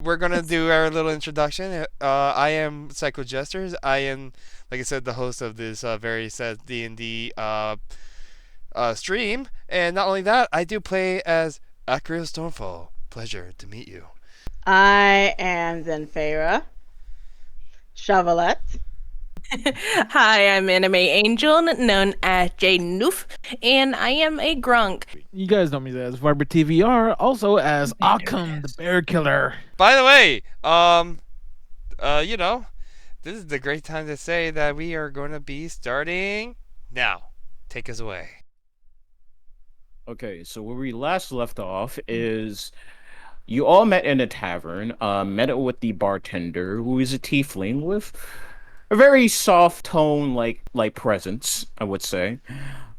we're gonna do our little introduction. I am Psycho Jesters. I am, like I said, the host of this very sad D&D stream. And not only that, I do play as Acrio Stormfall. Pleasure to meet you. I am Zenfera Chevalet. Hi, I'm Anime Angel, known as Jade Noof, and I am a grunk. You guys know me as Viber TVR, also as Occam, the Bear Killer. By the way, you know, this is the great time to say that we are going to be starting now. Take us away. Okay, so where we last left off is you all met in a tavern, met with the bartender, who is a tiefling with a very soft tone like presence, I would say.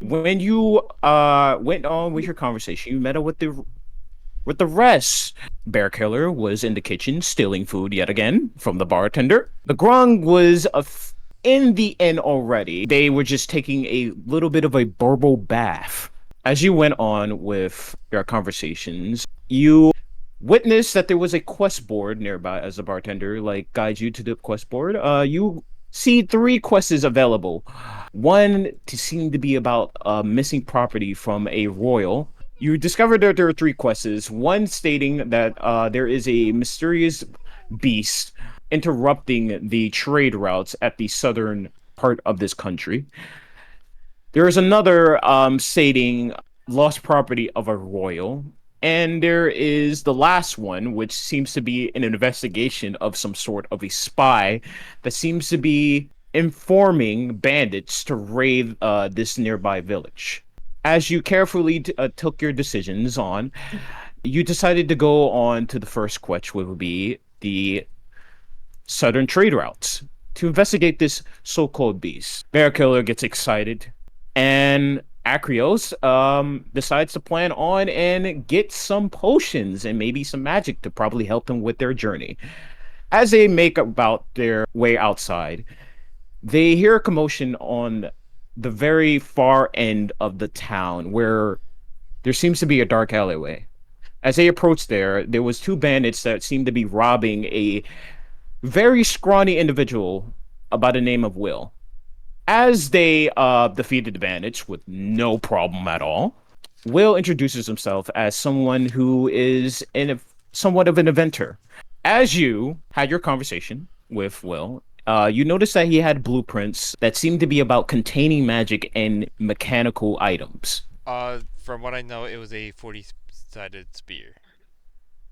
When you went on with your conversation, you met up with the rest. Bear Killer was in the kitchen stealing food yet again from the bartender. The Grung was in the inn already. They were just taking a little bit of a burble bath. As you went on with your conversations, you witnessed that there was a quest board nearby as the bartender guides you to the quest board. You see three quests available. One to seem to be about a missing property from a royal. You discovered that there are three quests. One stating that there is a mysterious beast interrupting the trade routes at the southern part of this country. There is another stating lost property of a royal. And there is the last one, which seems to be an investigation of some sort of a spy that seems to be informing bandits to raid this nearby village. As you carefully took your decisions on, you decided to go on to the first quest, which would be the southern trade routes to investigate this so-called beast. Bear Killer gets excited, and Acrios decides to plan on and get some potions and maybe some magic to probably help them with their journey. As they make about their way outside, they hear a commotion on the very far end of the town where there seems to be a dark alleyway. As they approach there was two bandits that seem to be robbing a very scrawny individual by the name of Will. As they defeated the bandits with no problem at all, Will introduces himself as someone who is somewhat of an inventor. As you had your conversation with Will, you noticed that he had blueprints that seemed to be about containing magic and mechanical items. From what I know, it was a 40-sided spear.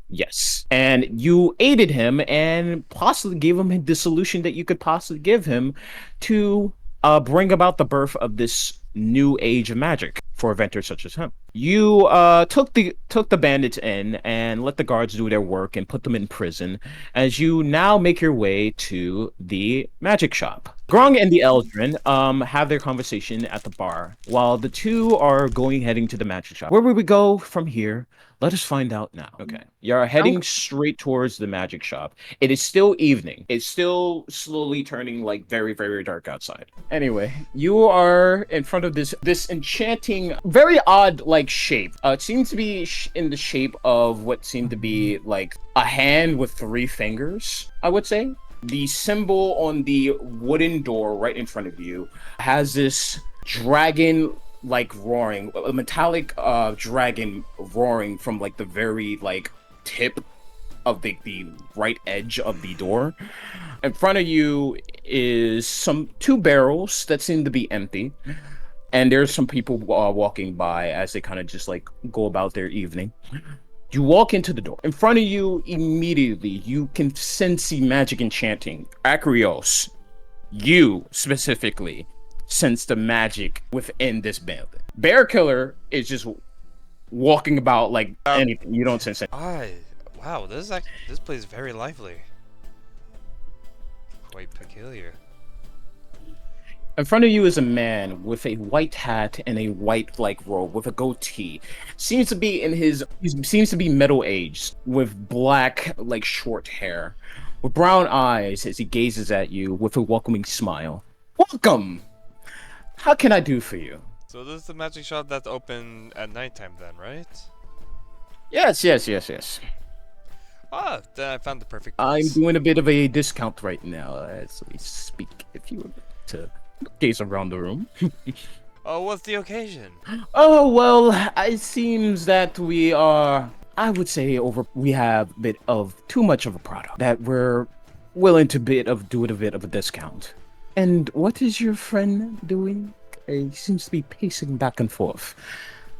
Yes. And you aided him and possibly gave him the solution that you could possibly give him to bring about the birth of this new age of magic for inventors such as him. You took the bandits in and let the guards do their work and put them in prison as you now make your way to the magic shop. Grong and the Eldrin have their conversation at the bar while the two are heading to the magic shop. Where will we go from here? Let us find out now. Okay. You're heading straight towards the magic shop. It is still evening. It's still slowly turning very, very dark outside. Anyway, you are in front of this enchanting, very odd shape. It seems to be in the shape of what seemed to be like a hand with three fingers, I would say. The symbol on the wooden door right in front of you has this dragon roaring, a metallic dragon roaring from the very tip of the right edge of the door. In front of you is two barrels that seem to be empty, and there's some people walking by as they kind of just go about their evening. You walk into the door. In front of you, immediately, you can sense the magic enchanting. Acrios, you specifically sense the magic within this building. Bear Killer is just walking about anything. You don't sense it. Wow, this place is very lively. Quite peculiar. In front of you is a man with a white hat and a white robe with a goatee. Seems to be middle aged with black short hair, with brown eyes as he gazes at you with a welcoming smile. Welcome. How can I do for you? So this is the magic shop that's open at nighttime then, right? Yes. Ah, then I found the perfect I'm place. doing a bit of a discount right now as we speak. If you would like to gaze around the room. Oh, what's the occasion? Oh well, it seems that we are. I would say we have a bit of too much of a product that we're willing to do it a bit of a discount. And what is your friend doing? He seems to be pacing back and forth.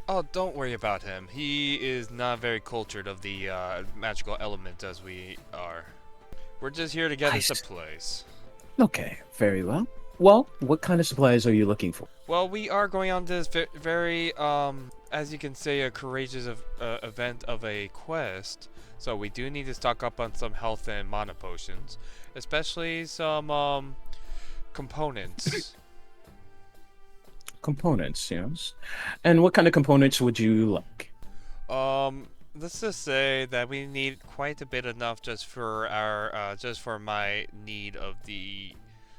Oh, don't worry about him. He is not very cultured of the magical element as we are. We're just here to get I us a s- place. Okay, very well. Well, what kind of supplies are you looking for? Well, we are going on this very, as you can say, a courageous event of a quest. So we do need to stock up on some health and mana potions, especially some components. Components, yes. And what kind of components would you like? Let's just say that we need quite a bit enough just for our, just for my need of the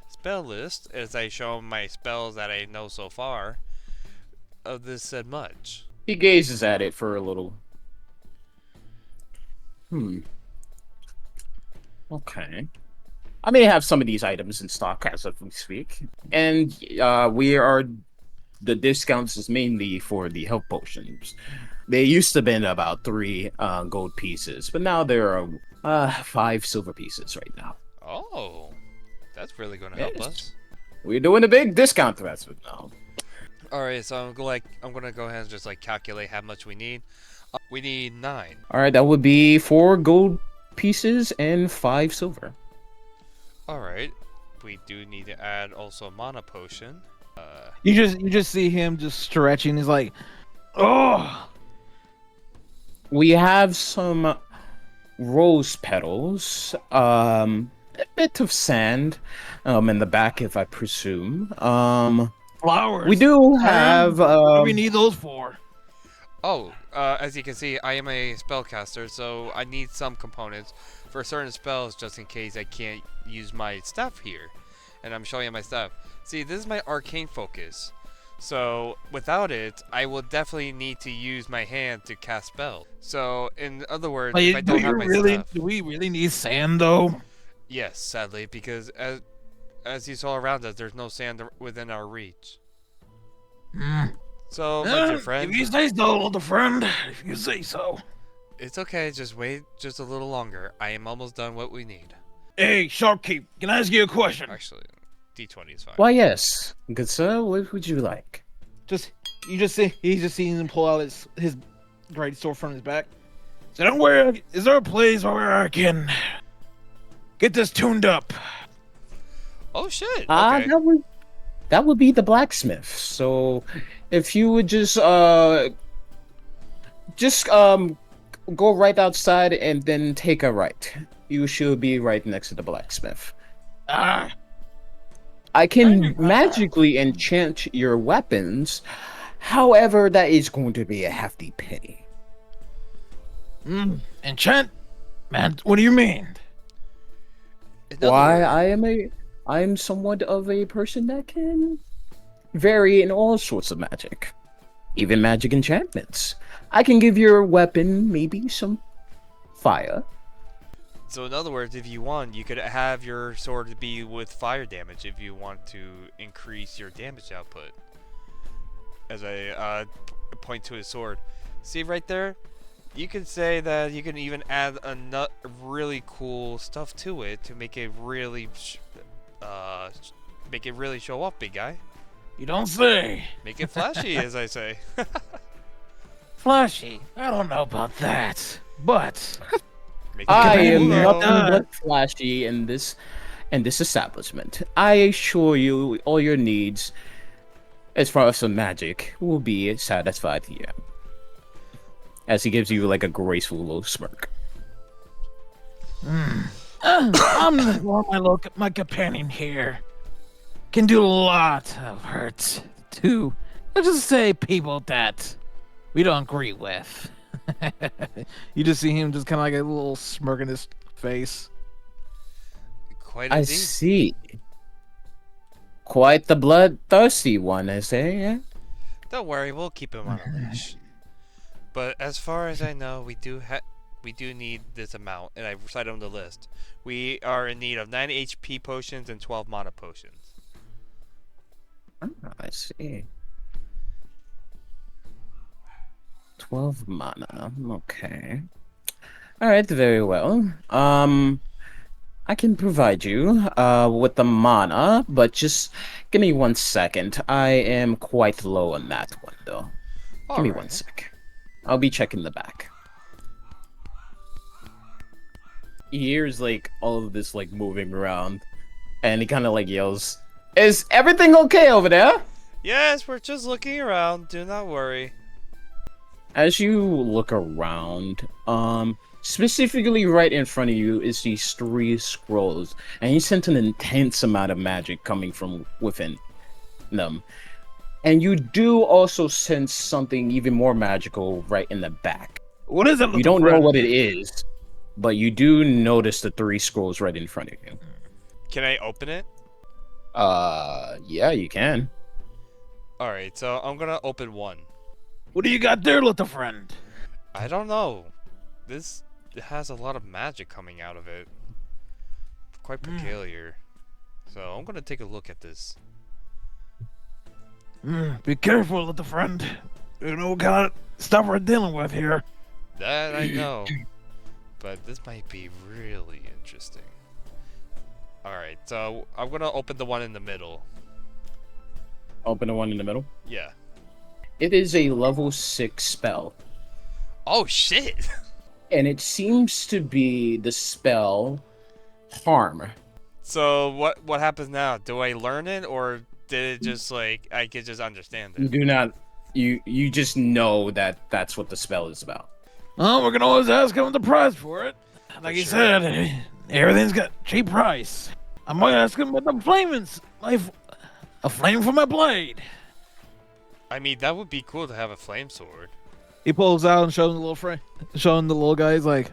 spell list, as I show my spells that I know so far. Of this said much. He gazes at it for a little. Hmm. Okay. I may have some of these items in stock as of we speak, and the discounts is mainly for the health potions. They used to been about 3 gold pieces, but now there are 5 silver pieces right now. Oh, that's really going to help Yes. us. We're doing a big discount as of now. All right, so I'm gonna go ahead and just like calculate how much we need. We need 9. All right, that would be 4 gold pieces and 5 silver. All right, we do need to add also a mana potion. You just see him just stretching. He's like, oh, We have some rose petals, a bit of sand, in the back, if I presume. flowers. We do Sam, have, what do we need those for? Oh, as you can see, I am a spellcaster, so I need some components for certain spells just in case I can't use my stuff here. And I'm showing you my stuff. See, this is my arcane focus. So without it, I will definitely need to use my hand to cast spells. So in other words, if I don't have my stuff, Do we really need sand though? yes, sadly, because as you saw around us, there's no sand within our reach. Hmm. So, my dear friend, If you say so, little friend. If you say so. it's okay. Just wait just a little longer. I am almost done what we need. Hey, Sharpkeep, can I ask you a question? Actually, D20 is fine. why, yes, good sir, what would you like? You just see he's just seeing him pull out his great sword from his back. So don't worry. Is there a place where I can get this tuned up? Oh shit! Ah, Okay. that would be the blacksmith. So, if you would just go right outside and then take a right. You should be right next to the blacksmith. Ah, I can magically enchant your weapons. However, that is going to be a hefty penny. enchant? Man, what do you mean? In other Why words- I am somewhat of a person that can vary in all sorts of magic. Even magic enchantments. I can give your weapon maybe some fire. So in other words, if you want, you could have your sword be with fire damage if you want to increase your damage output. As I point to his sword. See right there? You could say that you can even add a really cool stuff to it to make it really, show off, big guy. You don't say. Make it flashy, as I say. Flashy. I don't know about that. But Make it I am Ooh, nothing uh, but flashy in this establishment. I assure you all your needs as far as some magic will be satisfied here. As he gives you like a graceful little smirk. my companion here can do a lot of hurt to, let's just say, people that we don't agree with. You just see him just kind of like a little smirk in his face. Quite I indeed. see. Quite the bloodthirsty one, I say, yeah? Don't worry, we'll keep him on a leash. But as far as I know, we do we do need this amount, and I recited on the list. We are in need of 9 HP potions and 12 mana potions. Oh, I see. 12 mana. Okay. All right, very well. I can provide you with the mana, but just give me 1 second. I am quite low on that one, though. Give me 1 sec. I'll be checking the back. He hears like all of this like moving around, and he kind of like yells, "Is everything okay over there?" Yes, we're just looking around. Do not worry. As you look around, specifically right in front of you is these 3 scrolls, and you sense an intense amount of magic coming from within them. And you do also sense something even more magical right in the back. What is it? You don't know what it is, but you do notice the 3 scrolls right in front of you. Can I open it? Yeah, you can. Alright, so I'm gonna open one. What do you got there, little friend? I don't know. This has a lot of magic coming out of it. Quite peculiar. So I'm gonna take a look at this. Be careful, little friend. You know what kind of stuff we're dealing with here. That I know. But this might be really interesting. Alright, so I'm gonna open the one in the middle. Open the one in the middle. Yeah. It is a level 6 spell. Oh shit! And it seems to be the spell Harm. So what happens now? Do I learn it, or did it just like I could just understand You it? do not. You just know that that's what the spell is about. Well, we're gonna always ask him the price for it. Like you Sure. said, everything's got cheap price. I might ask him about the flamings, like a flame for my blade. I mean, that would be cool to have a flame sword. He pulls out and shows the little friend, showing the little guy. He's like,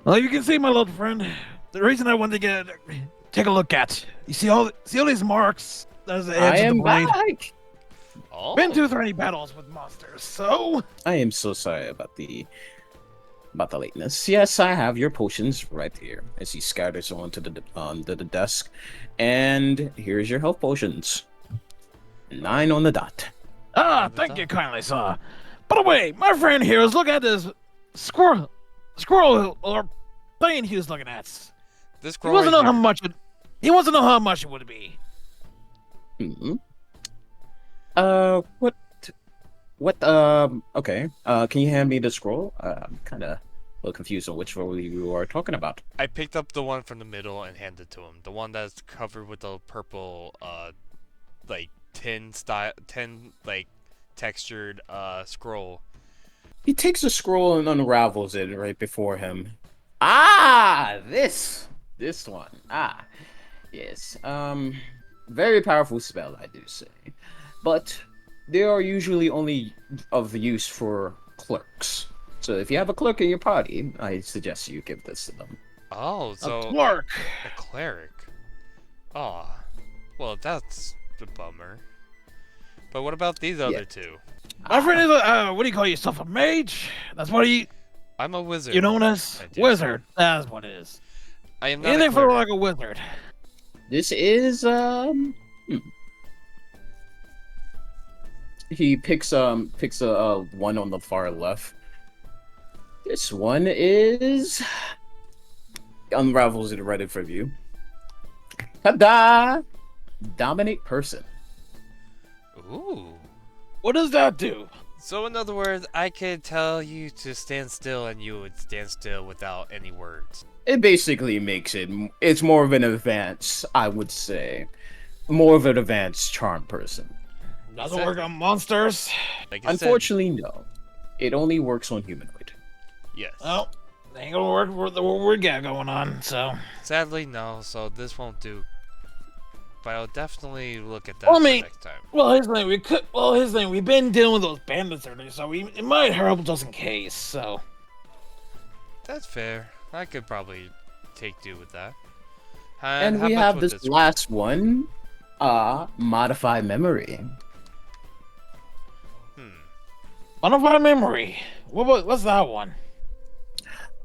"Well, you can see my little friend. The reason I wanted to take a look at. You see all these marks. There's the edge I of am the blade. back. Oh. Been 2 or 3 battles with monsters, so I am so sorry about the lateness. Yes, I have your potions right here. As he scatters onto the desk, and here's your health potions. 9 on the dot. thank you kindly, sir. By the way, my friend here is looking at this squirrel or plane he was looking at. This He scroll wants to know right how here. much he wants to know how much it would be. Hmm. Okay. Can you hand me the scroll? I'm kind of a little confused on which one you are talking about. I picked up the one from the middle and handed it to him. The one that's covered with the purple, like tin like textured scroll. He takes the scroll and unravels it right before him. Ah, this one. Ah, yes. Very powerful spell, I do say, but they are usually only of use for clerks. So if you have a clerk in your party, I suggest you give this to them. Oh, so A clerk. a cleric. Oh, well, that's a bummer. But what about these other two? My friend is what do you call yourself? A mage? That's what I'm a wizard. you're known as? I do. Wizard. That's what it is. I am not Anything a for cleric. like a wizard. This is He picks a one on the far left. This one is unravels it right in front of you. Ta-da! Dominate person. Ooh. What does that do? So in other words, I could tell you to stand still and you would stand still without any words. It basically makes it's more of an advanced, I would say, more of an advanced charm person. Doesn't work on monsters. Like I said, Unfortunately, no. It only works on humanoid. yes. Well, they ain't gonna work with what we got going on, so. Sadly, no. So this won't do. But I'll definitely look at that Well, I for mean- next time. Well, his thing, we've been dealing with those bandits earlier, so it might help just in case, so. That's fair. I could probably take do with that. And how we much have would this last one, modify memory. Hmm. Modify memory. What's that one?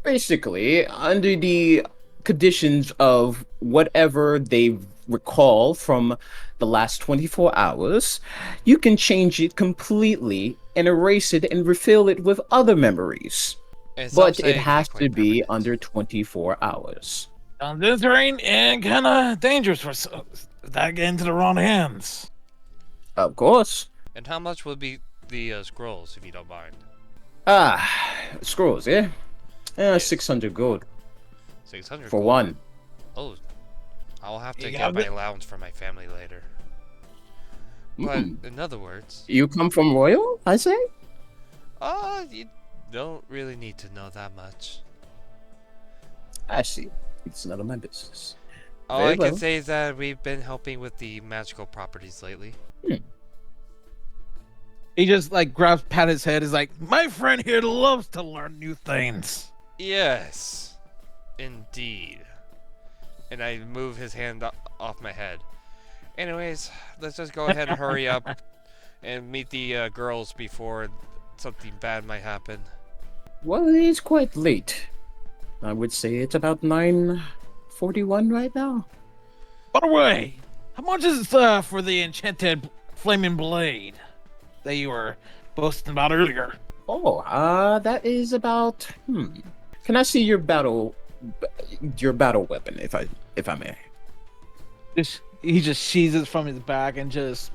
Basically, under the conditions of whatever they recall from the last 24 hours, you can change it completely and erase it and refill it with other memories. And some But it say has to quite be permanent. under 24 hours. This terrain and kind of dangerous for that get into the wrong hands. Of course. And how much would be the scrolls, if you don't mind? Scrolls, yeah? Yes. 600 gold 600 for gold. one. Oh, I'll have to You get got my it? allowance for my family later. But in other words, You come from Royal, I say? you don't really need to know that much. I see. It's none of my business. All Very I can well. say is that we've been helping with the magical properties lately. He just like grabs pat his head. Is like, my friend here loves to learn new things. Yes, indeed. And I move his hand off my head. Anyways, let's just go ahead and hurry up and meet the girls before something bad might happen. Well, it is quite late. I would say it's about 9:41 right now. By the way, how much is for the enchanted flaming blade that you were boasting about earlier? Oh, that is about. Can I see your battle weapon, if I may? He just sheathes it from his back and just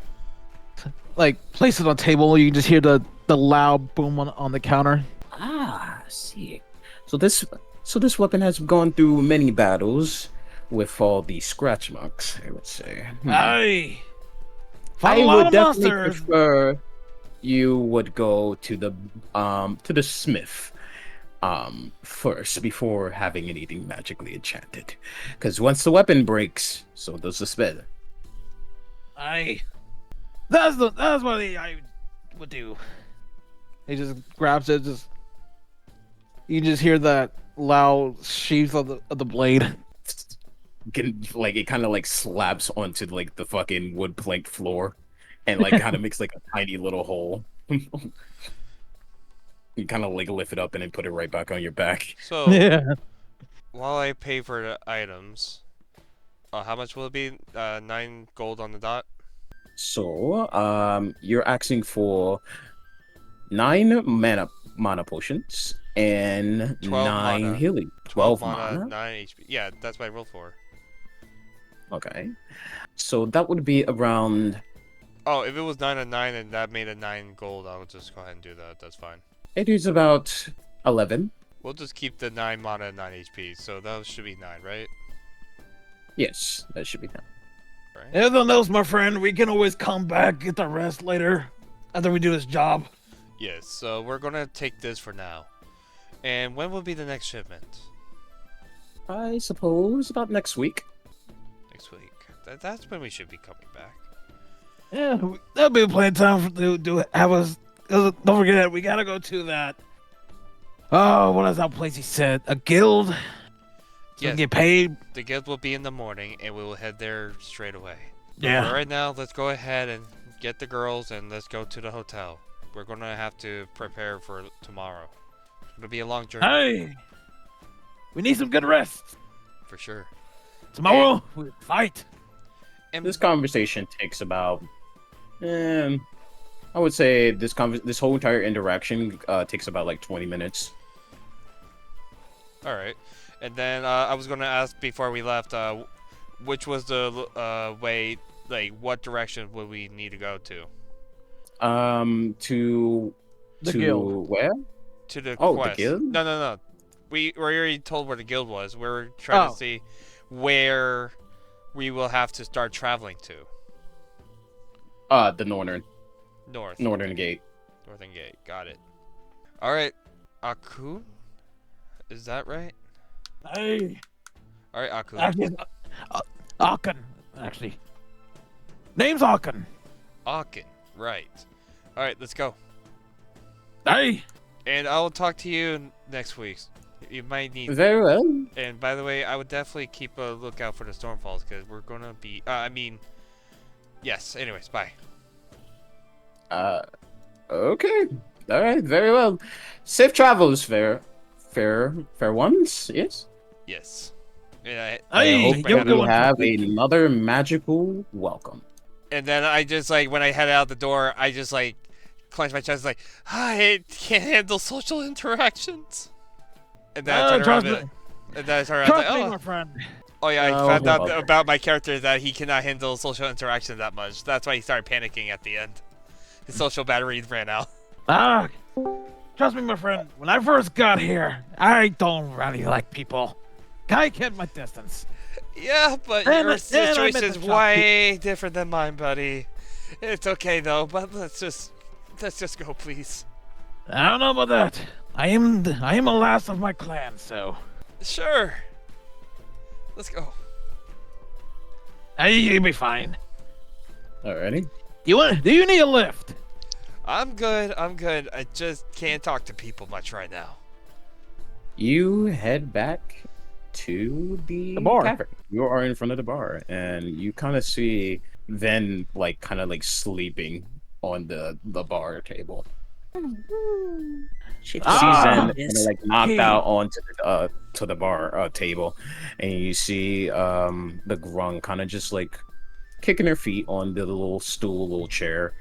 like places it on the table. You can just hear the loud boom on the counter. Ah, I see. So this weapon has gone through many battles with all the scratch marks, I would say. Aye. Fought I a lot would of definitely monsters. prefer you would go to the smith first before having anything magically enchanted. Because once the weapon breaks, so does the spell. Aye. That's what I would do. He just grabs it. You just hear that loud sheath of the blade. Like it kind of like slaps onto like the fucking wood plank floor, and like kind of makes like a tiny little hole. You kind of like lift it up and then put it right back on your back. So, Yeah. while I pay for the items, how much will it be? 9 gold on the dot? So, you're asking for 9 mana potions and 12 9 mana. healing. 12 12 mana, mana. 9 HP. Yeah, that's what I rolled for. Okay. So that would be around. Oh, if it was 9 and 9 and that made a 9 gold, I would just go ahead and do that. That's fine. It is about 11. We'll just keep the 9 mana and 9 HP, so that should be 9, right? Yes, that should be done. Right. Anything else, my friend? We can always come back, get the rest later after we do this job. Yes, so we're gonna take this for now. And when will be the next shipment? I suppose about next week. Next week. That's when we should be coming back. Yeah, that'll be plenty of time to have us. Don't forget, we gotta go to that. Oh, what is that place he said? A guild? So we Yes, can get paid? the guild will be in the morning, and we will head there straight away. Yeah. But right now, let's go ahead and get the girls, and let's go to the hotel. We're gonna have to prepare for tomorrow. It'll be a long journey, Hey! We need some good rest. for sure. Tomorrow, we fight. And This conversation takes about. I would say this whole entire interaction takes about like 20 minutes. all right. And then I was gonna ask before we left, which was the way, like, what direction would we need to go to? To The to guild. where? To the Oh, the quest. guild? No. We already told where the guild was. We were trying Oh. to see where we will have to start traveling to. The northern North. gate. Northern Gate. Got it. All right. Akun? Is that right? Hey. All right, Akun. Actually, Aken, actually. Name's Aken. Aken. Right. All right, let's go. Hey. And I'll talk to you next week. You might need. Very well. And by the way, I would definitely keep a lookout for the stormfalls because we're gonna be. Yes. Anyways, bye. Okay. All right. Very well. Safe travels, fair ones, yes. Yes. Yeah, I Hey, hope you're you going have quick. another magical welcome. and then I just like when I head out the door, I just like clench my chest like I can't handle social interactions. And then I turn around and then I turn around Trust me, like, my friend. oh yeah, I Oh, found out okay. about my character that he cannot handle social interaction that much. That's why he started panicking at the end. His social battery ran out. Ah, trust me, my friend. When I first got here, I don't really like people. I kept my distance. Yeah, but And I your met situation the is shopkeep- way different than mine, buddy. It's okay though, but let's just go, please. I don't know about that. I am the last of my clan, so Sure. Let's go. you'll be fine. Alrighty. Do you need a lift? I'm good. I just can't talk to people much right now. You head back to the bar. tavern. You are in front of the bar, and you kind of see Ven kind of sleeping on the bar table. She See Zen Yes. kind of knocked Hey. out onto the to the bar table, and you see the grung kind of just kicking her feet on the little stool, little chair,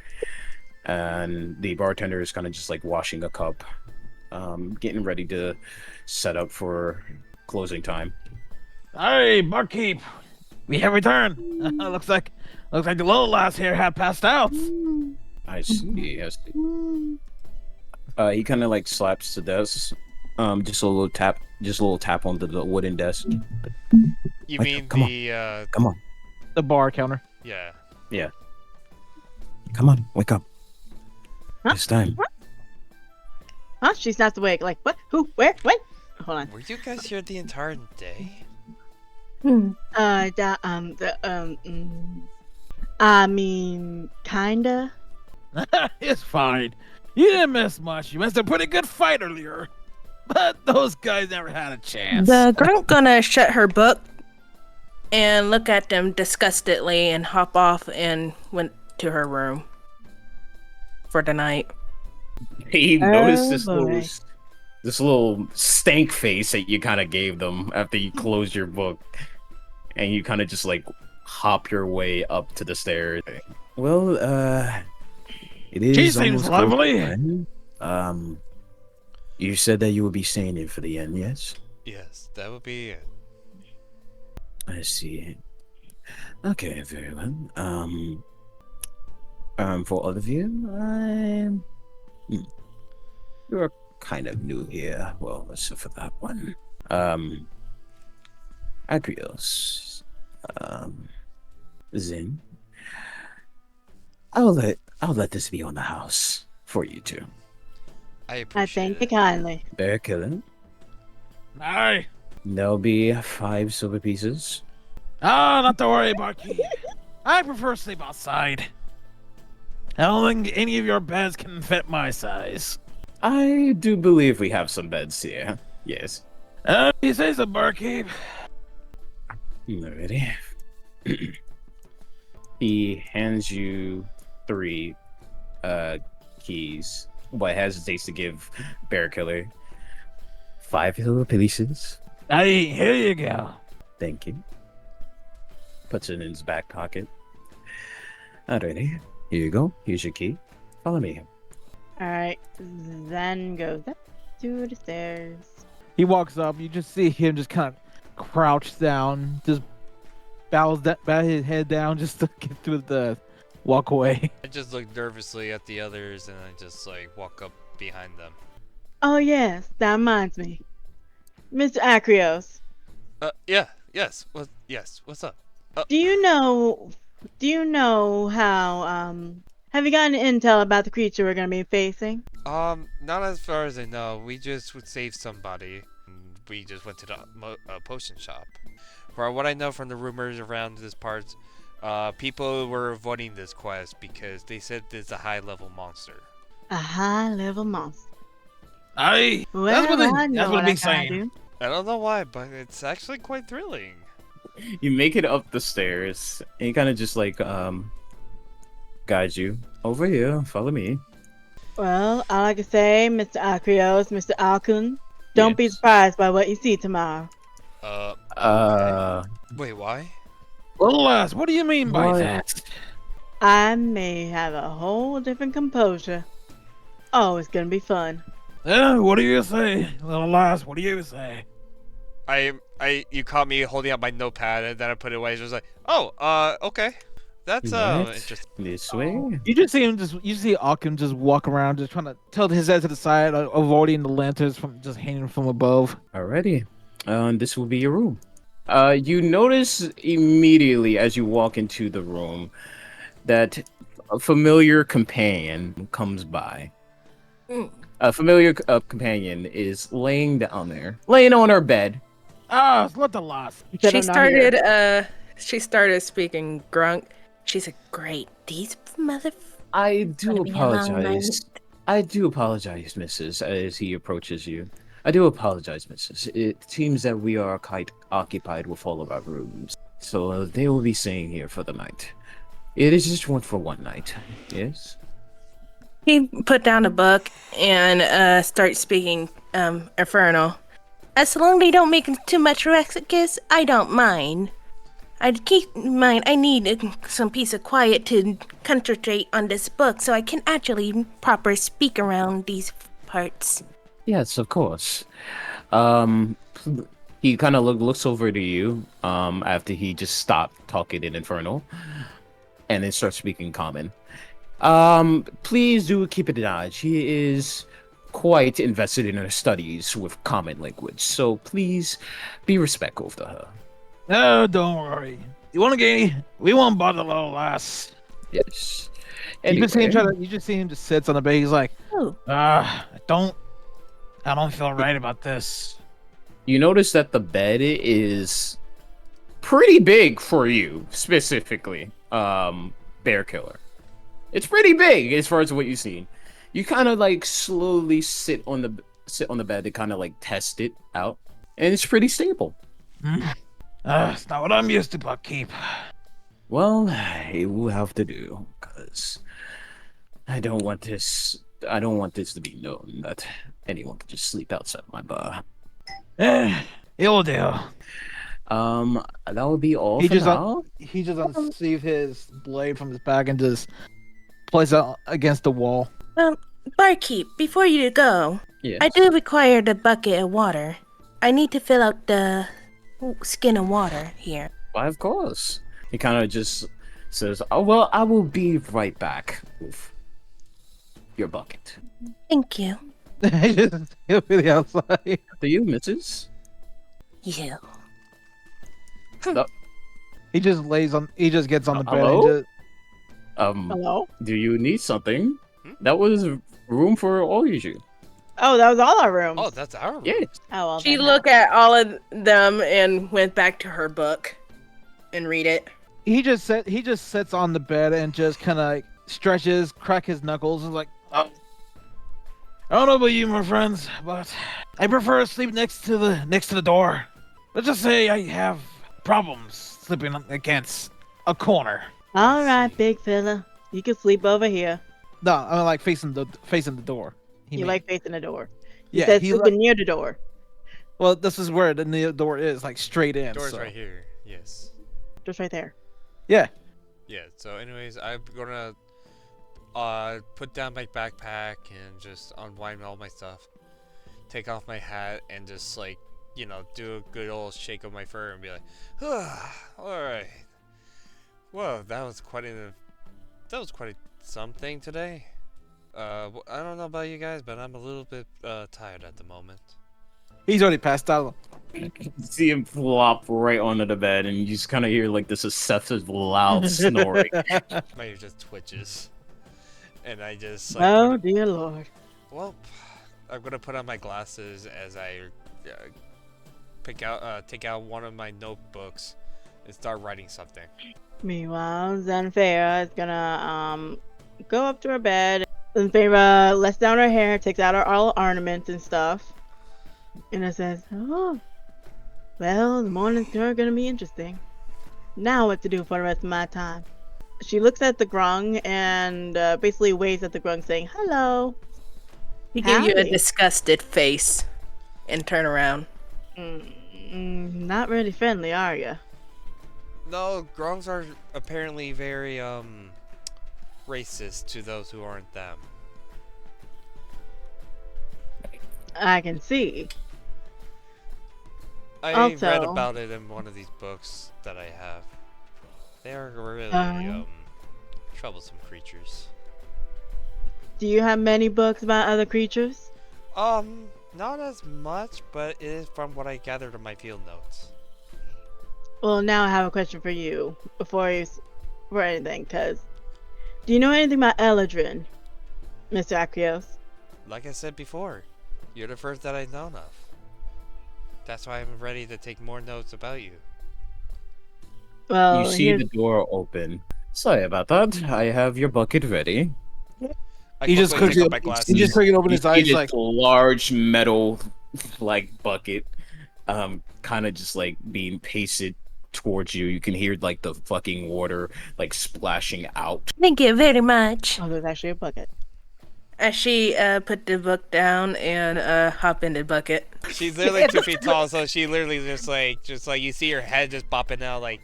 and the bartender is kind of just washing a cup, getting ready to set up for closing time. Hey, barkeep, we have returned. looks like the little lass here had passed out. I see. I see. He kind of slaps the desk, just a little tap onto the wooden desk. You Wake mean up, come on. the Come on, The bar counter. yeah. come on, wake up. Huh? It's time. Huh? She's not awake. Like, what? Who? Where? When? Hold on. Were you guys here the entire day? I mean, kinda. It's fine. You didn't miss much. You missed a pretty good fight earlier. But those guys never had a chance. The grunt gonna shut her book and look at them disgustedly and hop off and went to her room for the night. He Oh, noticed boy. this little stank face that you kind of gave them after you closed your book, and you kind of just hop your way up to the stairs. Well, it is. She seems almost close to lovely. time. You said that you would be staying in for the end, yes? Yes, that would be it. I see. Okay, very well. For all of you, you're kind of new here. Well, except for that one. Agrios. Zin. I'll let this be on the house for you two. I I appreciate thank you it. kindly. Bear killing. Aye. There'll be 5 silver pieces. Oh, not to worry, barkeep. I prefer sleep outside. I don't think any of your beds can fit my size. I do believe we have some beds here. Yes. You say so, barkeep. Alrighty. He hands you 3 keys, but hesitates to give Bear Killer 5 silver pieces. Hey, here you go. Thank you. Puts it in his back pocket. Alrighty. Here you go. Here's your key. Follow me. Alright, then goes up to the stairs. He walks up. You just see him just kind of crouch down, just bow his head down just to get through the walk away. I just look nervously at the others and I just walk up behind them. Oh yes, that reminds me. Mr. Acreos, Yes. What's up? do you know how, have you gotten intel about the creature we're gonna be facing? Not as far as I know. We just would save somebody. And we just went to the potion shop. For what I know from the rumors around this part, people were avoiding this quest because they said it's a high-level monster. A high-level monster. Aye. Well, that's what I know I'm I saying. do. I don't know why, but it's actually quite thrilling. You make it up the stairs, and he kind of just guides you over here. Follow me. Well, all I can say, Mr. Acreos, Mr. Alkun, Don't be Yes. surprised by what you see tomorrow. Uh, Wait, why? Little lass, what do you mean by What? that? I may have a whole different composure. Oh, it's gonna be fun. What do you say? Little lass, what do you say? You caught me holding up my notepad and then I put it away. It's just like, oh, okay. That's right. interesting. This way. You see Akim just walk around, just trying to tilt his head to the side, avoiding the lanterns from just hanging from above. Alrighty. This will be your room. You notice immediately as you walk into the room that a familiar companion comes by. Mm. A familiar companion is laying down there, laying on her bed. Ah, let the lass. Said She I'm not here. started she started speaking grunk. She said, "Great, these mother." I do Gonna be a long apologize. I do apologize, Mrs. As he approaches you. I do apologize, Mrs. It seems that we are quite occupied with all of our rooms, so they will be staying here for the night. It is just for one night. Yes. He put down a book and started speaking Infernal. As long as they don't make too much ruckus, I don't mind. I'd keep in mind I need some peace of quiet to concentrate on this book so I can actually proper speak around these parts. Yes, of course. He kind of looks over to you after he just stopped talking in Infernal, and then starts speaking Common. Please do keep it in eye. She is quite invested in her studies with Common language, so please be respectful to her. No, don't worry. You want to get? We won't bother the little lass. Yes. You just see him Anyway, you just see him just sits on the bed. He's like, Oh, I don't feel right about this. you notice that the bed is pretty big for you, specifically, Bear Killer. It's pretty big as far as what you've seen. You kind of like slowly sit on the bed to kind of like test it out, and it's pretty stable. It's not what I'm used to, Buckkeep. Well, it will have to do, because I don't want this to be known that anyone can just sleep outside my bar. It'll do. That would be all He for just now. He just unsleeved his blade from his bag and just places it against the wall. barkeep, before you go, Yes. I do require the bucket of water. I need to fill out the skin of water here. Why, of course. He kind of just says, "Oh well, I will be right back with your bucket." Thank you. He'll be the outside. To you, Mrs. You. He just gets on the bed Hello? and just Hello? Do you need something? That was room for all of you. Oh, that was all our rooms. Oh, that's our room. Yes. Oh, well, She then. looked at all of them and went back to her book and read it. he just sits on the bed and just kind of like stretches, crack his knuckles, and is like, oh. I don't know about you, my friends, but I prefer to sleep next to the door. Let's just say I have problems sleeping against a corner. All right, big fella. You can sleep over here. No, I mean like facing the door. He You mean- like facing the door. He yeah, says he sleeping near the door. well, this is where the door is, like straight in. Door's so. right here. Yes. Just right there. Yeah. Yeah. So, anyways, I'm gonna put down my backpack and just unwind all my stuff. Take off my hat and just like do a good old shake of my fur and be like, all right. Well, that was quite something today. I don't know about you guys, but I'm a little bit tired at the moment. He's already passed out. You see him flop right onto the bed, and you just kind of hear like this excessive loud snoring. My ear just twitches, and I just like, Oh, dear Lord. well, I'm gonna put on my glasses as I take out one of my notebooks and start writing something. Meanwhile, Zanfera is gonna go up to her bed. Zanfera lets down her hair, takes out all ornaments and stuff, and it says, "Oh, well, the morning's sure gonna be interesting. Now, what to do for the rest of my time?" She looks at the grung and basically waves at the grung, saying, "Hello." He gave you a Howdy. disgusted face. and turn around. Not really friendly, are you? No, Grongs are apparently very racist to those who aren't them. I can see. I Also- read about it in one of these books that I have. They are really troublesome creatures. Do you have many books about other creatures? Not as much, but it is from what I gathered in my field notes. Well, now I have a question for you before for anything, cause do you know anything about Eladrin, Mr. Acrios? Like I said before, you're the first that I've known of. That's why I'm ready to take more notes about you. Well, You see the door open. Sorry about that. I have your bucket ready. I He just quickly take quickly off my glasses. he just quickly opened You his eyes see like, this large metal like bucket, kind of just like being pasted towards you. You can hear like the fucking water like splashing out. Thank you very much. Oh, there's actually a bucket. As she put the book down and hop in the bucket. She's literally 2 feet tall, so she literally just like you see her head just popping out like.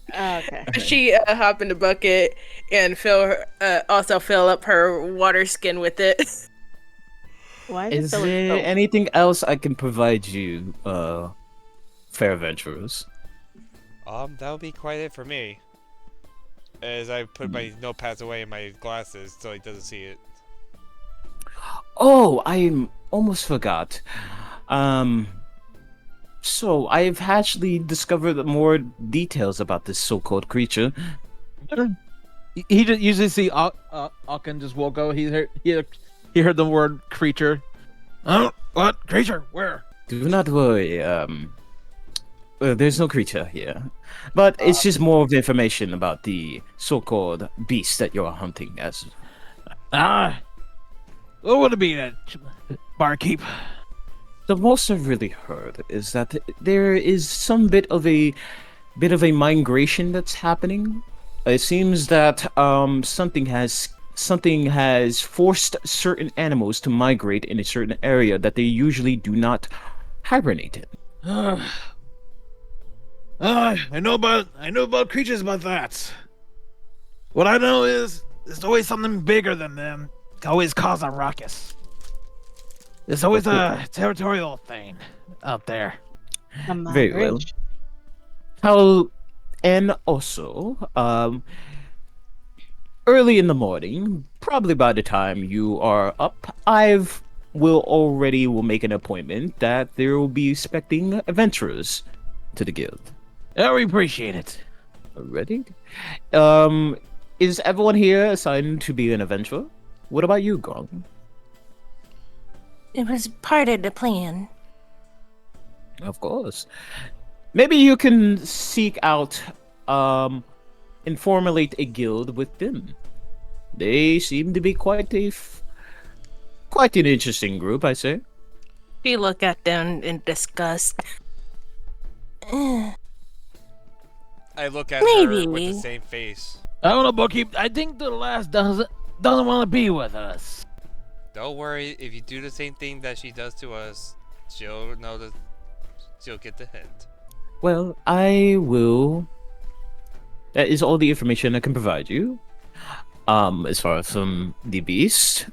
Okay. She hop in the bucket and also fill up her water skin with it. Why Is it there anything else I can provide you, fair adventurers? That would be quite it for me. As I put my notepads away in my glasses so he doesn't see it. Oh, I almost forgot. So I've actually discovered more details about this so-called creature. he just usually see Alkin just walk out. He heard the word creature. Oh, what creature? Where? Do not worry. There's no creature here, but it's just more of information about the so-called beast that you're hunting. As What would it be that barkeep? the most I've really heard is that there is some bit of a migration that's happening. It seems that something has forced certain animals to migrate in a certain area that they usually do not hibernate in. I know about creatures about that. What I know is there's always something bigger than them. Always cause a ruckus. There's always a territorial thing out there. Very well. How and also, early in the morning, probably by the time you are up, will make an appointment that there will be expecting adventurers to the guild. Yeah, we appreciate it. Ready? Is everyone here assigned to be an adventurer? What about you, Gong? It was part of the plan. Of course. Maybe you can seek out, and formulate a guild with them. They seem to be quite an interesting group, I say. She looked at them in disgust. I look at her with Maybe. the same face. I don't know, Barkeep. I think the last doesn't want to be with us. Don't worry, if you do the same thing that she does to us, she'll know that she'll get the hint. Well, I will. That is all the information I can provide you. As far as from the beast.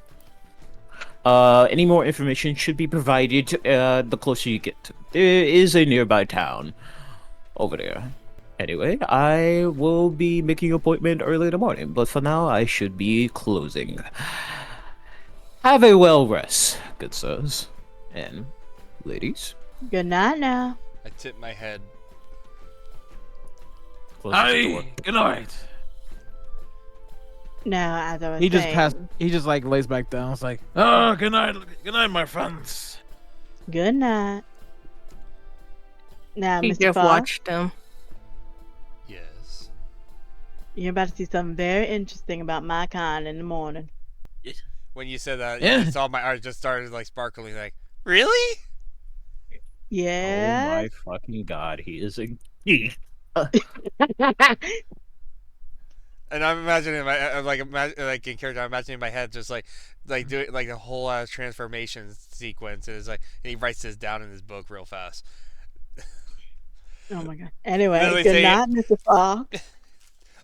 Any more information should be provided the closer you get. There is a nearby town over there. Anyway, I will be making an appointment early in the morning, but for now I should be closing. Have a well rest, good sirs and ladies. Good night now. I tip my head. Close the door. Good night. Now, as I was He just saying, passed. He just like lays back down. It's like, oh, good night, my friends. Good night. Now, She Mr. just Fox, watched them. Yes. you're about to see something very interesting about my kind in the morning. When you said that, Yeah. you saw my eyes just started like sparkling. Like, really? Yeah. Oh my fucking god, he is a geek. And I'm imagining like in character, I'm imagining in my head just like doing like the whole transformation sequence. And it's like and he writes this down in his book real fast. Oh my god. Anyway, Literally good saying, night, Mr. Fox.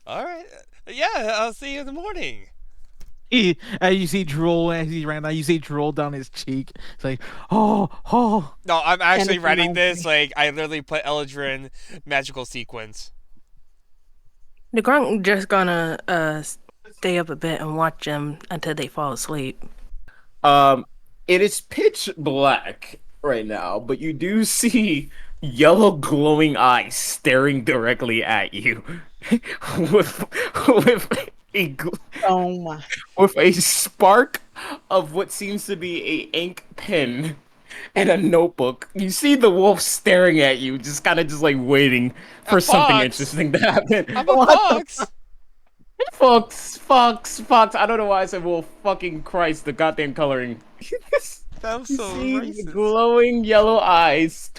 "All right, yeah, I'll see you in the morning." As you see drool as he ran down, you see drool down his cheek. It's like, oh. No, I'm actually Kenneth writing reminds this me. like I literally put Eldrin magical sequence. The Grunk just gonna stay up a bit and watch them until they fall asleep. It is pitch black right now, but you do see yellow glowing eyes staring directly at you with with a Oh my. with a spark of what seems to be a ink pen and a notebook. You see the wolf staring at you, just kind of just like waiting A for something fox! interesting to happen. I'm a What the fox. Fox. I don't know why I said wolf. Fucking Christ, the goddamn coloring. That was You so see the racist. glowing yellow eyes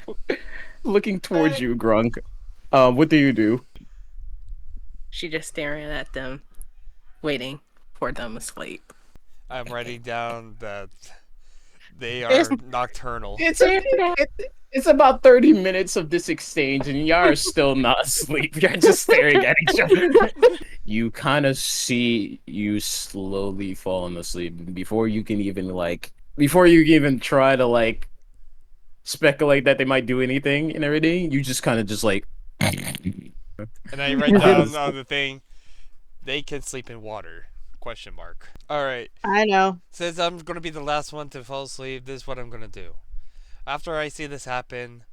looking towards you, Grunk. What do you do? She just staring at them, waiting for them to sleep. I'm writing down that they It's are nocturnal. it's about 30 minutes of this exchange, and y'all are still not asleep. You're just staring at each other. You kind of see you slowly falling asleep before you can even try to like speculate that they might do anything and everything. You just kind of just like. And I write down on the thing, they can sleep in water. Question mark. All right. I know. Since I'm gonna be the last one to fall asleep, this is what I'm gonna do. After I see this happen,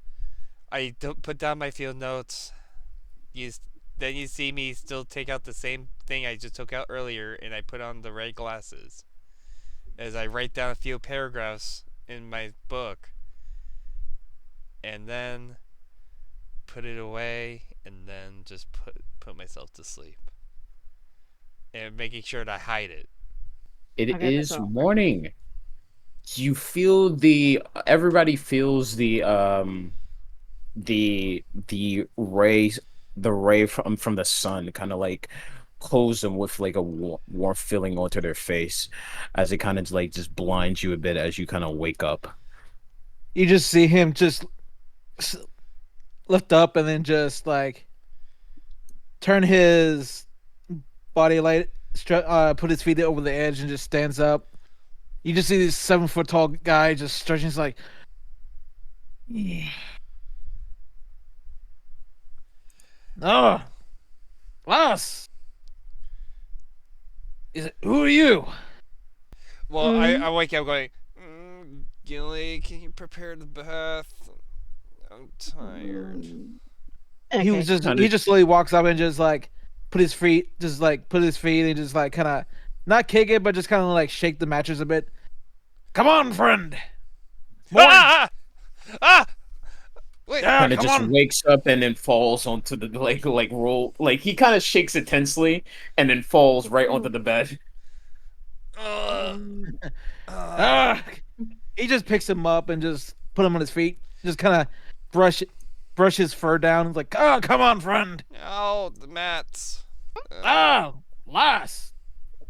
I don't put down my field notes. Then you see me still take out the same thing I just took out earlier, and I put on the red glasses. As I write down a few paragraphs in my book, and then put it away, and then just put myself to sleep, and making sure that I hide it. It Okay, is that's all. morning. You feel everybody feels the ray from the sun kind of like close them with like a warm feeling onto their face as it kind of like just blinds you a bit as you kind of wake up. You just see him just lift up and then just like turn his body light, put his feet over the edge and just stands up. You just see this 7-foot tall guy just stretching. He's like, oh, Lass. Who are you? Well, Mhm. I wake up going, Gilly, can you prepare the bath? I'm tired. He Okay. was just Kinda- he just slowly walks up and just like put his feet and just like kind of not kick it but just kind of like shake the mattress a bit. Come on, friend. Morning. Ah! Wait. Yeah, kind of come just on. wakes up and then falls onto the like roll, like he kind of shakes it tensely and then falls right onto the bed. Uh, Ah, he just picks him up and just put him on his feet. Just kind of brush his fur down. He's like, oh, come on, friend. oh, the mats. Oh, Lass.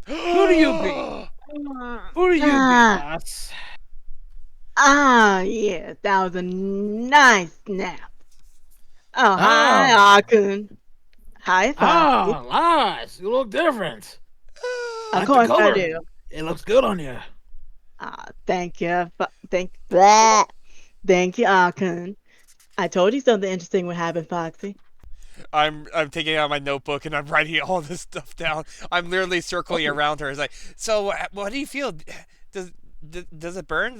Who do you be? Who do you be, Lass? Yeah, that was a nice nap. Oh, hi, Oh. Arkun. Hi, Foxy. Ah, Lass, you look different. Of Like the course I color. do. It looks good on you. Thank you. Blah. Thank you, Arkun. I told you something interesting would happen, Foxy. I'm taking out my notebook and I'm writing all this stuff down. I'm literally circling around her. It's like, so what do you feel? Does it burn?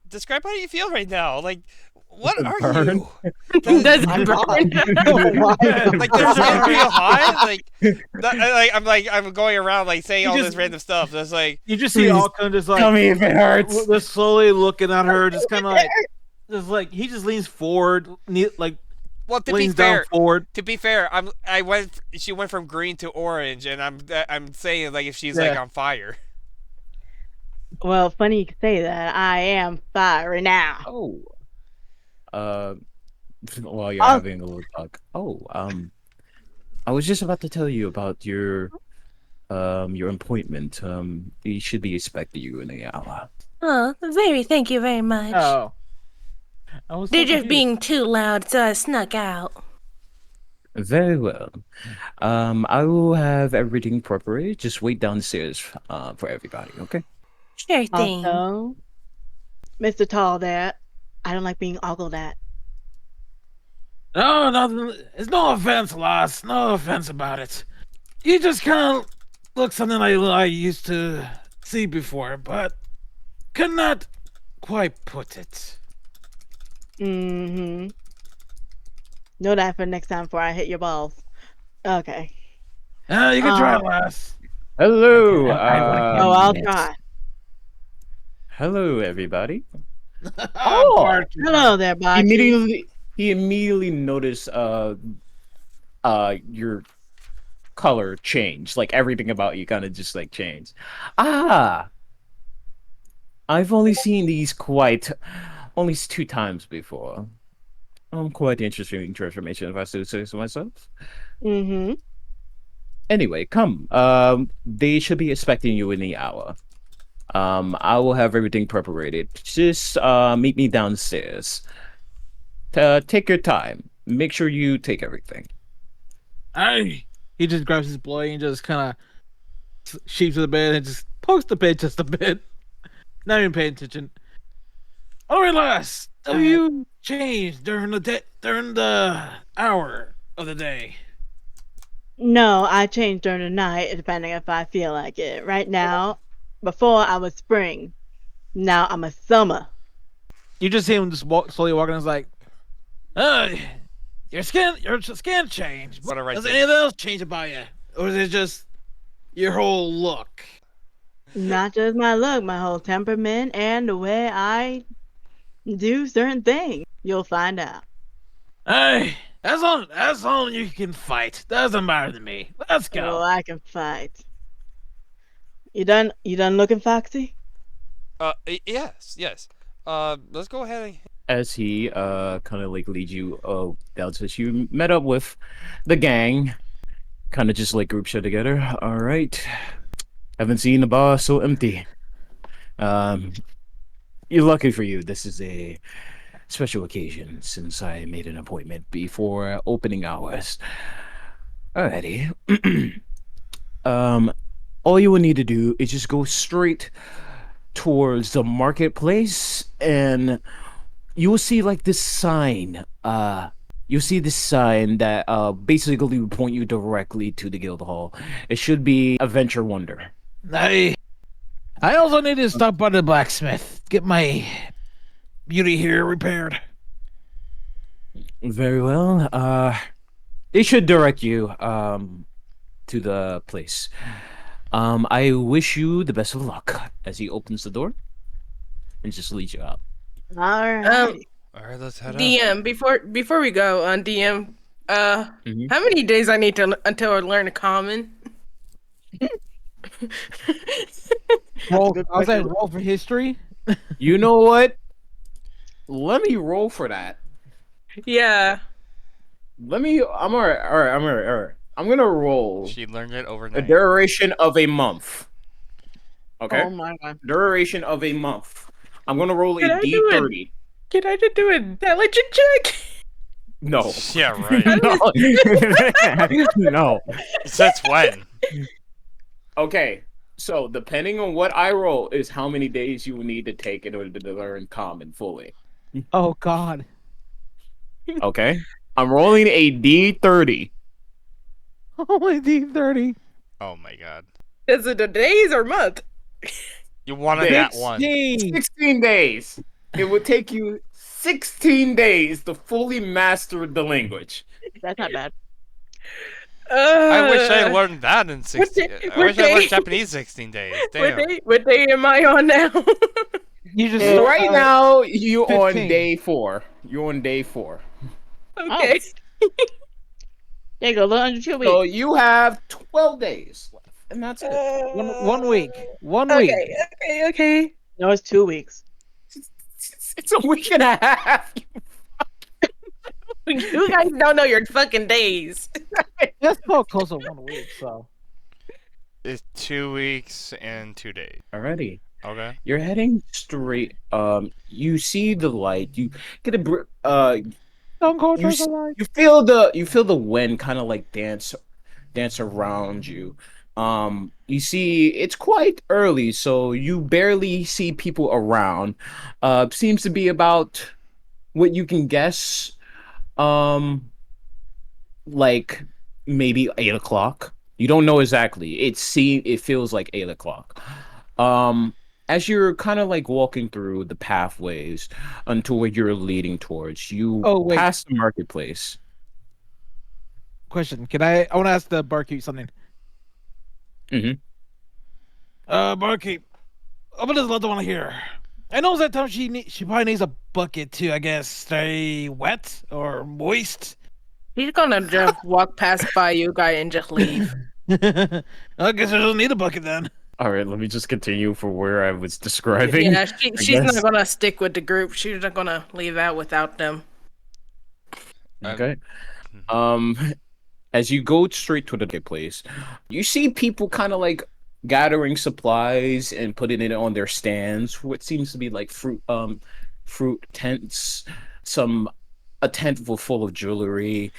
Describe how you feel right now. Like, what are burn? you? Does I'm it not. burn? Oh my Like, does it God. feel hot? I'm going around like saying You all just- this random stuff. It's like, You just see Please, Alcon just Tell like me if it hurts. just slowly looking at her, just kind of like he just leans forward, like well, to be leans down fair, forward. she went from green to orange, and I'm saying like if she's like Yeah. on fire. Well, funny you could say that. I am fiery now. Oh. While you're Oh. having a little talk. I was just about to tell you about your appointment. We should be expecting you in an hour. Oh, thank you very much. Oh. I was so They're just confused. being too loud, so I snuck out. Very well. I will have everything prepared. Just wait downstairs for everybody, okay? Sure thing. Also, Mr. Tall there, I don't like being ogled at. No, nothing. It's no offense, Lost. No offense about it. You just kind of look something like I used to see before, but could not quite put it. Mm-hmm. Know that for next time before I hit your balls. Okay. You can try, Lost. Hello. I like Oh, I'll yes. try. Hello, everybody. Oh, Hello there, Baki. He immediately noticed your color change. Like everything about you kind of just like changed. Ah, I've only seen these only 2 times before. Quite interesting transformation if I do say so myself. Mm-hmm. Anyway, come. They should be expecting you in the hour. I will have everything prepared. Just meet me downstairs. Take your time. Make sure you take everything. He just grabs his blade and just kind of sheeps to the bed and just pokes the bed just a bit. Not even paying attention. All right, Lost. Have you changed during the hour of the day? No, I change during the night, depending if I feel like it. Right now, before I was spring. Now I'm a summer. You just see him just slowly walking. And it's like, your skin changed. What a right Does thing. anything else change about you, or is it just your whole look? Not just my look, my whole temperament and the way I do certain things. You'll find out. Hey, as long as you can fight, doesn't matter to me. Let's Oh, go. I can fight. You done looking, Foxy? Yes. Let's go ahead and. As he kind of like leads you downstairs, you met up with the gang. Kind of just like group show together. All right. Haven't seen the bar so empty. You're lucky for you. This is a special occasion since I made an appointment before opening hours. Alrighty. All you will need to do is just go straight towards the marketplace, and you will see like this sign. You'll see this sign that basically will point you directly to the guild hall. It should be Adventure Wonder. I also need to stop by the blacksmith, get my beauty hair repaired. Very well. It should direct you to the place. I wish you the best of luck as he opens the door and just leads you out. All right. All right, let's head out. DM, before we go on DM, Mhm. how many days I need to until I learn a common? Roll, good I was like, question. roll for history. You know what? Let me roll for that. Yeah. I'm alright. I'm gonna roll She learned it a overnight. duration of a month. Okay? Oh my god. Duration of a month. I'm gonna roll Can a I do it? D30. Can I just do a intelligence check? No. Yeah, right. No. Since when? Okay. So depending on what I roll is how many days you will need to take in order to learn common fully. Oh God. Okay? I'm rolling a D30. Only D30. Oh my god. Is it a days or month? You wanted that one. 16 days. It would take you 16 days to fully master the language. That's not bad. I wish I learned that in 16. day- I what wish I learned day- Japanese 16 days. Damn. What day am I on now? You just So right now, you on 15. day 4. You're on day 4. Okay. There you go, a little under 2 weeks. So you have 12 days left, and that's it. one week. 1 week. Okay. No, it's 2 weeks. It's a week and a half. You guys don't know your fucking days. That's so close to 1 week, so. It's 2 weeks and 2 days. Alrighty. Okay. You're heading straight. You see the light. You get a Don't go you towards the s- light. you feel the wind kind of like dance around you. You see it's quite early, so you barely see people around. Seems to be about what you can guess. Um, like maybe 8 o'clock. You don't know exactly. It feels like 8 o'clock. Um, as you're kind of like walking through the pathways until where you're leading towards, you Oh wait, pass the marketplace. question. I want to ask the barkeep something. Hmm. Barkeep, what does Lotto want to hear? I know that time she probably needs a bucket to, I guess, stay wet or moist. He's gonna just walk past by you guy and just leave. I guess I don't need a bucket then. All right, let me just continue for where I was describing. Yeah, I she's guess. not gonna stick with the group. She's not gonna leave out without them. Okay. Mhm. Um, as you go straight to the marketplace, you see people kind of like gathering supplies and putting it on their stands for what seems to be like fruit tents, some a tent full of jewelry.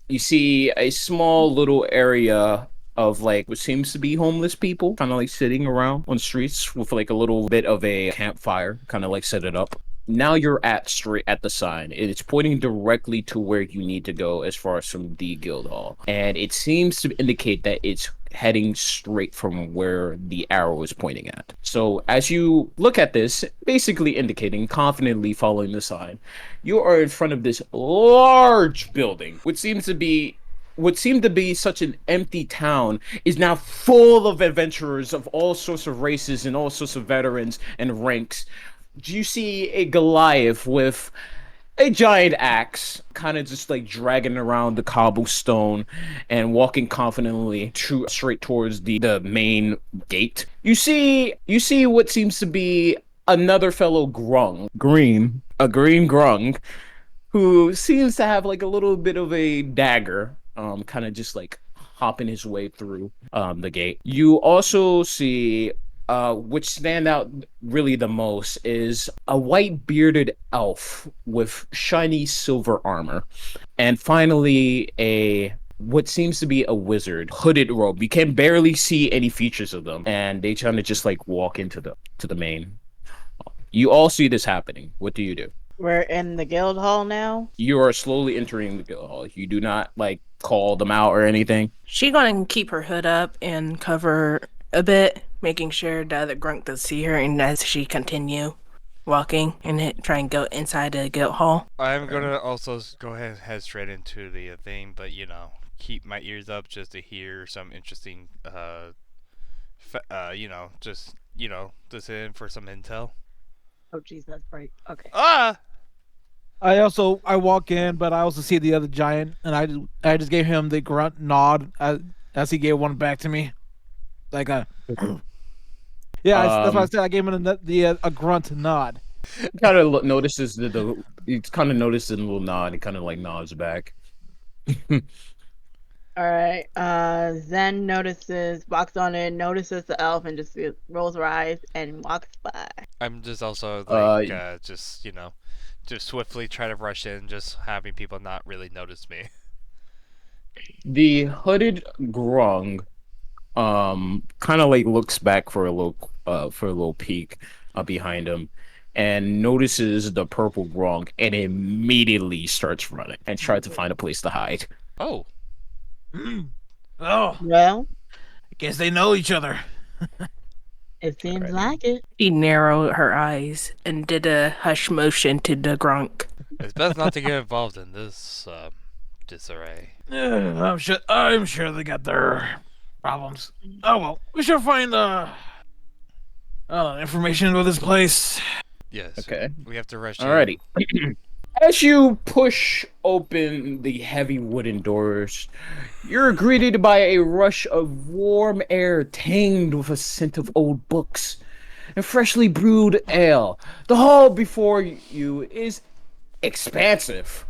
You see a small little area of like what seems to be homeless people kind of like sitting around on streets with like a little bit of a campfire kind of like set it up. Now you're at straight at the sign. It's pointing directly to where you need to go as far as from the guild hall, and it seems to indicate that it's heading straight from where the arrow is pointing at. So as you look at this, basically indicating confidently following the sign, you are in front of this large building, what seemed to be such an empty town is now full of adventurers of all sorts of races and all sorts of veterans and ranks. You see a Goliath with a giant axe, kind of just like dragging around the cobblestone and walking confidently straight towards the main gate. You see what seems to be another fellow a green grung, who seems to have like a little bit of a dagger, kind of just like hopping his way through the gate. You also see which stand out really the most is a white bearded elf with shiny silver armor. And finally a what seems to be a wizard, hooded robe. You can barely see any features of them, and they trying to just like walk into the main. You all see this happening. What do you do? We're in the guild hall now. You are slowly entering the guild hall. You do not like call them out or anything. She gonna keep her hood up and cover a bit, making sure the other grunk does see her, and as she continue walking and try and go inside the guild hall. I'm gonna also go ahead and head straight into the thing, but keep my ears up just to hear some interesting, just in for some intel. Oh, jeez, that's right. Okay. Ah! I walk in, but I also see the other giant, and I just gave him the grunt nod as he gave one back to me, like a. Yeah, that's what I said. I gave him a grunt nod. Kind of notices he kind of notices a little nod. He kind of like nods back. All right. Zen walks on in, notices the elf, and just rolls her eyes and walks by. I'm just also Uh, like, just swiftly try to rush in, just having people not really notice me. the hooded grung kind of like looks back for a little peek behind him and notices the purple grung and immediately starts running and tries to find a place to hide. Oh, Oh, Well, I guess they know each other. it seems Alrighty. like it. She narrowed her eyes and did a hush motion to the grunk. it's best not to get involved in this disarray. I'm sure they got their problems. Oh well, we should find information about this place. Yes. Okay. We have to rush in. Alrighty. As you push open the heavy wooden doors, you're greeted by a rush of warm air tinged with a scent of old books and freshly brewed ale. The hall before you is expansive,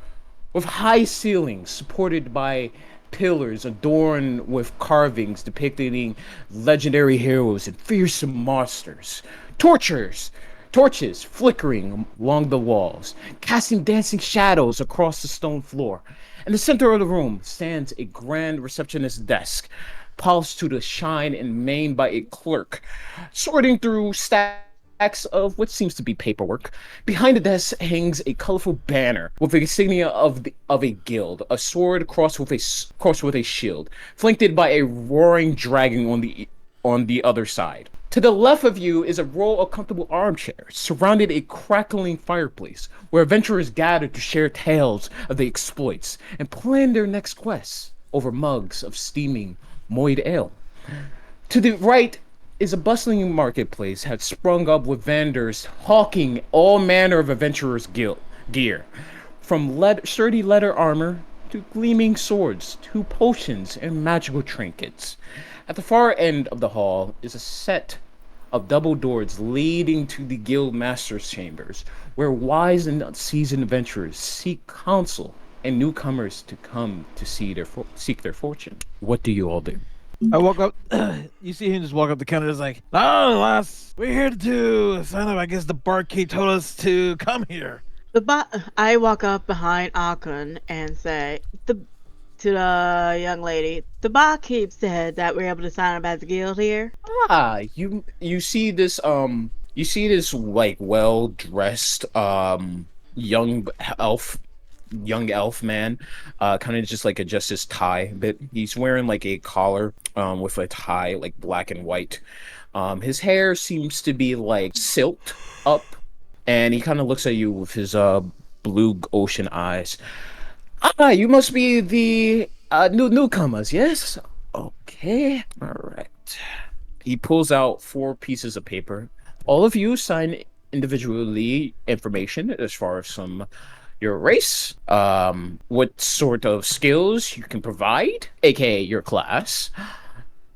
with high ceilings supported by pillars adorned with carvings depicting legendary heroes and fearsome monsters. Torches flickering along the walls, casting dancing shadows across the stone floor. In the center of the room stands a grand receptionist desk, polished to the shine and manned by a clerk, sorting through stacks of what seems to be paperwork. Behind the desk hangs a colorful banner with the insignia of a guild, a sword crossed with a shield, flanked by a roaring dragon on the other side. To the left of you is a row of comfortable armchairs, surrounded a crackling fireplace, where adventurers gather to share tales of their exploits and plan their next quests over mugs of steaming moid ale. To the right is a bustling marketplace had sprung up with vendors hawking all manner of adventurers' gear, from sturdy leather armor to gleaming swords to potions and magical trinkets. At the far end of the hall is a set of double doors leading to the guild master's chambers, where wise and seasoned adventurers seek counsel and newcomers to come to seek their fortune. What do you all do? I walk up. You see him just walk up the counter. It's like, oh, lass, we're here to sign up. I guess the barkeep told us to come here. I walk up behind Akun and say to the young lady, the barkeep said that we're able to sign up as a guild here. You see this like well dressed young elf man, kind of just like adjust his tie, but he's wearing like a collar with a tie, like black and white. His hair seems to be like silked up, and he kind of looks at you with his blue ocean eyes. You must be the newcomers, yes? Okay, all right. He pulls out 4 pieces of paper. All of you sign individually information as far as your race, what sort of skills you can provide, aka your class.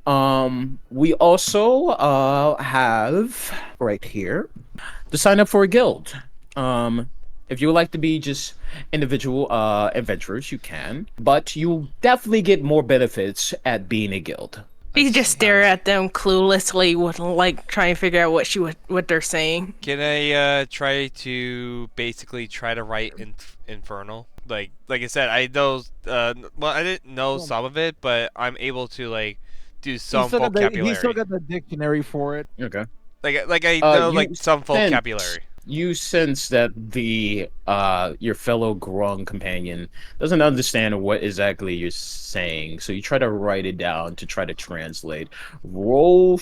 We also have right here to sign up for a guild. If you would like to be just individual adventurers, you can, but you definitely get more benefits at being a guild. You just stare at them cluelessly, with like trying to figure out what they're saying. Can I try to write infernal? Like I said, I know. Well, I didn't know some of it, but I'm able to like do some vocabulary. He's still got the dictionary for it. Okay. Like I know like some vocabulary. You sense that the your fellow Grung companion doesn't understand what exactly you're saying, so you try to write it down to try to translate. Roll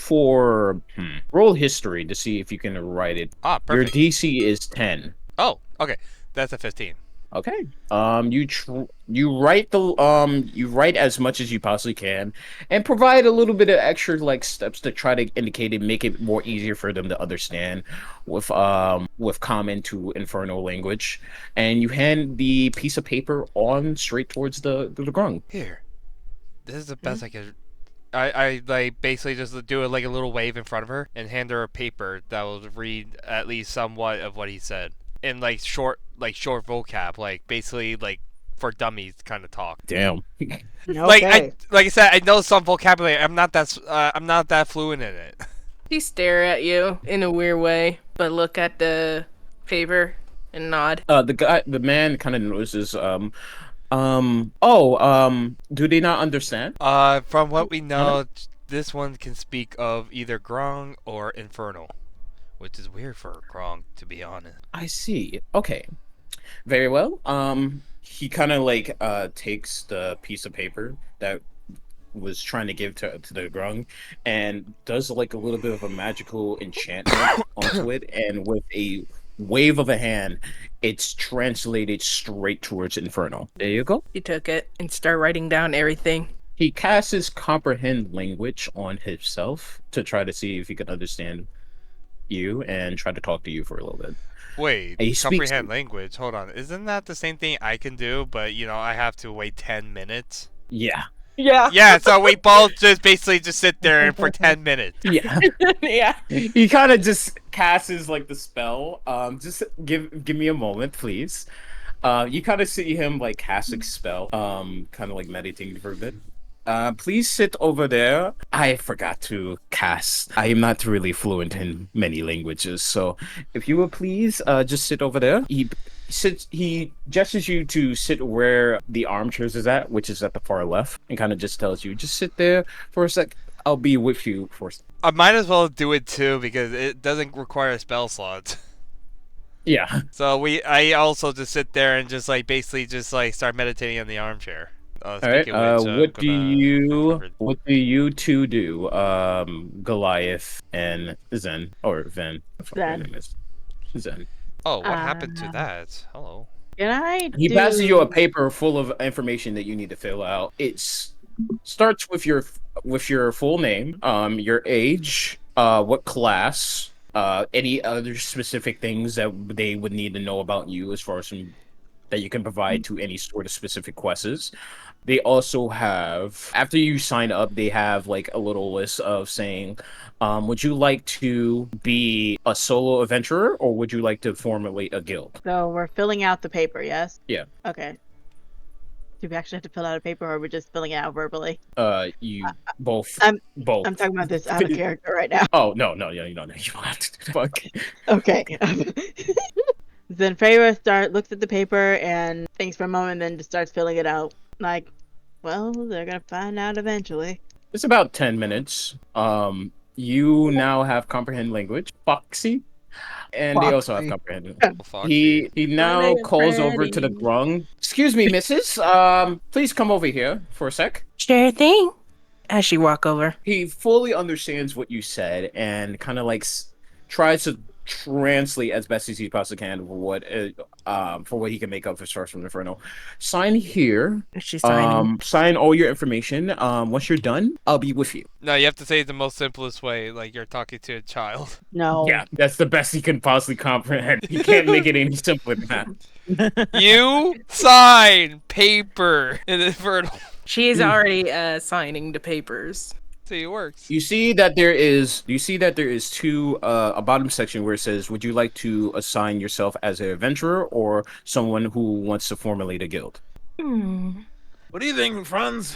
history to see if you can write it. Perfect. Your DC is 10. Oh, okay, that's a 15. Okay. You write as much as you possibly can, and provide a little bit of extra like steps to try to indicate and make it more easier for them to understand with common to infernal language, and you hand the piece of paper on straight towards the grung. Here, this is the best I could. I like basically just do like a little wave in front of her and hand her a paper that will read at least somewhat of what he said in like short vocab, like basically like for dummies kind of talk. Damn. Okay. Like I said, I know some vocabulary. I'm not that fluent in it. They stare at you in a weird way, but look at the paper and nod. The man kind of notices. Do they not understand? From what we know, this one can speak of either Grong or Infernal, which is weird for Grong, to be honest. I see. Okay. Very well. He kind of like takes the piece of paper that was trying to give to the grung and does like a little bit of a magical enchantment onto it, and with a wave of a hand, it's translated straight towards Infernal. There you go. He took it and started writing down everything. He casts his comprehend language on himself to try to see if he can understand you and try to talk to you for a little bit. Wait, He comprehend language? Hold on. Isn't that the same thing I can do, but, I have to wait 10 minutes? Yeah. Yeah. Yeah, so we both just basically just sit there for 10 minutes. Yeah. Yeah. He kind of just casts like the spell. Just give me a moment, please. You kind of see him like cast a spell, kind of like meditating for a bit. Please sit over there. I forgot to cast. I am not really fluent in many languages, so if you would please, just sit over there. He gestures you to sit where the armchairs is at, which is at the far left, and kind of just tells you, just sit there for a sec. I'll be with you for. I might as well do it too because it doesn't require a spell slot. Yeah. So I also just sit there and just like basically just like start meditating on the armchair. All right. What do you two do? Goliath and Zen or Ven. Zen. Zen. Oh, what happened to that? Hello. Can I? He passes you a paper full of information that you need to fill out. It starts with your full name, your age, what class, any other specific things that they would need to know about you as far as that you can provide to any sort of specific quests. They also have, after you sign up, they have like a little list of saying, would you like to be a solo adventurer or would you like to formulate a guild? So we're filling out the paper, yes? Yeah. Okay. Do we actually have to fill out a paper, or are we just filling it out verbally? You both. Both. I'm talking about this out of character right now. Oh no, you don't have to. Fuck. Okay. Then Feyre looks at the paper and thinks for a moment, then just starts filling it out. Like, well, they're gonna find out eventually. It's about 10 minutes. You now have comprehend language, Foxy, and they also have comprehend. He now calls over to the grung. Excuse me, missus. Please come over here for a sec. Sure thing. As she walk over. He fully understands what you said and kind of like tries to translate as best as he possibly can for what he can make up for Stars from Inferno. Sign here. She's signing. Sign all your information. Once you're done, I'll be with you. No, you have to say it the most simplest way, like you're talking to a child. No. Yeah, that's the best he can possibly comprehend. He can't make it any simpler than that. You sign paper in Inferno. She is already signing the papers. See, it works. You see that there is two a bottom section where it says, would you like to assign yourself as an adventurer or someone who wants to formulate a guild? What do you think, Franz?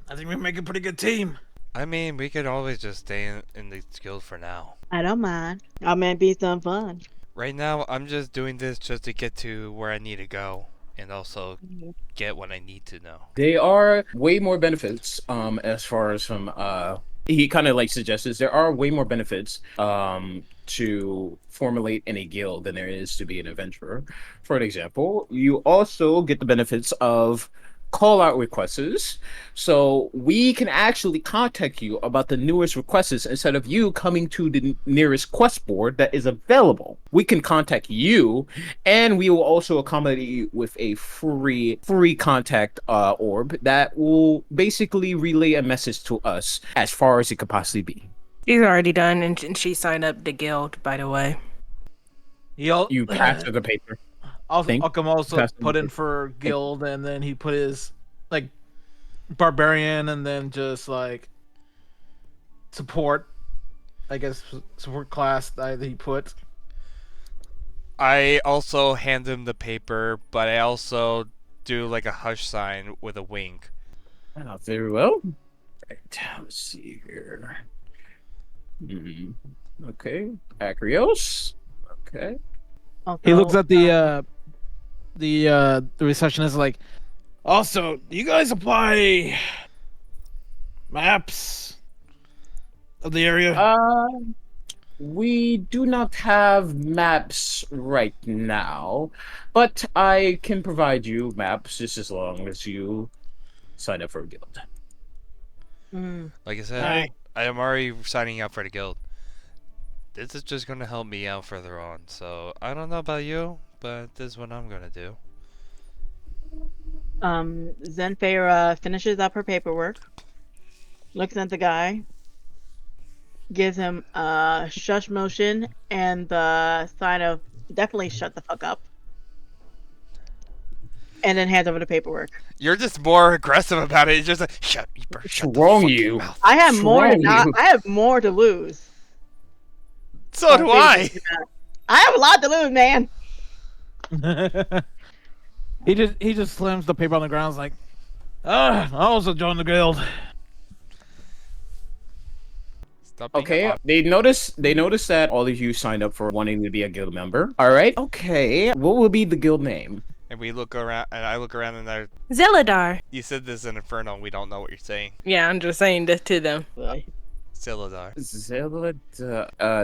I think we make a pretty good team. I mean, we could always just stay in the guild for now. I don't mind. I mean, be some fun. Right now, I'm just doing this just to get to where I need to go. And also get what I need to know. They are way more benefits, as far as he kind of like suggests there are way more benefits to formulate in a guild than there is to be an adventurer. For an example, you also get the benefits of call out requests, so we can actually contact you about the newest requests instead of you coming to the nearest quest board that is available. We can contact you, and we will also accommodate you with a free contact orb that will basically relay a message to us as far as it could possibly be. She's already done, and she signed up the guild, by the way. You passed the paper. Alchem also put in for guild, and then he put his like barbarian, and then just like support, I guess support class that he put. I also hand him the paper, but I also do like a hush sign with a wink. Very well. Right, let's see here. Okay, Acreos. Okay. He looks at the receptionist like, also, do you guys apply maps of the area? We do not have maps right now, but I can provide you maps just as long as you sign up for a guild. Like I said, I am already signing up for the guild. This is just going to help me out further on, so I don't know about you, but this is what I'm going to do. Zenfeira finishes up her paperwork, looks at the guy, gives him a shush motion and the sign of definitely shut the fuck up, and then hands over the paperwork. You're just more aggressive about it. It's just like, shut the fucking mouth. I have more to lose. So do I. I have a lot to lose, man. He just slams the paper on the ground. Is like, I also joined the guild. Stop being a Okay, bot. they notice that all of you signed up for wanting to be a guild member. All right. Okay. What will be the guild name? And we look around, and I look around, and Zeladar. you said this in Inferno, and we don't know what you're saying. Yeah, I'm just saying this to them. Silidar. Zilla.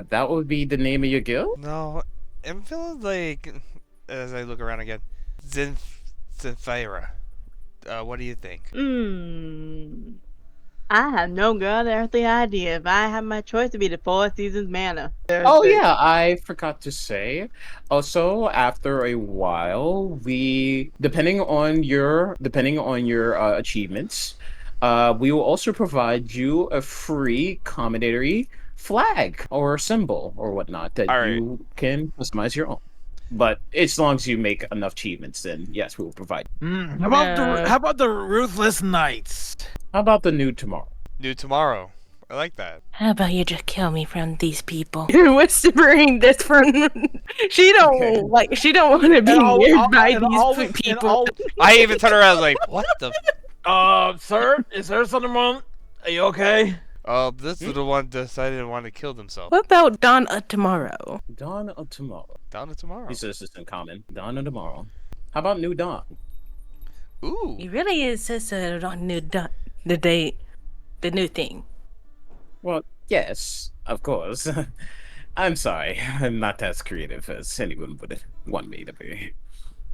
That would be the name of your guild. No, I'm feeling like, as I look around again, Zinfira. What do you think? I have no god earthly idea. If I had my choice, it'd be the Four Seasons Manor. Oh yeah, I forgot to say. Also, after a while, depending on your achievements, we will also provide you a free commentary flag or symbol or whatnot that All right. you can customize your own. But as long as you make enough achievements, then yes, we will provide. How about the Ruthless Knights? How about the new tomorrow? New tomorrow. I like that. How about you just kill me from these people? You're whispering this from. She don't She don't want to be near by these people. I even turn around like, what the? Sir, is there something wrong? Are you okay? This is the one decided to want to kill themselves. What about dawn of tomorrow? Dawn of tomorrow. Down to tomorrow. He says this in common. Dawn of tomorrow. How about new dawn? Ooh. It really is just the date, the new thing. Well, yes, of course. I'm sorry, I'm not as creative as anyone would want me to be.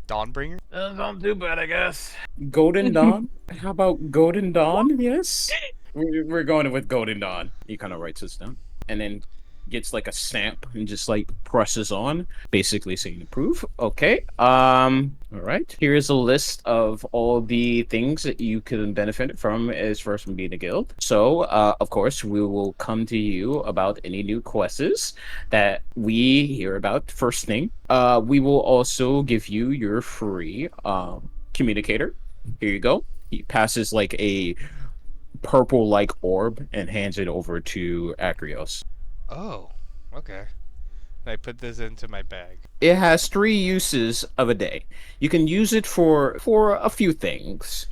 Dawnbringer? Don't do bad, I guess. Golden Dawn? How about Golden Dawn? Yes? We're going with Golden Dawn. He kind of writes this down. And then gets like a stamp and just like presses on, basically saying approve. Okay. All right. Here's a list of all the things that you can benefit from as first from being a guild. So, of course, we will come to you about any new quests that we hear about first thing. We will also give you your free communicator. Here you go. He passes like a purple like orb and hands it over to Acreos. Oh, okay. I put this into my bag. It has 3 uses of a day. You can use it for a few things.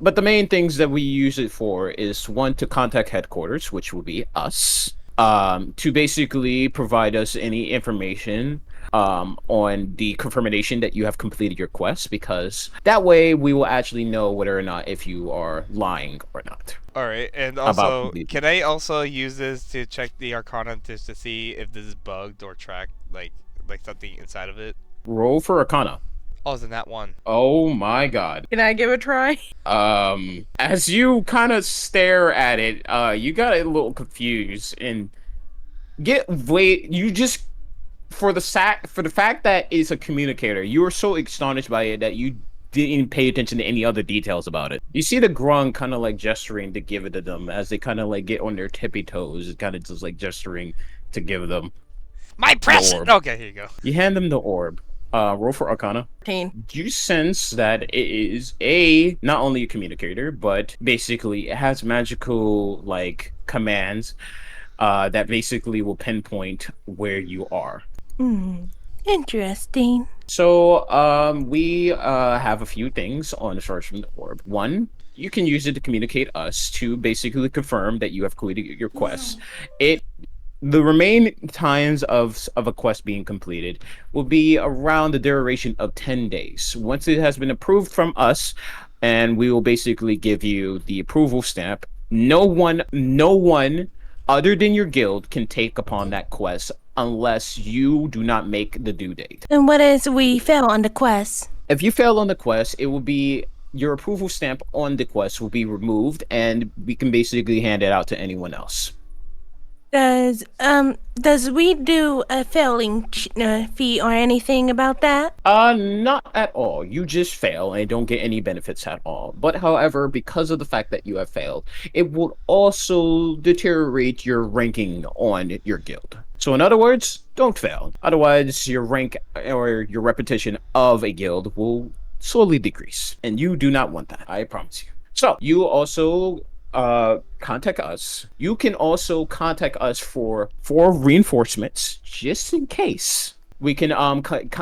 But the main things that we use it for is 1, to contact headquarters, which will be us. To basically provide us any information on the confirmation that you have completed your quest, because that way we will actually know whether or not if you are lying or not. All right, and About also, completed. can I also use this to check the Arcana just to see if this is bugged or tracked, like something inside of it? Roll for Arcana. Oh, it's in that one. Oh my god. Can I give it a try? As you kind of stare at it, you got a little confused and you just for the fact that it's a communicator, you were so astonished by it that you didn't pay attention to any other details about it. You see the grung kind of like gesturing to give it to them as they kind of like get on their tippy toes, kind of just like gesturing to give them. My precious. Orb. Okay, here you go. You hand them the orb. Roll for Arcana. 15. You sense that it is not only a communicator, but basically it has magical like commands that basically will pinpoint where you are. Interesting. So we have a few things on the source from the orb. 1, you can use it to communicate us to basically confirm that you have completed your quest. The remaining times of a quest being completed will be around the duration of 10 days. Once it has been approved from us, and we will basically give you the approval stamp. No one other than your guild can take upon that quest unless you do not make the due date. And what is we fail on the quest? If you fail on the quest, it will be your approval stamp on the quest will be removed, and we can basically hand it out to anyone else. Does we do a failing fee or anything about that? Not at all. You just fail and don't get any benefits at all. But however, because of the fact that you have failed, it will also deteriorate your ranking on your guild. So in other words, don't fail. Otherwise, your rank or your reputation of a guild will slowly decrease. And you do not want that. I promise you. So you also contact us. You can also contact us for reinforcements, just in case we can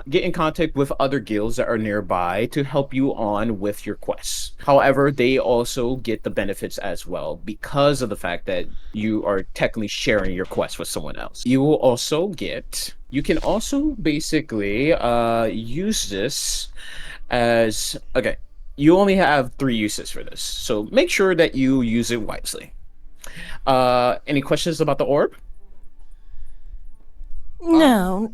get in contact with other guilds that are nearby to help you on with your quests. However, they also get the benefits as well because of the fact that you are technically sharing your quest with someone else. You can also basically use this as okay. You only have 3 uses for this, so make sure that you use it wisely. Any questions about the orb? No,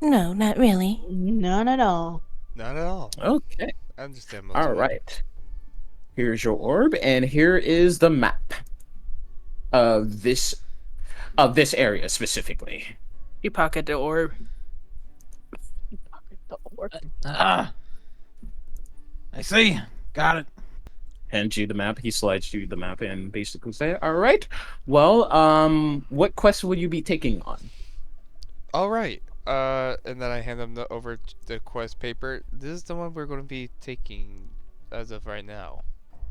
no, not really. None at all. Not at all. Okay. I understand most All of it. right. Here's your orb, and here is the map of this area specifically. You pocket the orb. The orc. Ah, I see. Got it. Hands you the map. He slides you the map and basically say, "All right. Well, what quest would you be taking on?" All right. And then I hand them the quest paper. This is the one we're going to be taking as of right now.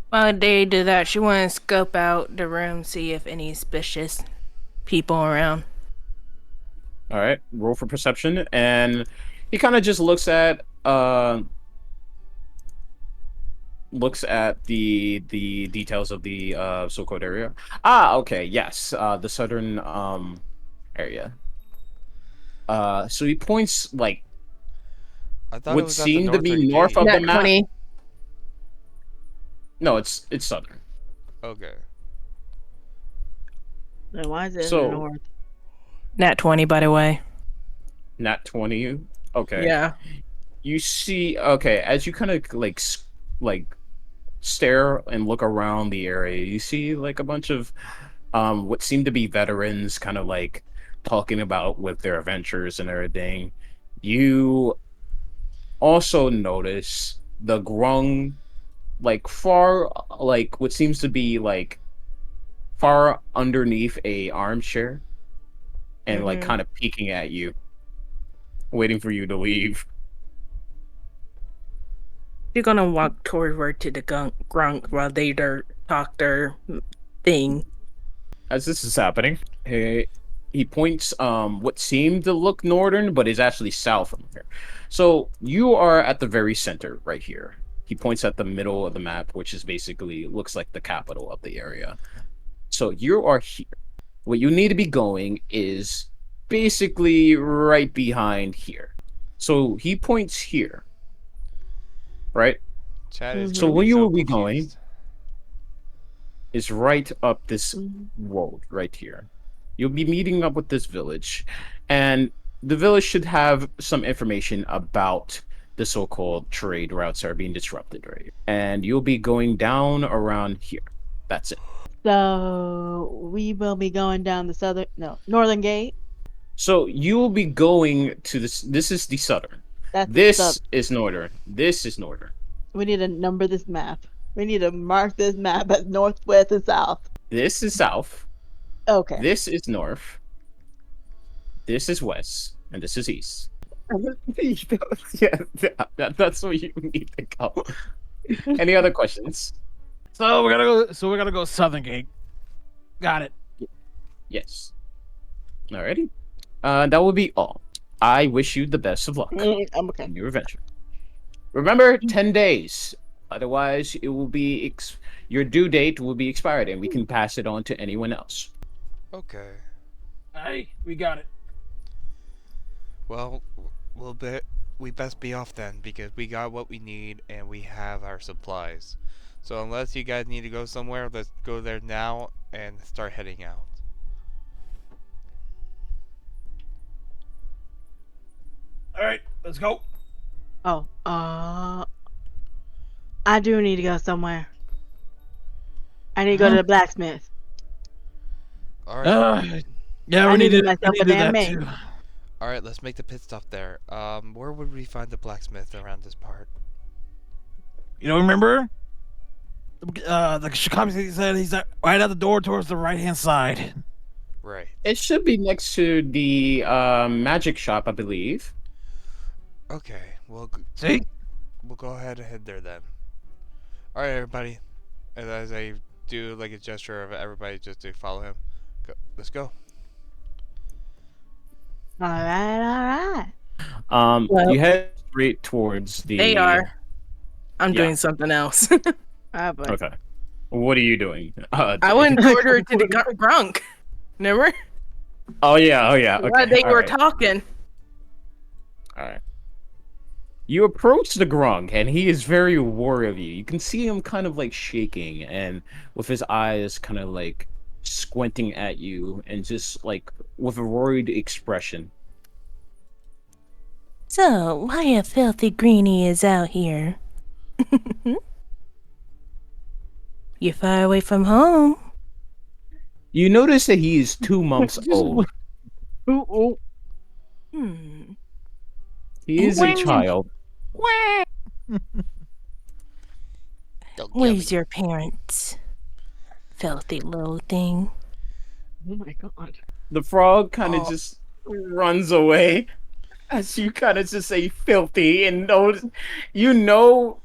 While they do that, she wants to scope out the room, see if any suspicious people around. All right. Roll for perception, and he kind of just looks at the details of the so-called area. Ah, okay, yes, the southern area. So he points like I thought it would was at the seem to be northern north gate. of the Nat map. 20. No, it's southern. Okay. Then why is it in So- the north? Nat 20, by the way. Nat 20. Okay. Yeah. You see, okay, as you kind of like stare and look around the area, you see like a bunch of what seem to be veterans kind of like talking about with their adventures and everything. You also notice the grung like far like what seems to be like far underneath a armchair and like Mhm. kind of peeking at you, waiting for you to leave. You're gonna walk toward to the grunk while they talk their thing. As this is happening, he points what seemed to look northern, but is actually south from here. So you are at the very center right here. He points at the middle of the map, which is basically looks like the capital of the area. So you are here. What you need to be going is basically right behind here. So he points here, right? Chad is So gonna where you so will be confused. Is right up this Mhm. road right here. You'll be meeting up with this village, and the village should have some information about the so-called trade routes that are being disrupted right here. And you'll be going down around here. That's it. So we will be going down the northern gate. So you'll be going to this. This is the southern. That's This is northern. This is northern. we need to number this map. We need to mark this map as north, west, and south. This is south. Okay. This is north. This is west, and this is east. Yeah, that's where you need to go. Any other questions? So we're gonna go. So we're gonna go Southern Gate. Got it. Yes. Alrighty. That will be all. I wish you the best of luck I'm okay. in your adventure. Remember, 10 days. Otherwise, it will be your due date will be expired, and we can pass it on to anyone else. Okay. Hey, we got it. Well, we best be off then because we got what we need and we have our supplies. So unless you guys need to go somewhere, let's go there now and start heading out. All right, let's go. Oh, I do need to go somewhere. I need to go to the blacksmith. All right. Yeah, I we need need to to. myself We a need to do damn that maid. too. All right. Let's make the pit stop there. Where would we find the blacksmith around this part? You don't remember? The Shikami said he's right at the door towards the right-hand side. Right. It should be next to the magic shop, I believe. Okay. Well, See? we'll go ahead and head there then. All right, everybody. And as I do like a gesture of everybody just to follow him, let's go. All right, all right. Well, You head straight towards the. they are. I'm Yeah. doing something else. Ah, but Okay. What are you doing? I went toward her to the grunk. Remember? Oh yeah. Oh yeah. Okay. While they all were right. talking. All right. You approach the Grunk, and he is very wary of you. You can see him kind of like shaking, and with his eyes kind of like squinting at you, and just like with a worried expression. So, why a filthy greenie is out here? You far away from home? You notice that he is 2 months Just- old. Ooh, ooh. Hmm. He is a child. Don't kill Where's me. your parents? Filthy little thing. oh my god. The frog kind of Oh. just runs away as you kind of just say filthy, and notice, you know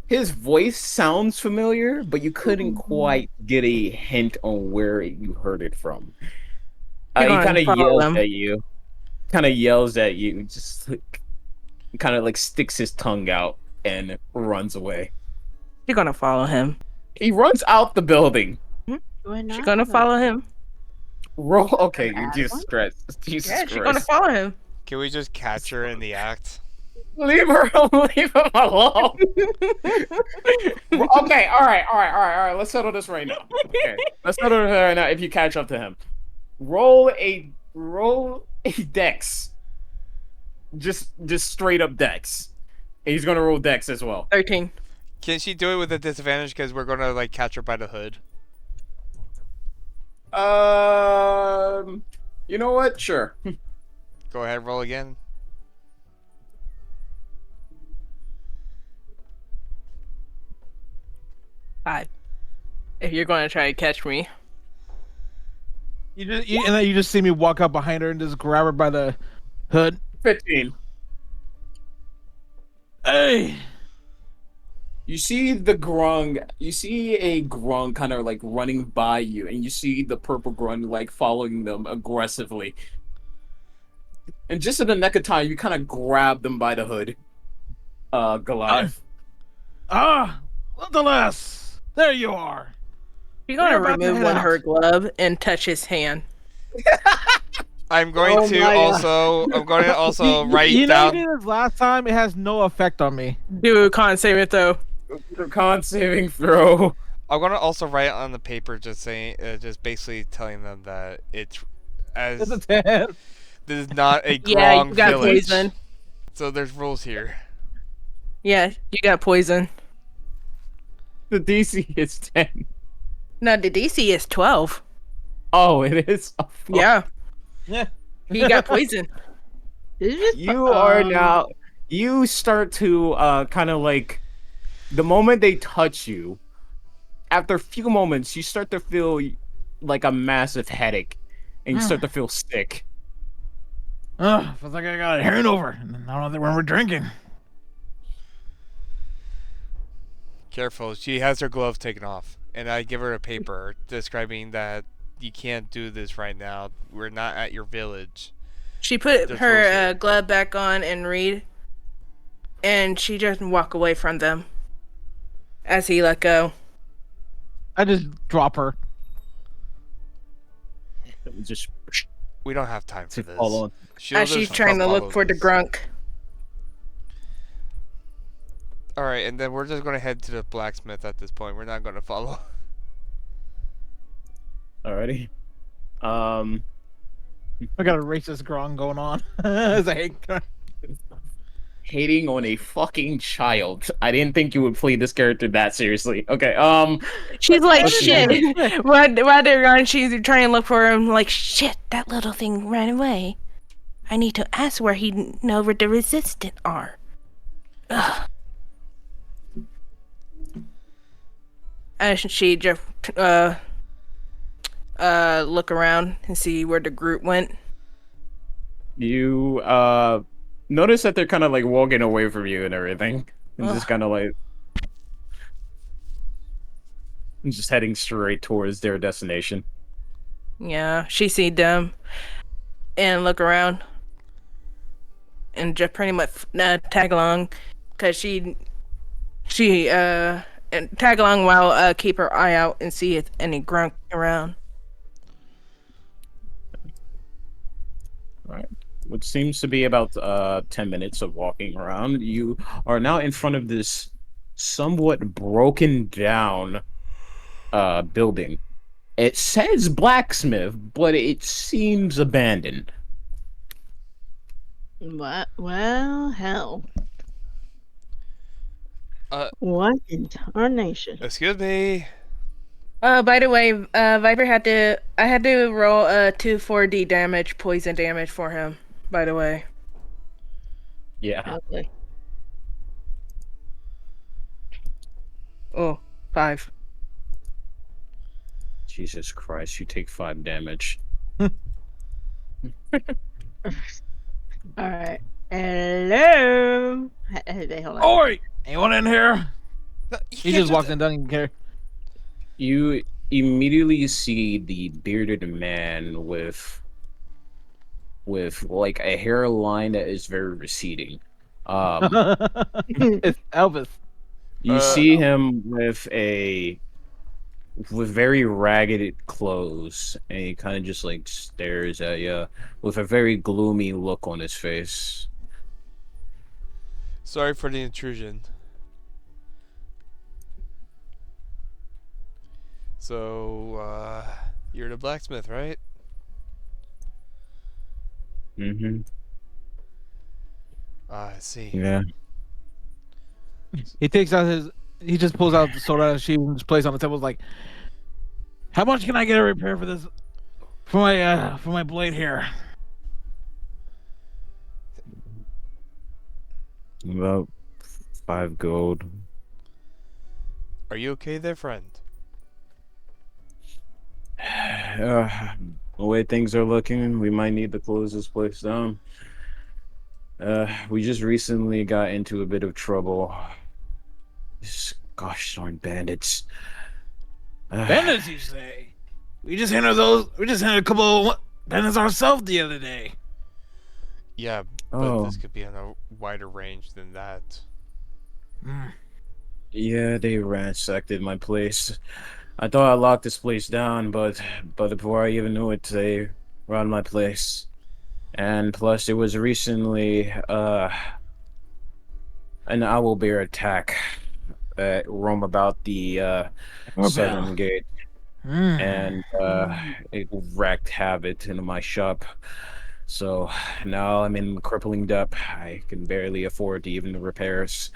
his voice sounds familiar, but you couldn't quite get a hint on where you heard it from. You're He gonna kind of follow yells him. at you. Kind of yells at you, just like, kind of like sticks his tongue out and runs away. You're gonna follow him. He runs out the building. Do I You're not gonna have a- follow him. Roll. Okay, Add Jesus one? Christ. Jesus Yeah, you're gonna Christ. follow him. Can we just catch her in the act? Leave her. Leave him alone. Okay. All right. Let's settle this right now. Okay. Let's settle this right now. If you catch up to him, roll a dex. Just straight up dex. And he's gonna roll dex as well. 13. Can she do it with a disadvantage because we're gonna like catch her by the hood? You know what? Sure. Go ahead, roll again. If you're gonna try to catch me. And then you just see me walk up behind her and just grab her by the hood. 15. Hey, You see the grung. You see a grung kind of like running by you, and you see the purple grung like following them aggressively. And just in the nick of time, you kind of grab them by the hood. Goliath. nonetheless, there you are. You're gonna We're about to remove head one out. her glove and touch his hand. I'm going Oh to my God. also. I'm going to also write You know, down. you did this last time. It has no effect on me. Do a con save it though. Con saving throw. I'm gonna also write on the paper, just saying, just basically telling them that it's as It's a 10. this is not a Yeah, Grong you got village. poison. So there's rules here. Yeah, you got poison. The DC is 10. No, the DC is 12. Oh, it is. Oh, fuck. Yeah, Yeah. you got poison. Did you just You are now. You start to kind of like the moment they touch you. After a few moments, you start to feel like a massive headache, and you start to feel sick. Feels like I got a hangover. And I don't think when we're drinking. Careful, she has her gloves taken off, and I give her a paper describing that you can't do this right now. We're not at your village. She put There's rules her here. glove back on and read, and she doesn't walk away from them as he let go. I just drop her. Just We don't have time for this. follow on. She'll As she's just trying to follow look for the this. grunk. All right, and then we're just gonna head to the blacksmith at this point. We're not gonna follow. Alrighty. I got a racist grong going on. As I hate. Hating on a fucking child. I didn't think you would play this character that seriously. Okay. She's like, Let's shit. see. While they're gone, she's trying to look for him. Like, shit, that little thing ran away. I need to ask where he know where the resistant are. Ugh. And she just look around and see where the group went. You notice that they're kind of like walking away from you and everything, and just kind of like just heading straight towards their destination. Yeah, she see them and look around and just pretty much tag along, cause she and tag along while keep her eye out and see if any grunt around. All right. What seems to be about 10 minutes of walking around, you are now in front of this somewhat broken down building. It says blacksmith, but it seems abandoned. What? Well, hell. What in tarnation? Excuse me. By the way, Viper I had to roll 2 4D damage, poison damage for him. By the way. Yeah. Okay. Oh, 5. Jesus Christ, you take 5 damage. Alright. Hello? Hey, hold on. Oi! Anyone in here? You He can't just do walked that. in, doesn't even care. You immediately see the bearded man with like a hairline that is very receding. It's Elvis. You see him with very ragged clothes, and he kind of just like stares at you with a very gloomy look on his face. Sorry for the intrusion. So, you're the blacksmith, right? Mm-hmm. I see. Yeah. He just pulls out the sword out of the sheath and just plays on the table. Like, how much can I get a repair for this? For my blade here. About 5 gold. Are you okay there, friend? The way things are looking, we might need to close this place down. We just recently got into a bit of trouble. These gosh darn bandits. Bandits, you say? We just handled a couple of bandits ourselves the other day. Yeah, but Oh. this could be on a wider range than that. Yeah, they ransacked my place. I thought I locked this place down, but before I even knew it, they were on my place. And plus, there was recently an owl bear attack that roam about the southern gate, and it wreaked havoc into my shop. So now I'm in crippling debt. I can barely afford to even the repairs.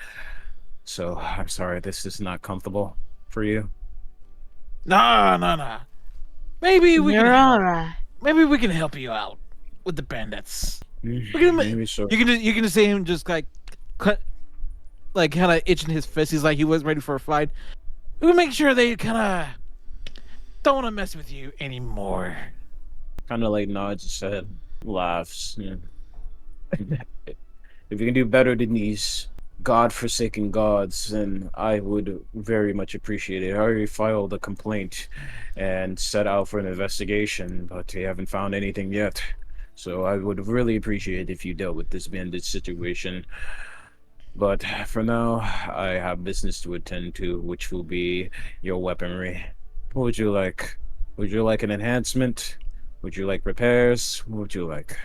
So I'm sorry, this is not comfortable for you. No. Maybe we You're can alright. maybe we can help you out with the bandits. Maybe so. You can just see him just like cut, like kind of itching his fist. He's like he wasn't ready for a fight. We can make sure they kind of don't want to mess with you anymore. Kind of like nods his head, laughs. Yeah. If you can do better than these god-forsaken gods, then I would very much appreciate it. I already filed a complaint and set out for an investigation, but they haven't found anything yet. So I would really appreciate if you dealt with this bandit situation. But for now, I have business to attend to, which will be your weaponry. What would you like? Would you like an enhancement? Would you like repairs? What would you like?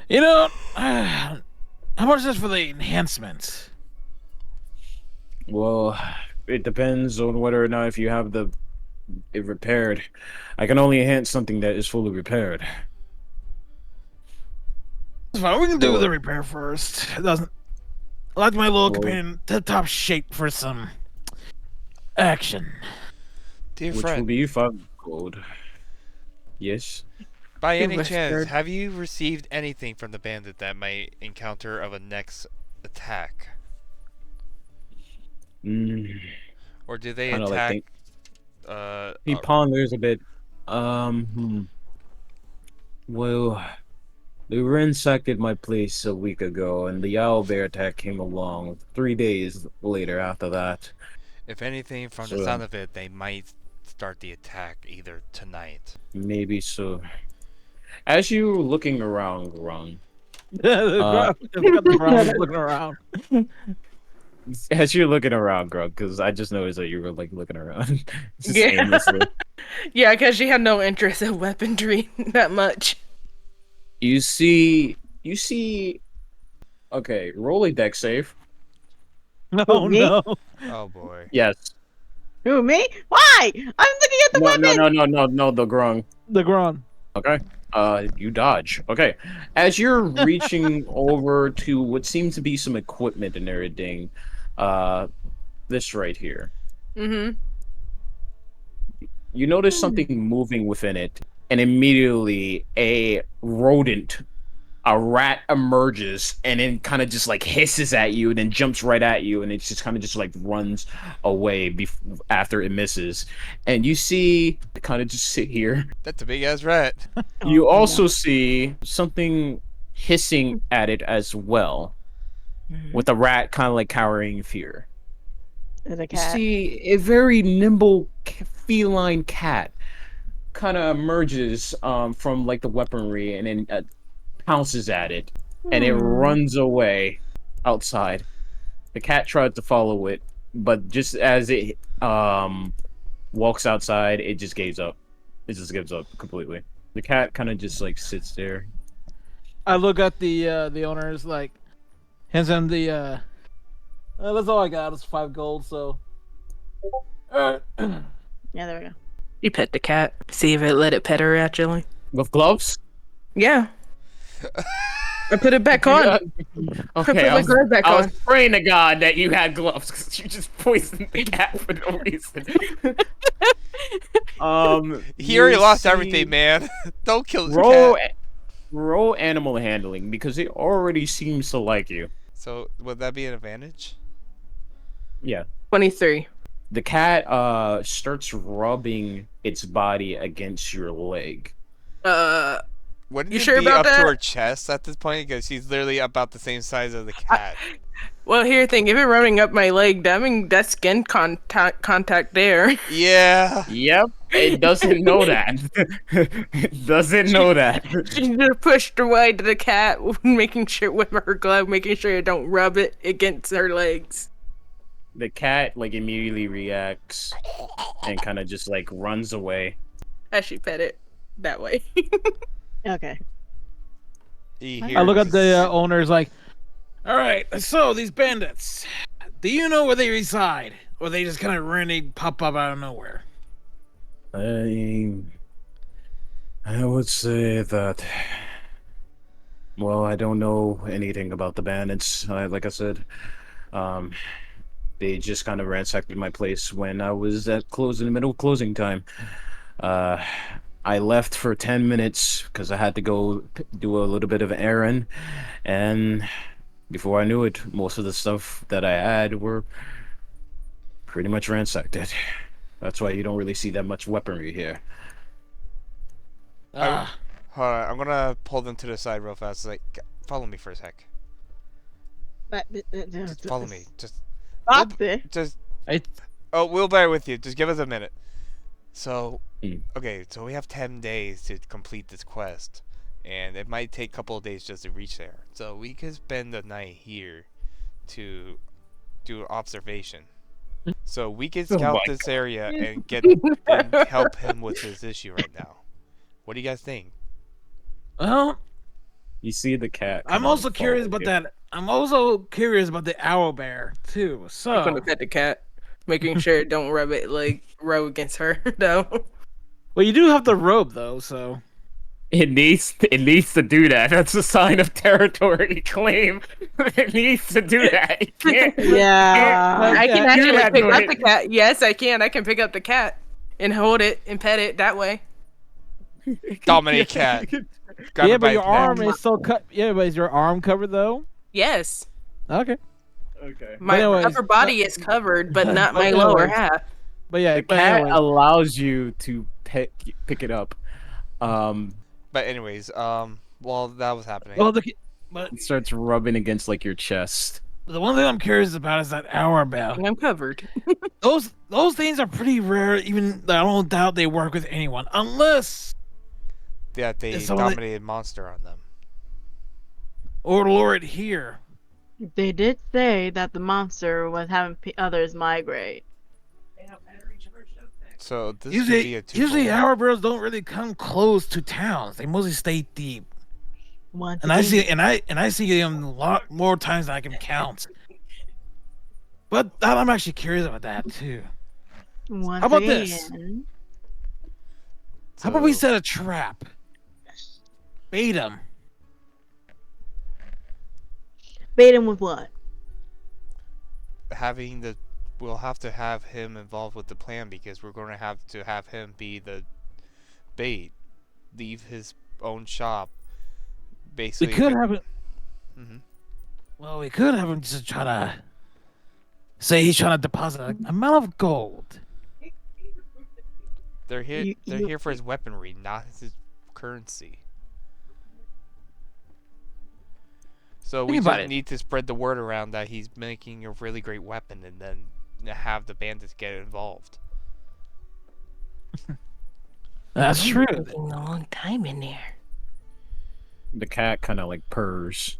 You know, how much is this for the enhancement? Well, it depends on whether or not if you have it repaired. I can only enhance something that is fully repaired. That's fine. We can do Well- the repair first. It doesn't. I like my little Well- companion to top shape for some action. Dear Which will friend, be 5 gold. Yes. by He any chance, whispered. have you received anything from the bandit that might encounter of a next attack? Or do they Kind of like attack? he ponders a bit. Well, they ransacked my place a week ago, and the owl bear attack came along 3 days later after that. If anything, from the So- sound of it, they might start the attack either tonight. Maybe so. As you looking around, Ron, The Grog looking around. As you're looking around, Grug, because I just noticed that you were like looking around just Yeah. aimlessly. Yeah, because she had no interest in weaponry that much. You see. Okay, roll a deck save. Oh me? no. Oh boy. Yes. Who, me? Why? I'm looking at the No, weapon. no, the grung. The Grog. Okay. You dodge. Okay. As you're reaching over to what seems to be some equipment and everything, this right here, Mm-hmm. you notice something moving within it, and immediately a rat emerges and then kind of just like hisses at you and then jumps right at you and it just kind of just like runs away after it misses. And you see it kind of just sit here. That's a big ass rat. You Oh, also see something hissing at it as well, with the rat kind of like cowering in fear. There's a You cat. see a very nimble feline cat kind of emerges from like the weaponry and then pounces at it, and it runs away outside. The cat tries to follow it, but just as it walks outside, it just gives up. It just gives up completely. The cat kind of just like sits there. I look at the owners like hands him the that's all I got. It's 5 gold, so Yeah, there we go. You pet the cat. See if it let it pet her actually. With gloves? Yeah. I put it back on. I put Okay, my glove back I on. was praying to God that you had gloves because you just poisoned the cat for no reason. He already you lost see- everything, man. Don't kill this Roll, cat. roll animal handling because it already seems to like you. So would that be an advantage? Yeah. 23. The cat starts rubbing its body against your leg. Wouldn't You it sure be about up to that? her chest at this point? Because she's literally about the same size as the cat. Well, here, thing. If it running up my leg, that mean that's skin contact there. Yeah. Yep, it doesn't know that. It doesn't know that. She just pushed away to the cat, making sure with her glove, making sure it don't rub it against her legs. The cat like immediately reacts and kind of just like runs away. As she pet it that way. Okay. I look at the owners like, all right, so these bandits, do you know where they reside, or they just kind of randomly pop up out of nowhere? I would say that. Well, I don't know anything about the bandits. Like I said, they just kind of ransacked my place when I was in the middle of closing time. I left for 10 minutes because I had to go do a little bit of an errand, and before I knew it, most of the stuff that I had were pretty much ransacked. That's why you don't really see that much weaponry here. Hold on, I'm gonna pull them to the side real fast. Like, follow me for a sec. Just follow me. Just Stop it. Just. I- Oh, we'll bear with you. Just give us a minute. So, Mm. okay, so we have 10 days to complete this quest, and it might take a couple of days just to reach there. So we could spend the night here to do observation. So we can Oh scout my this area and and help him with his issue right now. What do you guys think? Well, You see the cat. I'm kind also of curious follow about you. that. I'm also curious about the owl bear too. I'm So gonna pet the cat, making sure it don't rub against her though. well, you do have the robe though, so It needs to do that. That's a sign of territory claim. It needs to do that. It can't. Yeah. I can Yeah, actually yeah, pick go up ahead. the cat. Yes, I can. I can pick up the cat and hold it and pet it that way. Dominate cat. Grab yeah, it by but your its neck. arm is so cut. Yeah, but is your arm covered though? Yes, Okay, Okay. my anyways, upper body is covered, but not my but lower anyways. half. but yeah, The but cat anyways. allows you to pick it up. But anyways, while that was happening, Well, but It starts rubbing against like your chest. the one thing I'm curious about is that hour bell. And I'm covered. Those things are pretty rare. Even I don't doubt they work with anyone, unless that they It's only- dominated monster on them. or lure it here. They did say that the monster was having others migrate. So this could Usually, be a usually twofold. our birds don't really come close to towns. They mostly stay deep. Once And I see again, I see them a lot more times than I can count. But I'm actually curious about that too. once How about this? again. How about we So, set a trap? Bait them. Bait him with what? having the we'll have to have him involved with the plan because we're going to have him be the bait, leave his own shop, We basically. could have it. Hmm. Well, we could have him just try to say he's trying to deposit an amount of gold. They're here. You- They're you- here for his weaponry, not his currency. So we Think about just it. need to spread the word around that he's making a really great weapon, and then have the bandits get involved. That's true. Taking a long time in there. The cat kind of like purrs.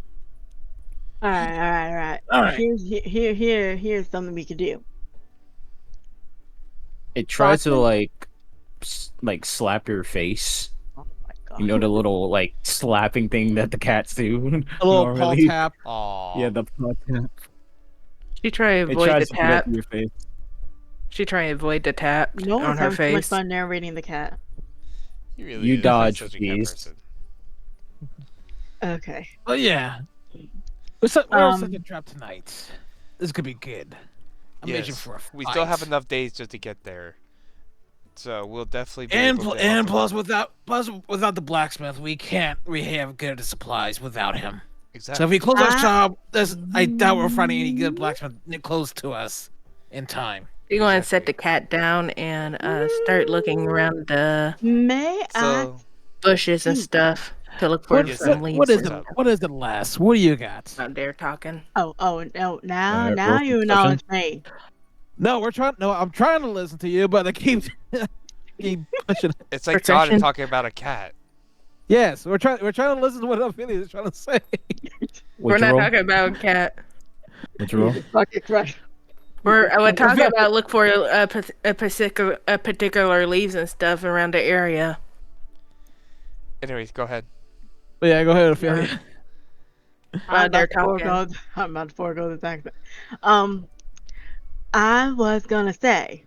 All right. All right. Here's something we could do. It tries to Foxy? like slap your face. Oh my god. You know the little like slapping thing that the cats do. A little paw normally? tap. Aww. Yeah, the paw tap. She try to It avoid tries the to get up tap. to your face. She try to avoid the tap No on one's her having too much face. fun narrating the cat. You really You is dodge, such a cat please. person. Okay. Oh yeah. We're set a trap tonight. This could be good. I'm itching Yes, for a we still have fight. enough days just to get there, so we'll definitely be And able to and help him. plus without the blacksmith, we can't have good supplies without him. Exactly. So if we close our Ah. shop, I doubt we're finding any good blacksmith close to us in time. You want to set Exactly. the cat down and start looking around the May I? So bushes and Hmm. stuff to look for Yes, some sir. leaves. What is and it? up? stuff. What is it, lass? What do you got? Out there talking. Oh no! Now roll you perception. acknowledge me. No, I'm trying to listen to you, but I keep pushing. it's like God Perception? is talking about a cat. Yes, we're trying to listen to what Ophelia is trying to say. We're What'd you not roll? talking about cat. What'd you roll? Fucking crush. We're talking about look for a particular leaves and stuff around the area. Anyways, go ahead. But yeah, go ahead, Ophelia. While they're I'm about to forego this accent. I was gonna say.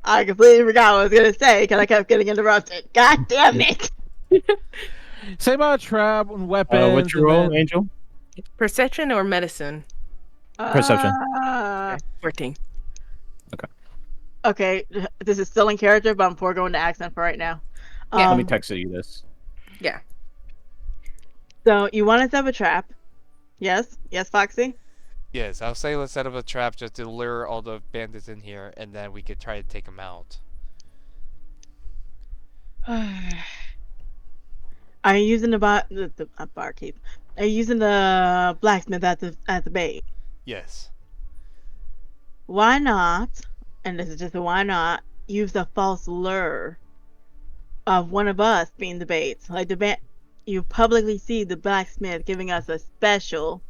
I completely forgot what I was gonna say because I kept getting interrupted. God damn it! Say about trap and weapons. What'd you and roll, then- Angel? Perception or medicine? Perception. Uh, 14. okay, this is still in character, but I'm foregoing the accent for right now. Yeah. Let me text you this. Yeah. So you want to set up a trap? Yes, Foxy. Yes, I'll say let's set up a trap just to lure all the bandits in here, and then we could try to take them out. Are you using the barkeep? Are you using the blacksmith as the bait? Yes. Why not? And this is just a why not use a false lure of one of us being the bait. Like you publicly see the blacksmith giving us a special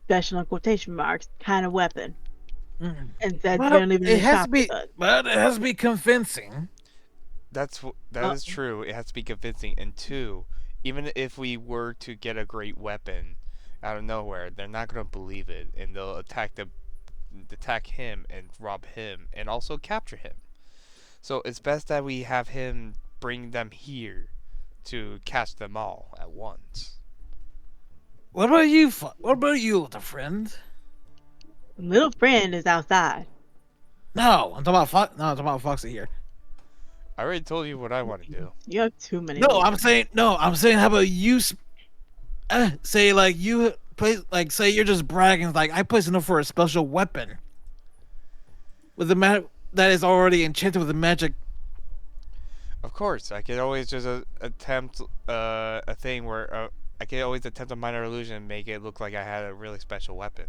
in quotation marks kind of weapon, Mm. and said Well, you're gonna leave it in it the has shop to be, with us. but it has to be convincing. That is true. It has to be convincing. And two, even if we were to get a great weapon out of nowhere, they're not gonna believe it, and they'll attack him and rob him, and also capture him. So it's best that we have him bring them here to catch them all at once. What about you? What about you, little friend? Little friend is outside. No, I'm talking about I'm talking about Foxy here. I already told you what I want to do. You have too many. No, little I'm saying how about you? Say like you play like say you're just bragging like I placed enough for a special weapon with the that is already enchanted with the magic. Of course, I could always just attempt a thing where I could always attempt a minor illusion and make it look like I had a really special weapon.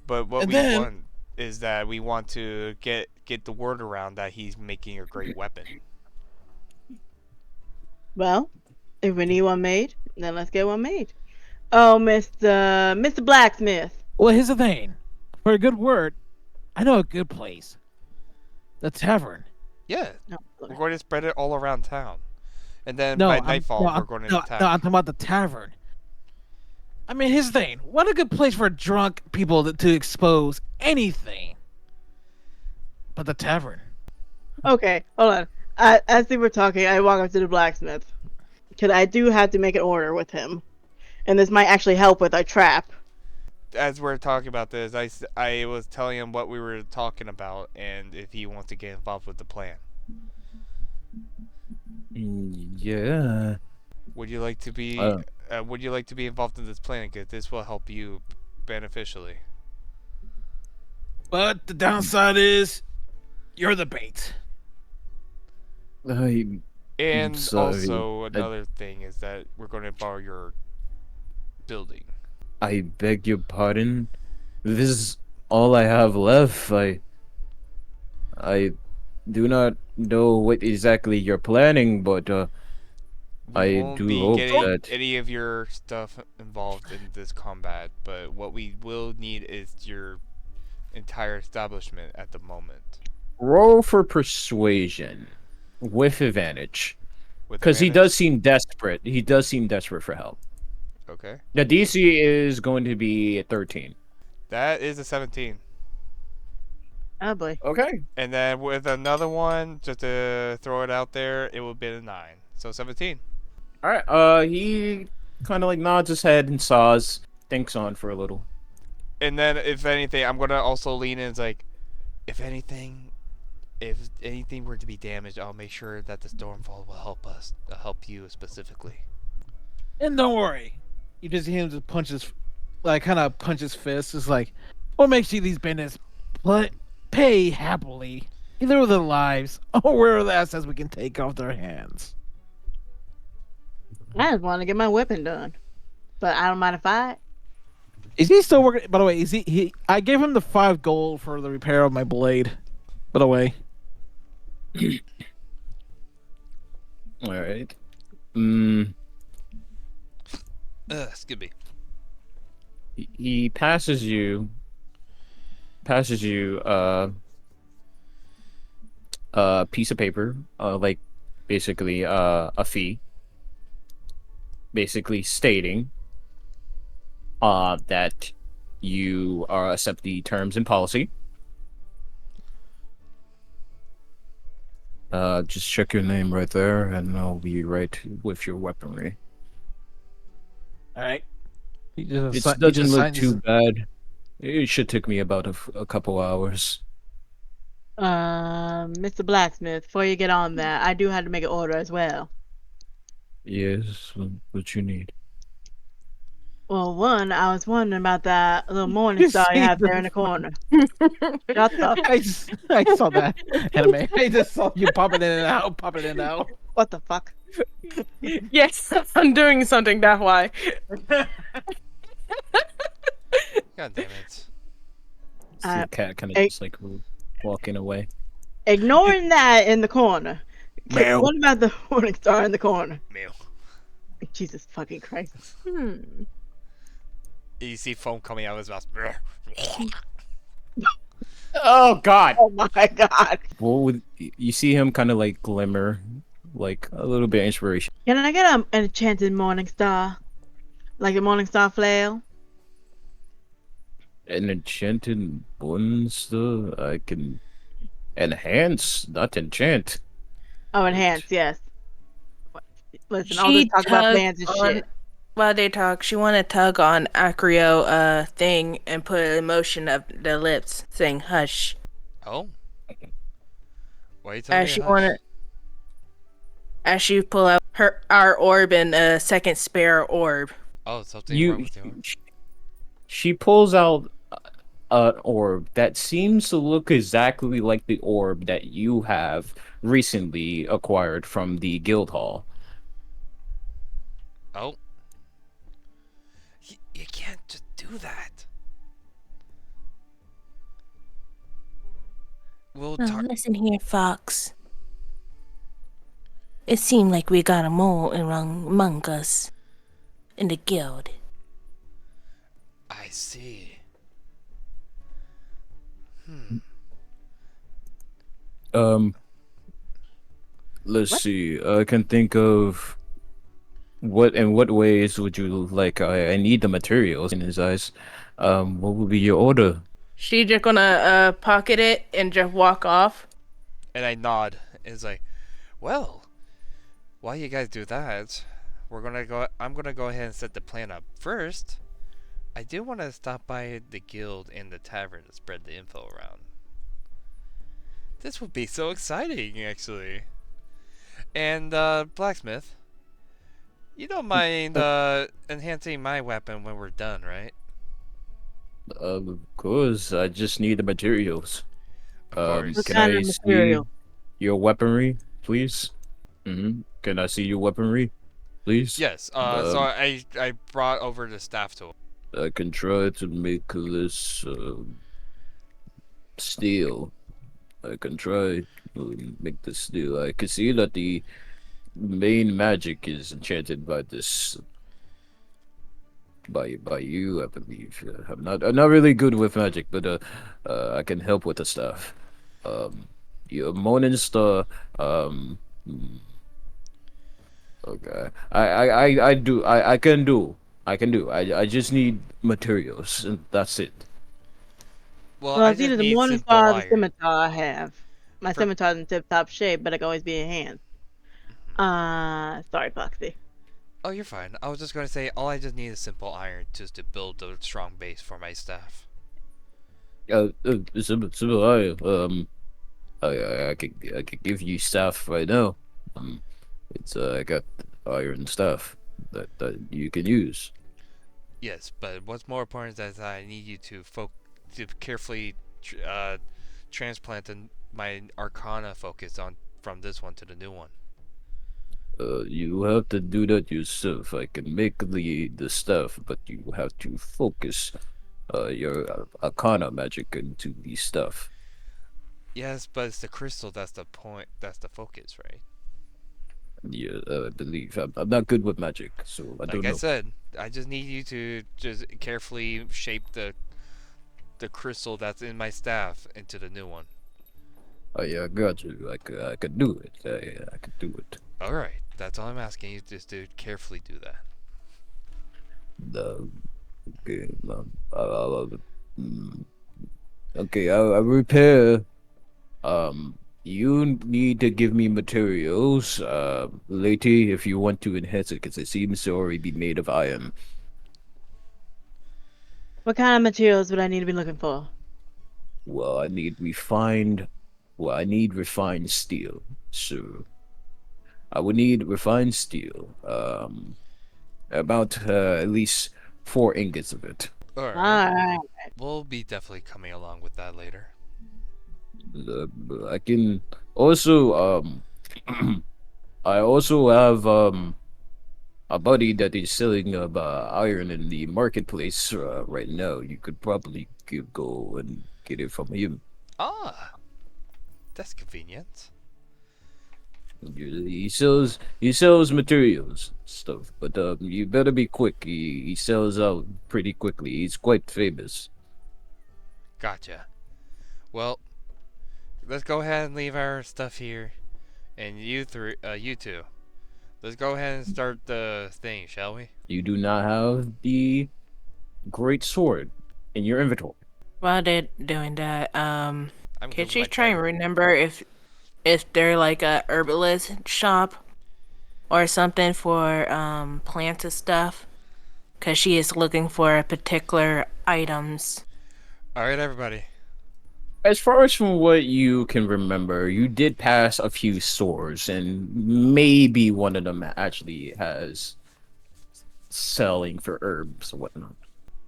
But what And we then- want is that we want to get the word around that he's making a great weapon. Well, If we need one made, then let's get one made. Oh, Mr. Blacksmith. Well, here's the thing. For a good word, I know a good place. The tavern. Yeah, No, we're going to spread it all around town, and then No, by I'm, nightfall no, we're I'm, going no, into town. no, I'm talking about the tavern. I mean, here's the thing. What a good place for drunk people to expose anything. But the tavern. Okay, hold on. As they were talking, I walk up to the blacksmith. Because I do have to make an order with him. And this might actually help with our trap. As we're talking about this, I was telling him what we were talking about and if he wants to get involved with the plan. Yeah. Would you like to be involved in this plan? Because this will help you beneficially. But the downside is, you're the bait. I'm And sorry. also another thing is that we're going to borrow your building. I beg your pardon. This is all I have left. I do not know what exactly you're planning, but We I won't do be hope getting that any of your stuff involved in this combat, but what we will need is your entire establishment at the moment. roll for persuasion with advantage. With Because he advantage? does seem desperate. He does seem desperate for help. Okay. The DC is going to be 13. That is a 17. Oh boy. Okay. And then with another one, just to throw it out there, it would be a 9. So 17. All right. He kind of like nods his head and saws, thinks on for a little. And then, if anything, I'm gonna also lean in. It's like, if anything were to be damaged, I'll make sure that the Stormfall will help us. Help you specifically. And don't worry. You just hear him just punch his, kind of punch his fist. It's like, what makes you these bandits pay happily, either with their lives or with the assets we can take off their hands. I just want to get my weapon done. But I don't mind a fight. Is he still working? By the way, is he? I gave him the 5 gold for the repair of my blade. By the way, All right. Excuse me. He passes you a piece of paper, like basically a fee, basically stating that you accept the terms and policy. Just check your name right there, and I'll be right with your weaponry. all right. He It just doesn't look signs- too bad. It should take me about a couple hours. Mr. Blacksmith, before you get on that, I do have to make an order as well. Yes, what you need. Well, one, I was wondering about that little morning You star you see have the- there in the corner. Shut the I saw that anime. I just saw you popping in and out, popping in and out. What the fuck? Yes, I'm doing something that why. God damn it. See Uh, the cat kind of hey- just like walking away. Ignoring that in the corner. Meow. What about the morning star in the corner? Meow. Jesus fucking Christ. You see foam coming out of his mouth. Oh God! Oh my god. What would you see him kind of like glimmer, like a little bit of inspiration? Can I get an enchanted morning star? Like a morning star flail? An enchanted monster I can enhance, not enchant. Oh, enhance, yes. Listen, all this talk about plans and shit. While they talk, she want to tug on Acrio thing and put a motion of the lips saying hush. Oh. Why are you telling As me she to want hush? to, as she pull out our orb and a second spare orb. Oh, something wrong with you. She pulls out an orb that seems to look exactly like the orb that you have recently acquired from the guild hall. Oh. You can't just do that. We'll Oh, talk. listen here, Fox. It seemed like we got a mole among us in the guild. I see. Um, let's What? see. I can think of in what ways would you like? I need the materials in his eyes. What would be your order? She just gonna pocket it and just walk off. And I nod. It's like, well, while you guys do that, I'm gonna go ahead and set the plan up first. I do want to stop by the guild and the tavern to spread the info around. This would be so exciting, actually. And blacksmith, you don't mind enhancing my weapon when we're done, right? Of course. I just need the materials. Of course. What Can kind I of see material? your weaponry, please? Can I see your weaponry, please? Yes. So I brought over the staff tool. I can try to make this steel. I can try to make this steel. I can see that the main magic is enchanted by this by you, I believe. I'm not really good with magic, but I can help with the stuff. Your morning star. Hmm, okay. I can do. I just need materials, and that's it. Well, Well, I it's either just the need morning simple star or the iron. scimitar I have. My For, scimitar's in tip-top shape, but it can always be enhanced. Sorry, Foxy. oh, you're fine. I was just going to say, all I just need is simple iron just to build a strong base for my staff. I could give you stuff right now. Um, it's I got iron stuff that you can use. Yes, but what's more important is that I need you to carefully transplant my Arcana focus on from this one to the new one. You have to do that yourself. I can make the stuff, but you have to focus your Arcana magic into the stuff. Yes, but it's the crystal that's the point. That's the focus, right? Yeah, I believe I'm not good with magic, so I Like don't I know. said, I just need you to just carefully shape the crystal that's in my staff into the new one. Oh yeah, I got you. I could do it. I could do it. All right, that's all I'm asking you, just to carefully do that. The okay, mm, okay. I'll repair. You need to give me materials, lady, if you want to enhance it, because it seems to already be made of iron. What kind of materials would I need to be looking for? Well, I need refined steel. So I would need refined steel. About at least 4 ingots of it. All right, Alright. we'll be definitely coming along with that later. I can also I also have a buddy that is selling iron in the marketplace right now. You could probably go and get it from him. Ah, that's convenient. He sells materials stuff, but you better be quick. He sells out pretty quickly. He's quite famous. Gotcha. Well, let's go ahead and leave our stuff here, and you two, let's go ahead and start the thing, shall we? You do not have the great sword in your inventory. While they're doing that, I'm can good with she my try and dagger. remember if they're like a herbalist shop or something for plants and stuff? Cause she is looking for particular items. All right, everybody. As far as from what you can remember, you did pass a few stores, and maybe one of them actually has selling for herbs and whatnot.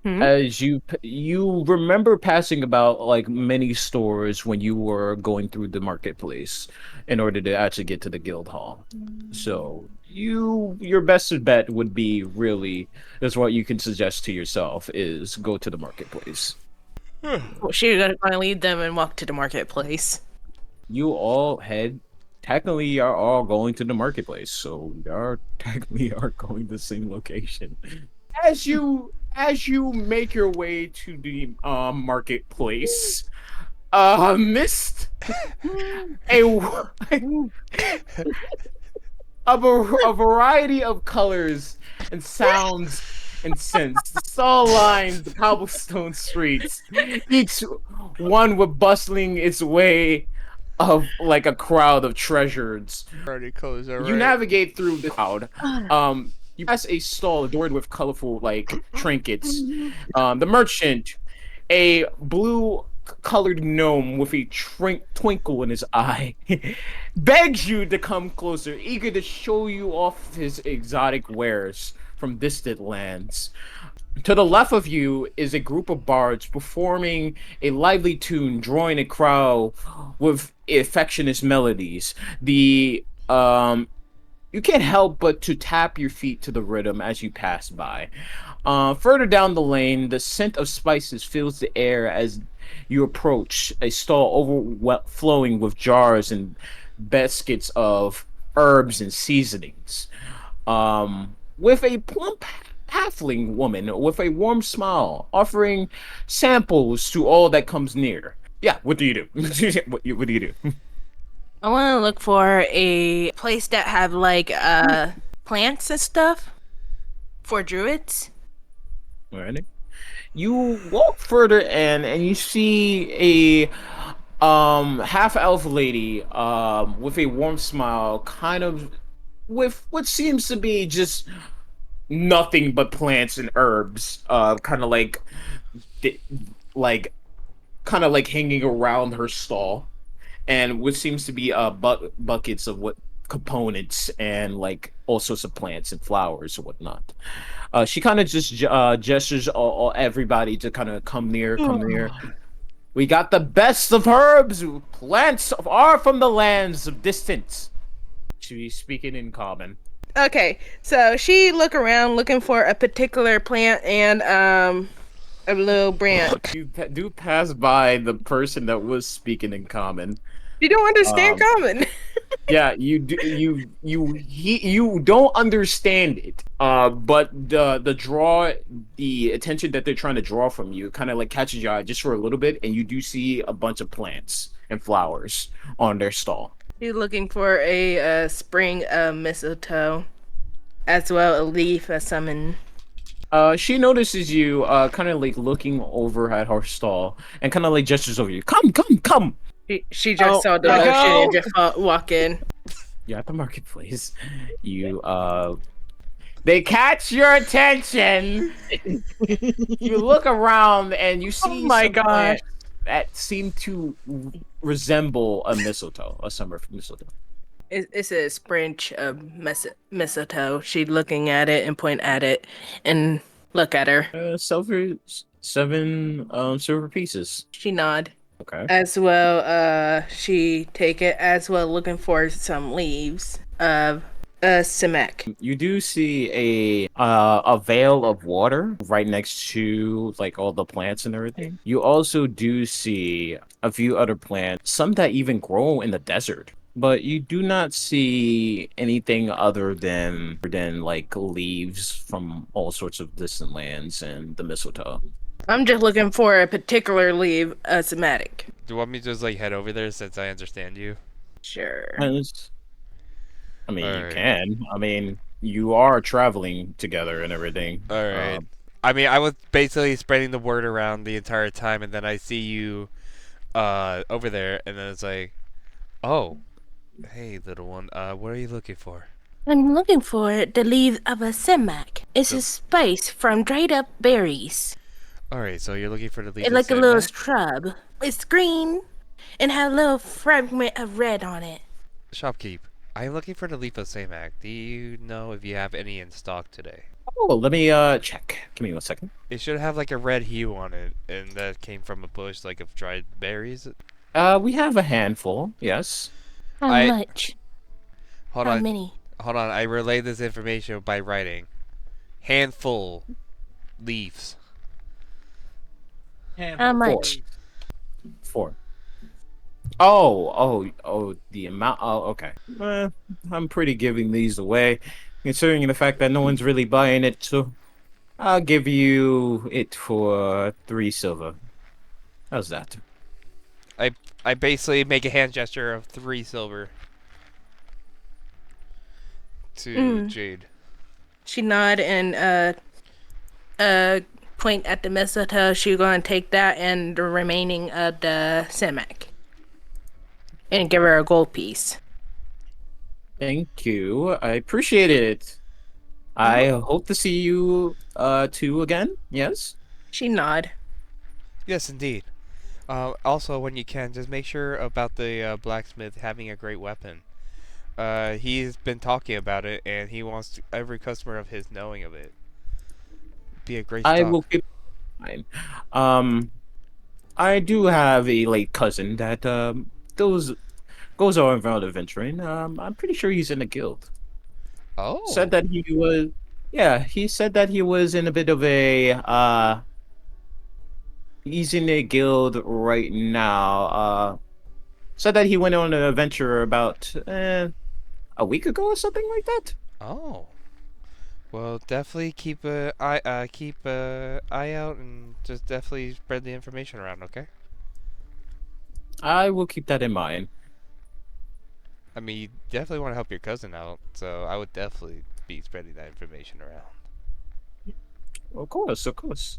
Hmm? As you remember passing about like many stores when you were going through the marketplace in order to actually get to the guild hall. So your best bet would be really is what you can suggest to yourself is go to the marketplace. Well, she's gonna lead them and walk to the marketplace. You all head technically you are all going to the marketplace, so we are technically are going to the same location. As you make your way to the marketplace, mist a a variety of colors and sounds and scents. The stall lines the cobblestone streets, each one with bustling its way of like a crowd of treasures. Already closed, You alright. navigate through the crowd. You pass a stall adorned with colorful like trinkets. The merchant, a blue colored gnome with a twinkle in his eye, begs you to come closer, eager to show you off his exotic wares from distant lands. To the left of you is a group of bards performing a lively tune, drawing a crowd with affectionate melodies. The You can't help but to tap your feet to the rhythm as you pass by. Further down the lane, the scent of spices fills the air as you approach a stall overflowing with jars and baskets of herbs and seasonings. With a plump halfling woman with a warm smile, offering samples to all that comes near. Yeah, what do you do? what do you do? I want to look for a place that have like plants and stuff for druids. Alrighty. You walk further in and you see a half elf lady with a warm smile, kind of with what seems to be just nothing but plants and herbs, kind of di- like kind of like hanging around her stall, and what seems to be buckets of what components and like all sorts of plants and flowers and whatnot. She kind of just gestures all everybody to kind of come near, come near. We got the best of herbs. Plants are from the lands of distance. She's speaking in common. Okay, so she look around looking for a particular plant and a little branch. You do pass by the person that was speaking in common. You don't understand Um, common. Yeah, you do. You don't understand it. But the attention that they're trying to draw from you, kind of like catches your eye just for a little bit, and you do see a bunch of plants and flowers on their stall. She's looking for a spring of mistletoe, as well a leaf, a summon. She notices you, kind of like looking over at her stall, and kind of like gestures over you. Come, come, come. She just saw the go. lotion and just walk in. You're at the marketplace. You they catch your attention. You look around and you see some plants that seem to resemble a mistletoe, a summer mistletoe. It's a springe of mistletoe. She looking at it and point at it and look at her. Seven silver pieces. She nod. Okay. As well, she take it as well, looking for some leaves of sumac. You do see a veil of water right next to like all the plants and everything. You also do see a few other plants, some that even grow in the desert. But you do not see anything other than like leaves from all sorts of distant lands and the mistletoe. I'm just looking for a particular leaf, sumac. Do you want me to just like head over there since I understand you? Sure. I mean, you Alright. can. I mean, you are traveling together and everything. Alright. I mean, I was basically spreading the word around the entire time, and then I see you over there, and then it's like, oh, hey, little one, what are you looking for? I'm looking for the leaves of a sumac. It's The- a spice from dried up berries. Alright, so you're looking for the leaves It's of like a little Sandman? shrub. It's green and has a little fragment of red on it. Shopkeep, I'm looking for the leaf of Samac. Do you know if you have any in stock today? Oh, let me check. Give me 1 second. It should have like a red hue on it, and that came from a bush like of dried berries. We have a handful. Yes. How I- much? Hold How on, many? hold on. I relay this information by writing. Handful leaves. How much? 4. The amount. Oh, okay. I'm pretty giving these away, considering the fact that no one's really buying it. So I'll give you it for 3 silver. How's that? I basically make a hand gesture of 3 silver to Jade. She nod and point at the mistletoe. She gonna take that and the remaining of the Simic. And give her a gold piece. Thank you. I appreciate it. I hope to see you two again. Yes. She nod. Yes, indeed. Also, when you can, just make sure about the blacksmith having a great weapon. He's been talking about it, and he wants every customer of his knowing of it. Be a great I stock. will keep mine. I do have a late cousin that goes around adventuring. I'm pretty sure he's in a guild. Oh. Said that he was. Yeah, he said that he was in a bit of a he's in a guild right now. Said that he went on an adventure about a week ago or something like that. Oh. Well, definitely keep a eye out and just definitely spread the information around, okay? I will keep that in mind. I mean, you definitely want to help your cousin out, so I would definitely be spreading that information around. Of course, of course.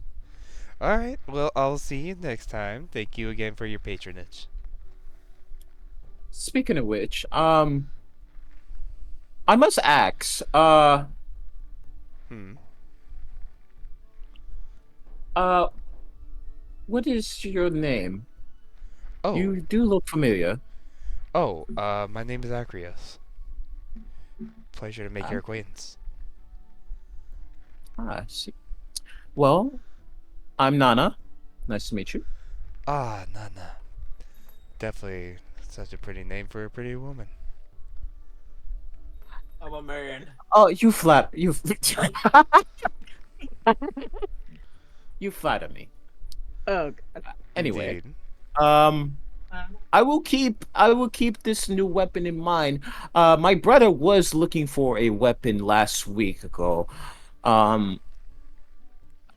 Alright, well, I'll see you next time. Thank you again for your patronage. Speaking of which, I must ask, Hmm. what is your name? Oh, You do look familiar. my name is Acrius. Pleasure to make Ah. your acquaintance. I see. Well, I'm Nana. Nice to meet you. Ah, Nana. Definitely such a pretty name for a pretty woman. I'm a man. Oh, you flat. You. You flatter me. Oh, God. Anyway, Indeed. I will keep this new weapon in mind. My brother was looking for a weapon last week ago. Um,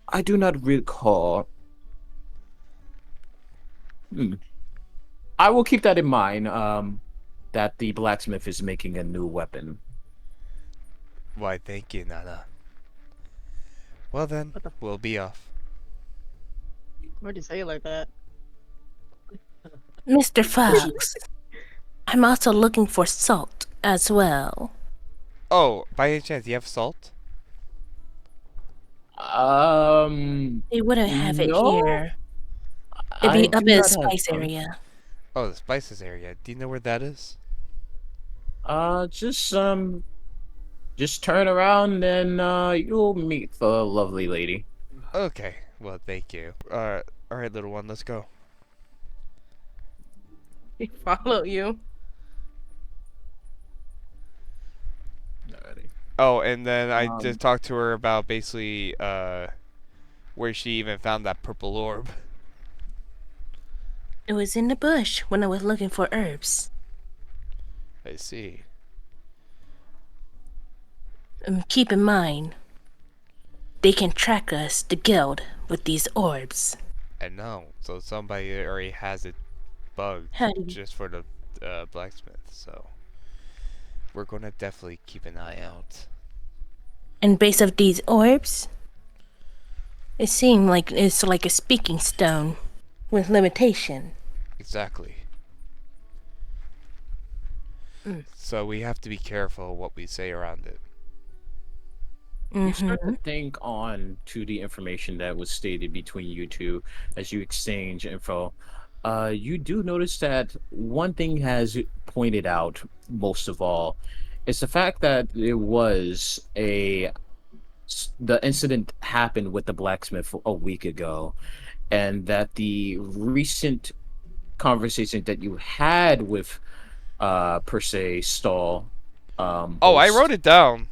I do not recall. I will keep that in mind. That the blacksmith is making a new weapon. Why, thank you, Nana. Well then, we'll be off. Why'd you say it like that? Mr. Fox, I'm also looking for salt as well. Oh, by any chance, you have salt? They wouldn't have it No, here. It'd I be up do in the not have spice some. area. Oh, the spices area. Do you know where that is? Just turn around and you'll meet the lovely lady. Okay, well, thank you. Alright, little one, let's go. They follow you. Alrighty. Oh, and then I Um, just talked to her about basically, where she even found that purple orb. It was in the bush when I was looking for herbs. I see. Keep in mind, they can track us, the guild, with these orbs. I know. So somebody already has it bugged How do you... just for the blacksmith. So we're gonna definitely keep an eye out. And base of these orbs, it seemed like it's like a speaking stone with limitation. Exactly. Mm. So we have to be careful what we say around it. You start Mm-hmm. to think on to the information that was stated between you two as you exchange info. You do notice that one thing has pointed out most of all is the fact that the incident happened with the blacksmith a week ago, and that the recent conversation that you had with per se stall Oh, I host. wrote it down.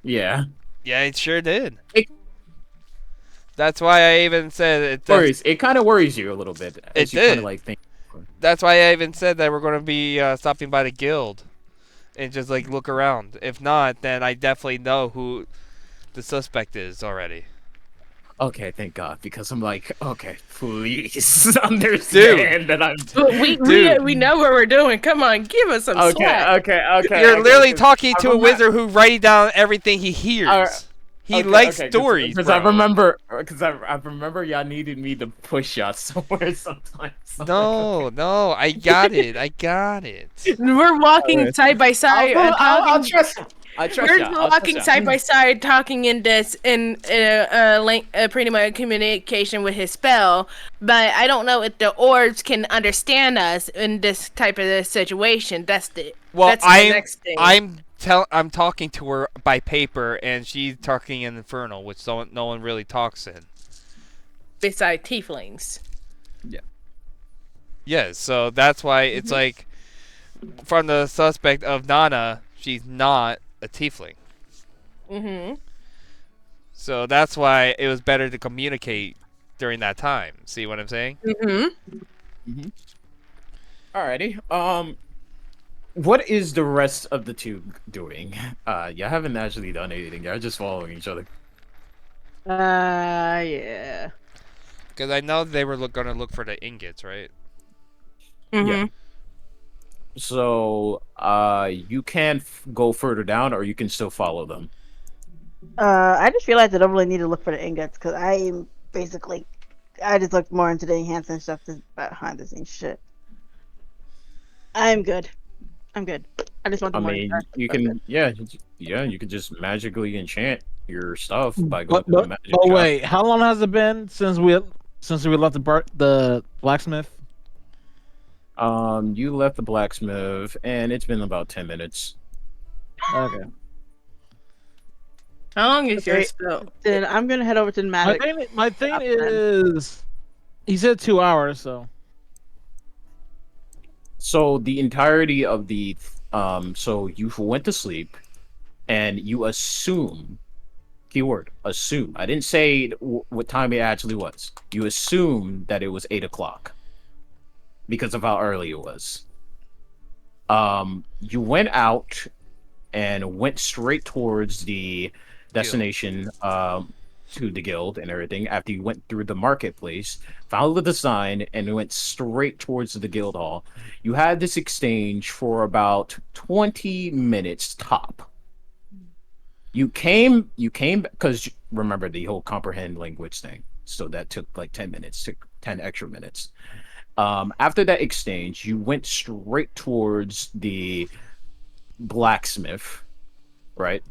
Yeah. Yeah, it sure did. It- That's why I even said it. It kind of worries you a little bit as It you kind did. of like think. for? That's why I even said that we're going to be stopping by the guild and just like look around. If not, then I definitely know who the suspect is already. Okay, thank God, because I'm like, okay, please understand that I'm. But Dude. we know what we're doing. Come on, give us some Okay, slack. okay. You're literally 'Cause talking I to a remem- wizard who's writing down everything he hears. He likes stories, because bro. I remember y'all needed me to push y'all somewhere sometimes. So No, I got it. We're walking Alright. side by side. I'll trust you. I trust We're y'all. I'll trust walking y'all. side by side, talking in this pretty much communication with his spell. But I don't know if the orbs can understand us in this type of situation. That's the next thing. I'm talking to her by paper, and she's talking in Infernal, which no one really talks in. Beside tieflings. Yes, so that's why it's like, from the suspect of Nana, she's not a tiefling. Mm-hmm. So that's why it was better to communicate during that time. See what I'm saying? Mm-hmm. Alrighty. What is the rest of the two doing? You haven't actually done anything. You're just following each other. Yeah. Because I know they were going to look for the ingots, right? Mm-hmm. Yeah. So, you can go further down, or you can still follow them. I just realized I don't really need to look for the ingots because I just looked more into the enhancement stuff behind the scenes shit. I'm good. I just want the I money. mean, back. you I'm can, good. you can just magically enchant your stuff by going But, to the but, magic but shop. wait, how long has it been since we left the blacksmith? You left the blacksmith, and it's been about 10 minutes. Okay. How long is your Okay. spell? Then I'm gonna head over to the magic. My thing shop then. is, he said 2 hours, so. So the entirety of so you went to sleep, and you assume, keyword, assume. I didn't say what time it actually was. You assumed that it was 8 o'clock because of how early it was. You went out and went straight towards the destination, to the guild and everything. After you went through the marketplace, followed the sign, and went straight towards the guild hall. You had this exchange for about 20 minutes top. You came because remember the whole comprehend language thing. So that took like 10 minutes, took 10 extra minutes. After that exchange, you went straight towards the blacksmith, right?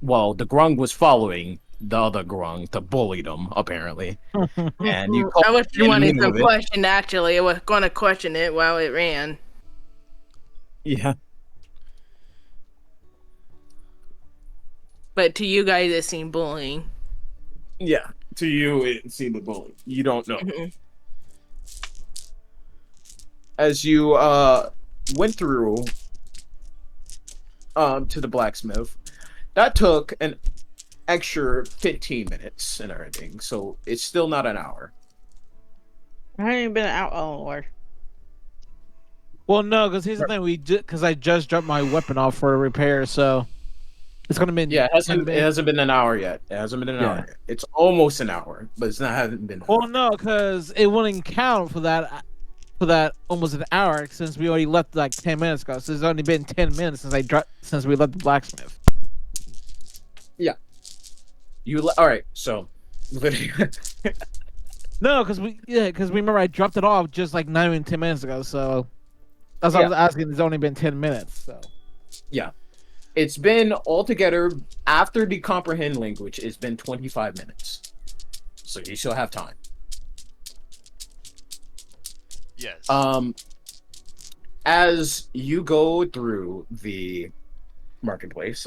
Well, the grung was following the other grung to bully them, apparently. And you I was called wanting the some of it. question. Actually, I was going to question it while it ran. Yeah. But to you guys, it seemed bullying. Yeah. To you, it seemed the bully. You don't know. Mhm. As you went through to the blacksmith, that took an extra 15 minutes and everything. So it's still not an hour. I haven't even been out. Oh Lord. Well, no, because here's the thing. Because I just dropped my weapon off for a repair, so it's gonna be. Yeah, it hasn't been an hour yet. It hasn't been an hour yet. It's almost an hour, but it's not hasn't been. Well, no, because it wouldn't count for that almost an hour since we already left like 10 minutes ago. So it's only been 10 minutes since we left the blacksmith. Yeah. All right. So, No, because remember I dropped it off just like not even 10 minutes ago. So that's what I was asking. It's only been 10 minutes. So yeah, it's been altogether after the comprehend language. It's been 25 minutes. So you still have time. Yes. As you go through the marketplace,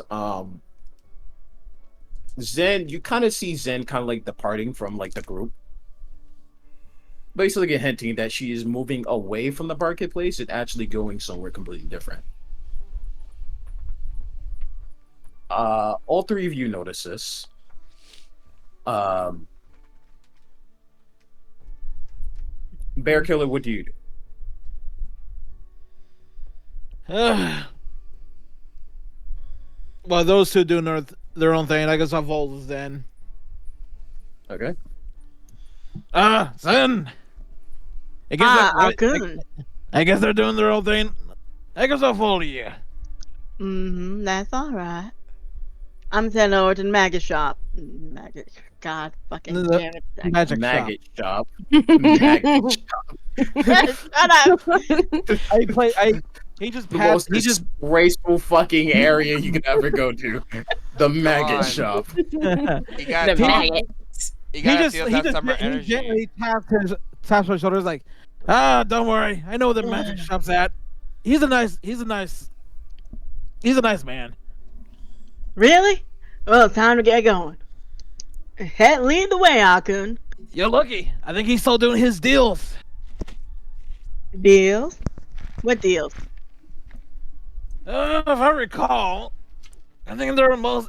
Zen, you kind of see Zen kind of like departing from like the group. Basically hinting that she is moving away from the marketplace and actually going somewhere completely different. All three of you notice this. Bear Killer, what do you do? Well, those two doing their own thing. I guess I'll hold this then. Okay. Son. Alkun. I guess they're doing their own thing. I guess I'll follow you. That's alright. I'm heading over to the maggot shop. Maggot. God fucking The damn it. Magic Maggot shop. Maggot shop. Shut up. He just The passed. most disgraceful fucking area you could ever go to. The maggot God. shop. You The gotta maggot. You He gotta just feel he that just summer he energy. gently taps my shoulders like, don't worry, I know where the magic shop's at. He's a nice man. Really? Well, time to get going. Lead the way, Alkun. You're lucky. I think he's still doing his deals. Deals? What deals? If I recall, I think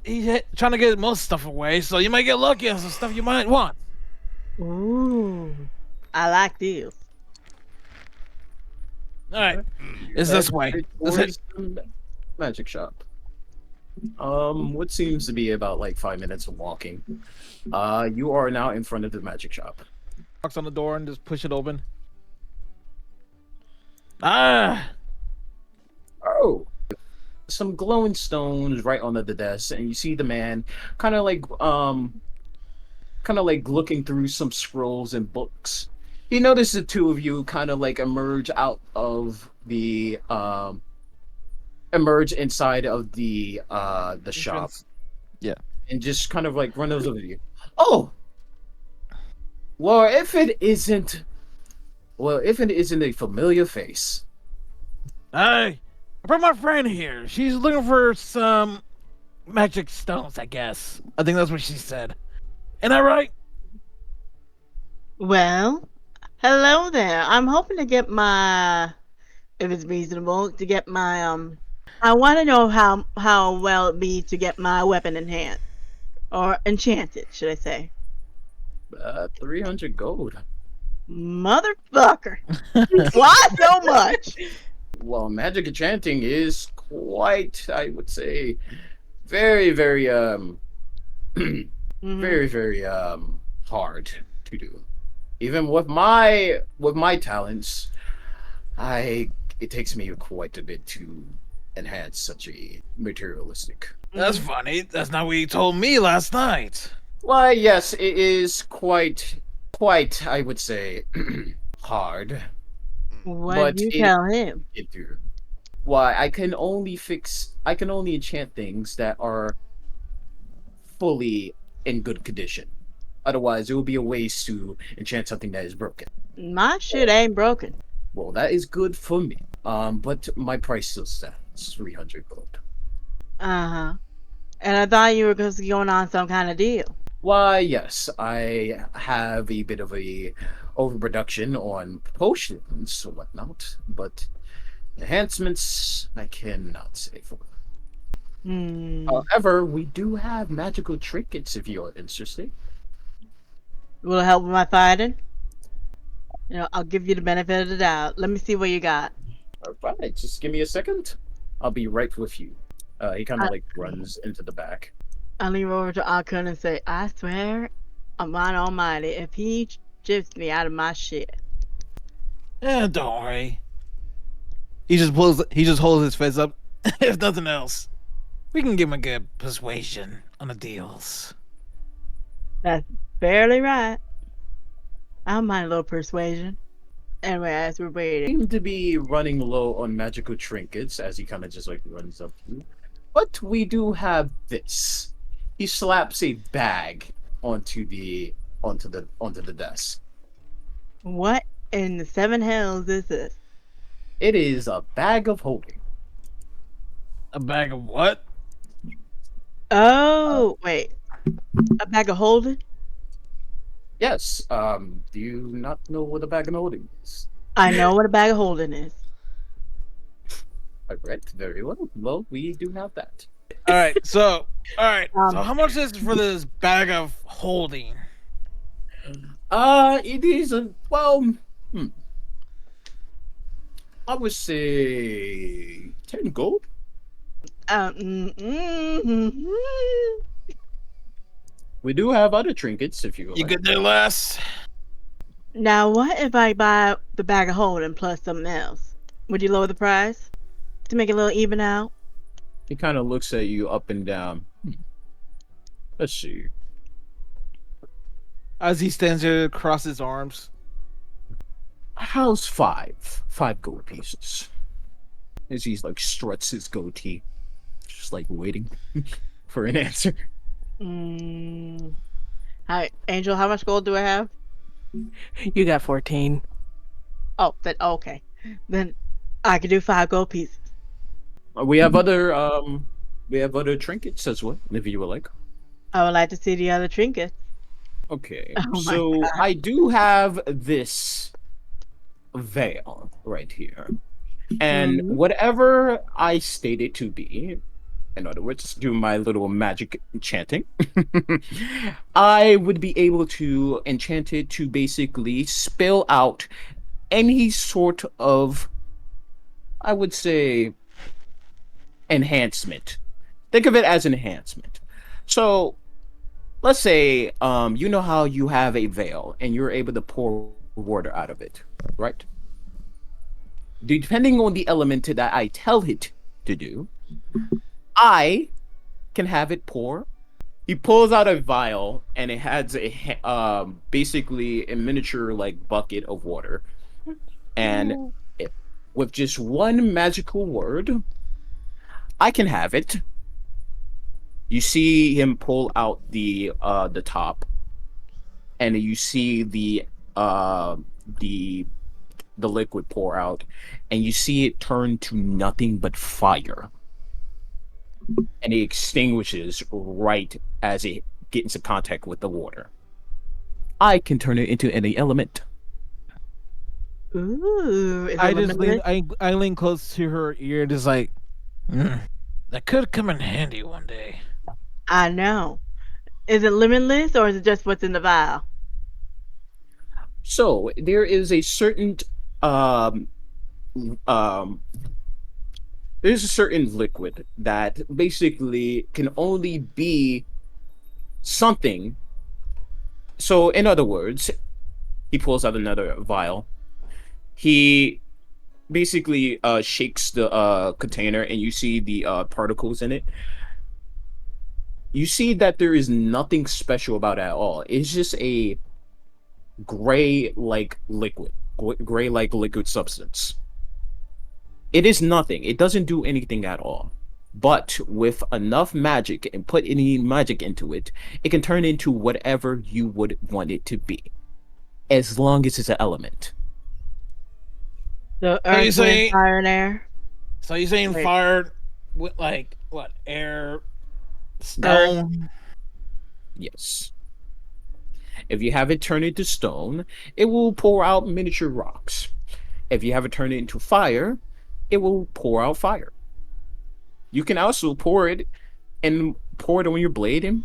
he's trying to get most stuff away, so you might get lucky on some stuff you might want. Ooh. I like deals. All right, it's this way. This Towards is the magic shop. What seems to be about like 5 minutes of walking. You are now in front of the magic shop. knocks on the door and just push it open. Oh, some glowing stones right under the desk, and you see the man kind of like looking through some scrolls and books. You notice the two of you kind of like emerge out of the emerge inside of the shop. Yeah. And just kind of like run over to you. Oh, well, if it isn't a familiar face. Hey, I brought my friend here. She's looking for some magic stones, I guess. I think that's what she said. Ain't that right? Well, hello there. I'm hoping to get my, if it's reasonable, to get my I want to know how well it be to get my weapon enhanced or enchanted, should I say? 300 gold. Motherfucker! Why so much? Well, magic enchanting is quite, I would say, very, very, Mhm. very, very, hard to do. Even with my talents, it takes me quite a bit to enhance such a materialistic. That's funny. That's not what you told me last night. Why, yes, it is quite, I would say, hard. What But did you tell him? Do. Why, I can only enchant things that are fully in good condition. Otherwise, it will be a waste to enchant something that is broken. My shit ain't broken. Well, that is good for me. But my price still stands 300 gold. Uh-huh. And I thought you were going on some kind of deal. Why, yes, I have a bit of a overproduction on potions or whatnot, but enhancements I cannot say for. However, we do have magical trinkets if you're interested. Will it help with my fighting? You know, I'll give you the benefit of the doubt. Let me see what you got. Alright, just give me a second. I'll be right with you. He kind of like runs into the back. I'll lean over to Alkun and say, I swear on mine almighty, if he chips me out of my shit. Don't worry. He just holds his face up. If nothing else, we can give him a good persuasion on the deals. That's barely right. I don't mind a little persuasion. Anyway, as we're waiting. Seem to be running low on magical trinkets as he kind of just like runs up to you. But we do have this. He slaps a bag onto the desk. What in the seven hells is this? It is a bag of holding. A bag of what? Oh, wait. A bag of holding? Yes. Do you not know what a bag of holding is? I know what a bag of holding is. Alright, very well. Well, we do have that. All right. So how much is for this bag of holding? It is a I would say 10 gold. Mm. We do have other trinkets if you would You like. good there, lass? Now, what if I buy the bag of holding plus something else? Would you lower the price to make it a little even out? He kind of looks at you up and down. Let's see. As he stands there, across his arms. How's 5? 5 gold pieces. As he's like struts his goatee, just like waiting for an answer. Hi, Angel. How much gold do I have? You got 14. Oh, then okay. Then I could do 5 gold pieces. We have other trinkets as well, if you would like. I would like to see the other trinkets. Okay, Oh my so God. I do have this veil right here. And Mhm. whatever I state it to be, in other words, do my little magic enchanting, I would be able to enchant it to basically spill out any sort of, I would say, enhancement. Think of it as enhancement. So let's say you know how you have a veil and you're able to pour water out of it, right? Depending on the element that I tell it to do, I can have it pour. He pulls out a vial and it has basically a miniature like bucket of water, and it, with just one magical word, I can have it. You see him pull out the top, and you see uh the the liquid pour out, and you see it turn to nothing but fire, and it extinguishes right as it gets into contact with the water. I can turn it into any element. Ooh, is I it just lean. limitless? I lean close to her ear, just like, "Hmm, that could come in handy one day." I know. Is it limitless or is it just what's in the vial? So there is a certain um um there's a certain liquid that basically can only be something. So in other words, he pulls out another vial. He basically shakes the container, and you see the particles in it. You see that there is nothing special about it at all. It's just a gray like liquid, gray like liquid substance. It is nothing. It doesn't do anything at all. But with enough magic and put any magic into it, it can turn into whatever you would want it to be, as long as it's an element. The So you earth, wind, say? fire, and air. So you saying Wait, fire with like what? Air, earth. stone. Yes. If you have it turn into stone, it will pour out miniature rocks. If you have it turn it into fire, it will pour out fire. You can also pour it on your blade and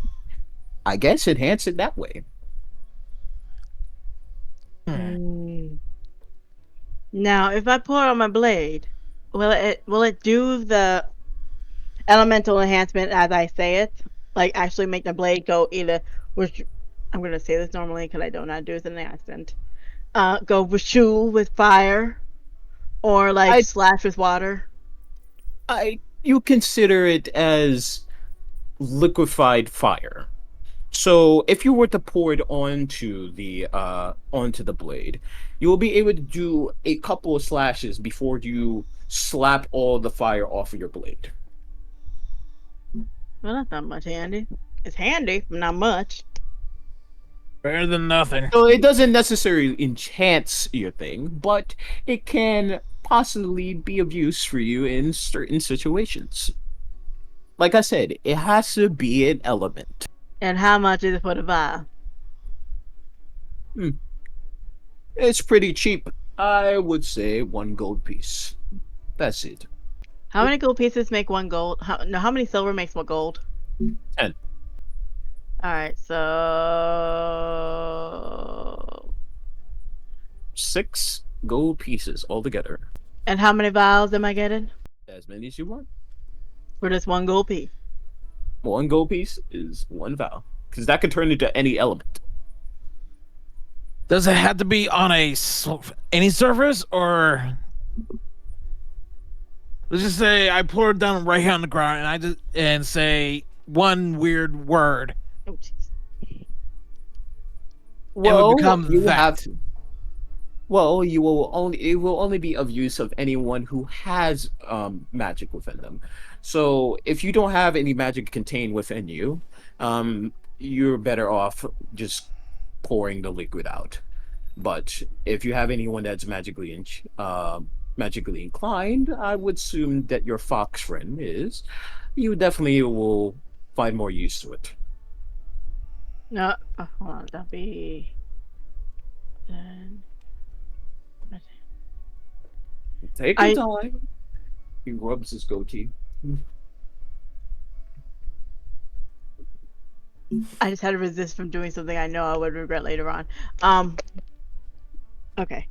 I guess enhance it that way. Mm. Now, if I pour on my blade, will it do the elemental enhancement as I say it? Like actually make the blade go either which I'm gonna say this normally because I don't know how to do it in an accent. Go Vishu with fire or like I slash with water. you consider it as liquefied fire. So if you were to pour it onto the blade, you will be able to do a couple of slashes before you slap all the fire off of your blade. Well, that's not much handy. It's handy, but not much. Better than nothing. So it doesn't necessarily enhance your thing, but it can possibly be of use for you in certain situations. Like I said, it has to be an element. And how much is it for the vial? It's pretty cheap. I would say 1 gold piece. That's it. How many gold pieces make 1 gold? How many silver makes 1 gold? 10. All right, so 6 gold pieces altogether. And how many vials am I getting As many as you want. for this 1 gold piece? 1 gold piece is 1 vial, because that can turn into any element. Does it have to be on any surface, or let's just say I pour it down right here on the ground and say one weird word, Oh, jeez. Well, become you will that. have to. Well, it will only be of use of anyone who has magic within them. So if you don't have any magic contained within you, you're better off just pouring the liquid out. But if you have anyone that's magically inclined, I would assume that your fox friend is. You definitely will find more use to it. No, hold on. That'll be. Then. Take your time. He rubs his goatee. I just had to resist from doing something I know I would regret later on. Okay.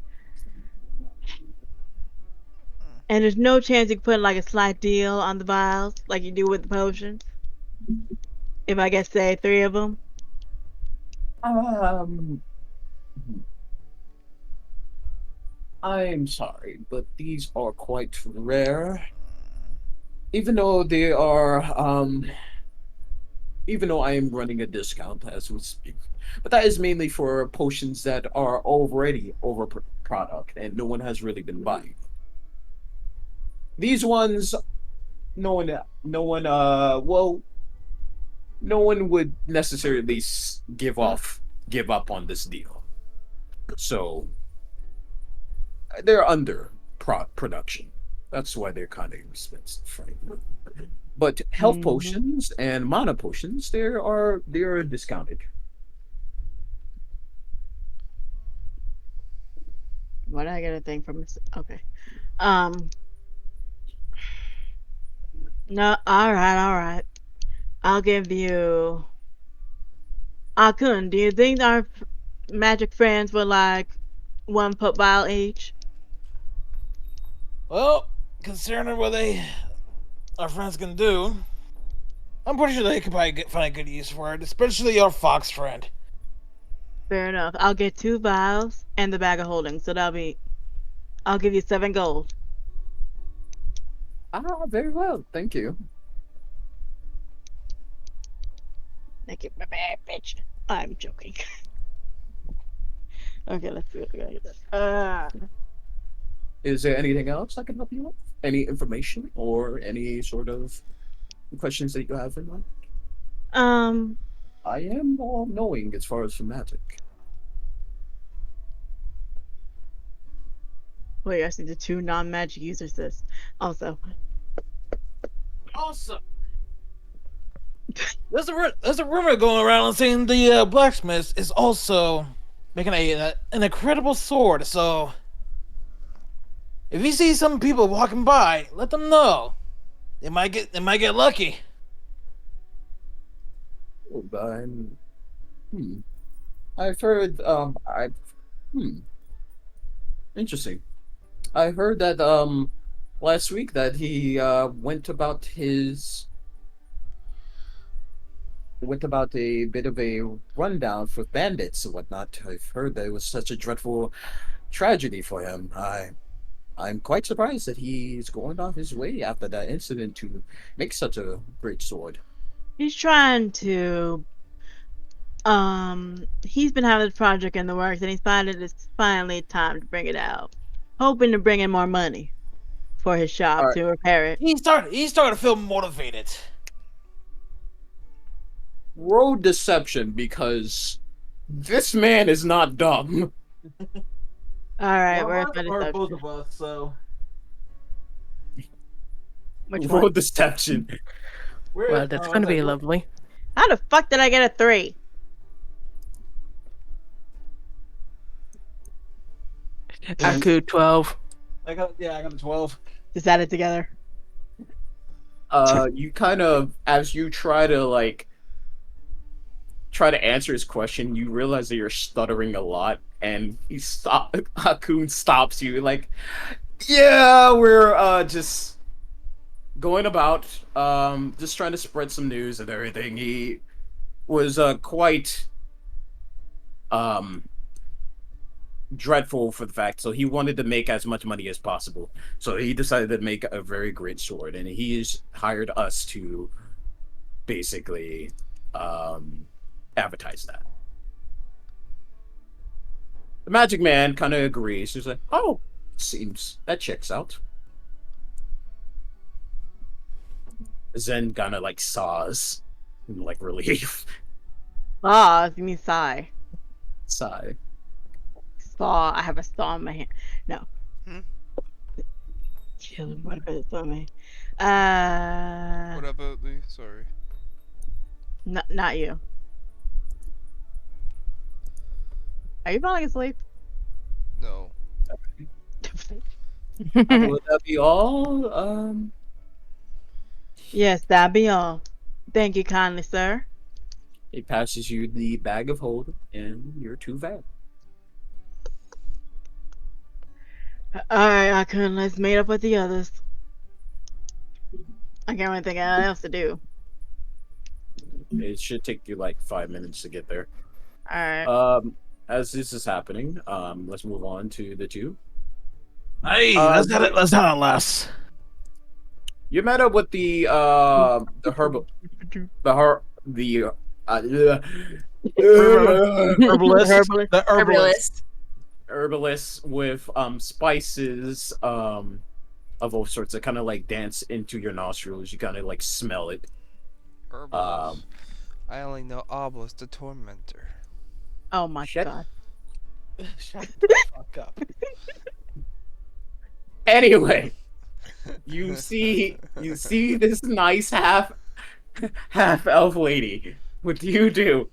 And there's no chance you can put like a slight deal on the vials, like you do with the potions. If I get say 3 of them. Um, I'm sorry, but these are quite rare. Even though they are, even though I am running a discount as we speak, but that is mainly for potions that are already over product and no one has really been buying. These ones, well, no one would necessarily give up on this deal. So they're under production. That's why they're kind of expensive, right? But health potions and mana potions, they're discounted. Why did I get a thing from this? Okay. No, alright. I'll give you Akun, do you think our magic friends would like 1 put vial each? Well, considering what our friends can do, I'm pretty sure they could probably find a good use for it, especially your fox friend. Fair enough. I'll get 2 vials and the bag of holding, so I'll give you 7 gold. Very well. Thank you. Thank you, my bad bitch. I'm joking. Okay, let's see what we got here. Is there anything else I can help you with? Any information or any sort of questions that you have in mind? I am all knowing as far as for magic. Wait, I see the 2 non-magic users this. Also. Awesome. There's a rumor going around saying the blacksmith is also making an incredible sword. So if you see some people walking by, let them know. They might get lucky. Oh, I've heard. Interesting. I heard that last week that he went about a bit of a rundown for bandits and whatnot. I've heard that it was such a dreadful tragedy for him. I'm quite surprised that he's going on his way after that incident to make such a great sword. He's trying to he's been having this project in the works and he's finding it's finally time to bring it out. Hoping to bring in more money for his shop Alright. to repair it. He's starting to feel motivated. Roll deception, because this man is not dumb. Alright, where's my Or both deception? of us. So Which Roll one? deception. Well, that's going to be lovely. How the fuck did I get a 3? Aku 12. I got a 12. Just add it together. You kind of, as you try to answer his question, you realize that you're stuttering a lot, and Hakun stops you. Like, Yeah, we're just going about just trying to spread some news and everything. He was quite um dreadful for the fact, so he wanted to make as much money as possible. So he decided to make a very great sword, and he's hired us to basically advertise that. The Magic Man kind of agrees. He's like, "Oh, seems that checks out." Zen kind of like saws in like relief. Ah, you mean sigh. Sigh. Saw. I have a saw in my hand. No. Hmm? Chill. What about a saw in my What about Lee? Sorry. Not you. Are you falling asleep? No. Would that be all? Yes, that be all. Thank you kindly, sir. He passes you the bag of hold and your two van. Alright, I couldn't. Let's meet up with the others. I can't really think of anything else to do. It should take you like 5 minutes to get there. Alright. As this is happening, let's move on to the two. Hey, let's not less. You met up with the herbalist, Herbalist. The herbalist. Herbalist. herbalist with spices of all sorts that kind of like dance into your nostrils. You kind of like smell it. Herbalist. I only know Obelisk the Tormentor. Oh my Shut- god. Shut the fuck up. Anyway, you see this nice half elf lady. What do you do?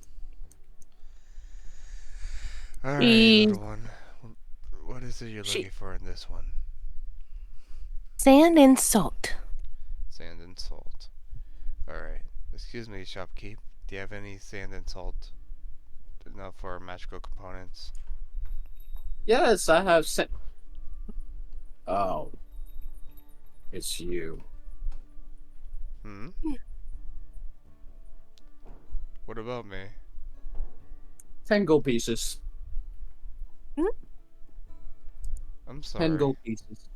Alright, She's- little one. What is it you're She- looking for in this one? Sand and salt. Sand and salt. Alright. Excuse me, shopkeep. Do you have any sand and salt? Enough for magical components? Yes, I have sent. Oh, it's you. Hmm? What about me? 10 gold pieces. I'm 10 sorry. gold pieces.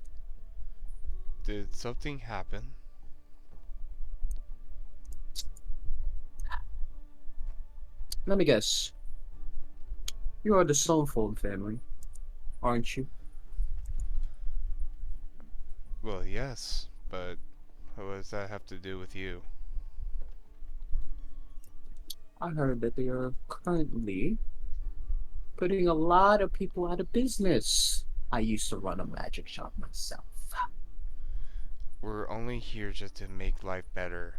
Did something happen? Let me guess. You are the Stonefold family, aren't you? Well, yes, but what does that have to do with you? I heard that they are currently putting a lot of people out of business. I used to run a magic shop myself. We're only here just to make life better.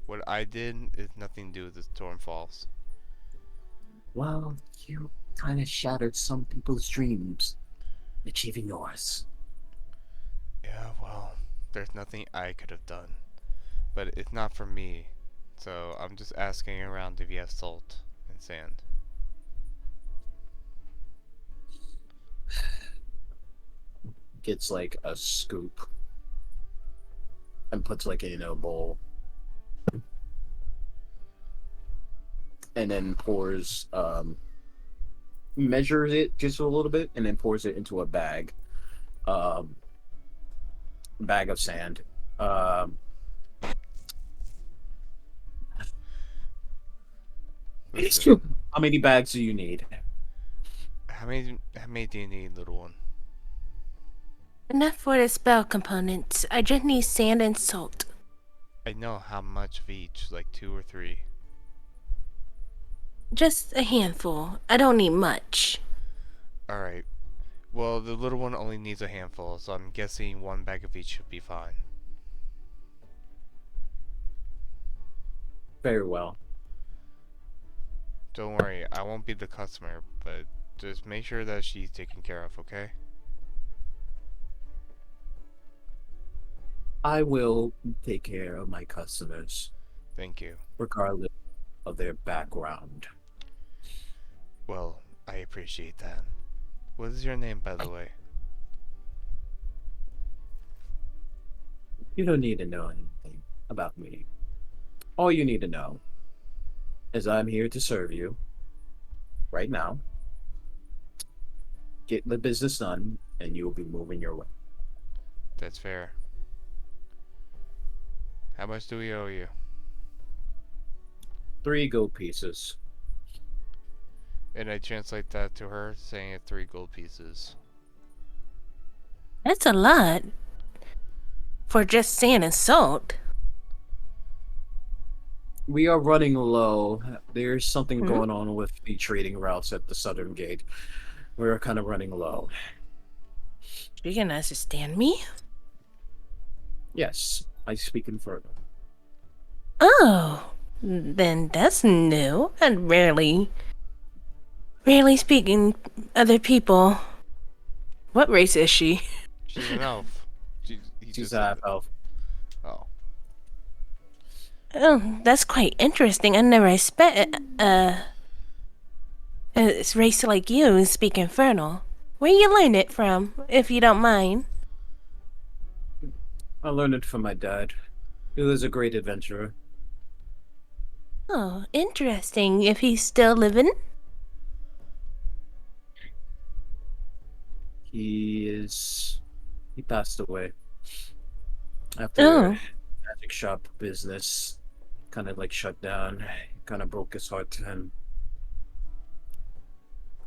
What I did is nothing to do with the Stormfalls. Well, you kind of shattered some people's dreams, achieving yours. Yeah, well, there's nothing I could have done. But it's not for me. So I'm just asking around if you have salt and sand. Gets like a scoop and puts like it in a bowl. And then pours, measures it just a little bit, and then pours it into a bag. Bag of sand. Listen, How many bags do you need? how many do you need, little one? Enough for the spell components. I just need sand and salt. I know how much of each, like 2 or 3. Just a handful. I don't need much. Alright. Well, the little one only needs a handful, so I'm guessing 1 bag of each should be fine. Very well. Don't worry, I won't be the customer, but just make sure that she's taken care of, okay? I will take care of my customers, Thank you. regardless of their background. Well, I appreciate that. What is your name, by the way? You don't need to know anything about me. All you need to know is I'm here to serve you right now. Get the business done, and you will be moving your way. That's fair. How much do we owe you? 3 gold pieces. And I translate that to her, saying it 3 gold pieces. That's a lot for just sand and salt. We are running low. There's something Hmm? going on with the trading routes at the southern gate. We're kind of running low. You can understand me? Yes, I speak in further. Oh, then that's new. And rarely speaking other people. What race is she? She's an elf. He She's just a said half that. elf. Oh. Oh, that's quite interesting. I never expect a race like you speak Infernal. Where you learn it from, if you don't mind? I learned it from my dad. He was a great adventurer. Oh, interesting. If he's still living? He passed away after Oh, magic shop business kind of like shut down. Kind of broke his heart, and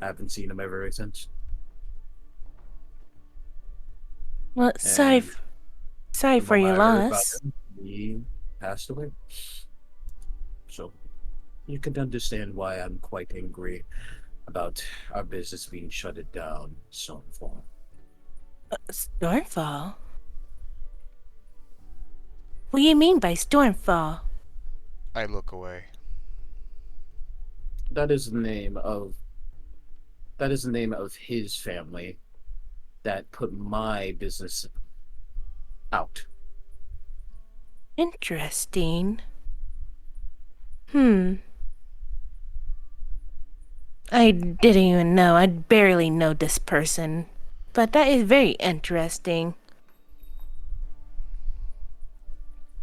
I haven't seen him ever since. well, And sorry the for moment your I heard about loss. him, he passed away. So you can understand why I'm quite angry about our business being shut it down so far. Stormfall? What do you mean by Stormfall? I look away. That is the name of his family that put my business out. Interesting. Hmm. I didn't even know. I barely know this person. But that is very interesting.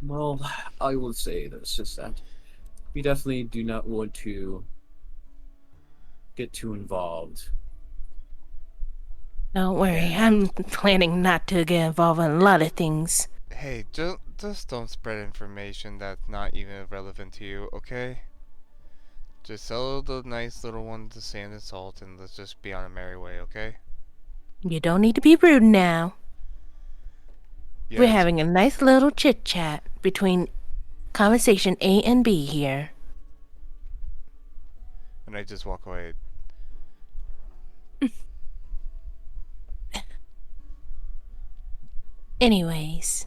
Well, I will say this is that we definitely do not want to get too involved. Don't worry, And I'm planning not to get involved in a lot of things. Hey, just don't spread information that's not even relevant to you, okay? Just sell the nice little one to sand and salt, and let's just be on a merry way, okay? You don't need to be rude now. We're Yes. having a nice little chit chat between conversation A and B here. And I just walk away. Anyways,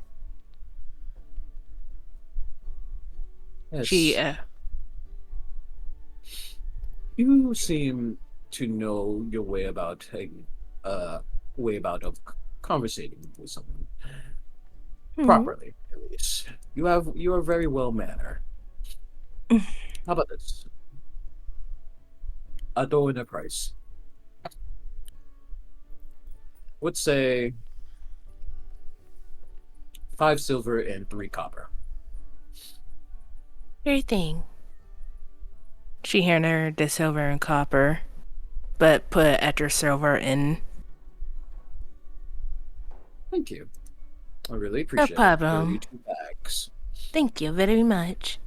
yes, she, you seem to know your way about of conversating with someone properly. At least you are very well mannered. How about this? A throw in a price. Let's say 5 silver and 3 copper. Sure thing. She handed her the silver and copper, but put extra silver in. Thank you. I really No appreciate it. problem. 32 bags. Thank you very much.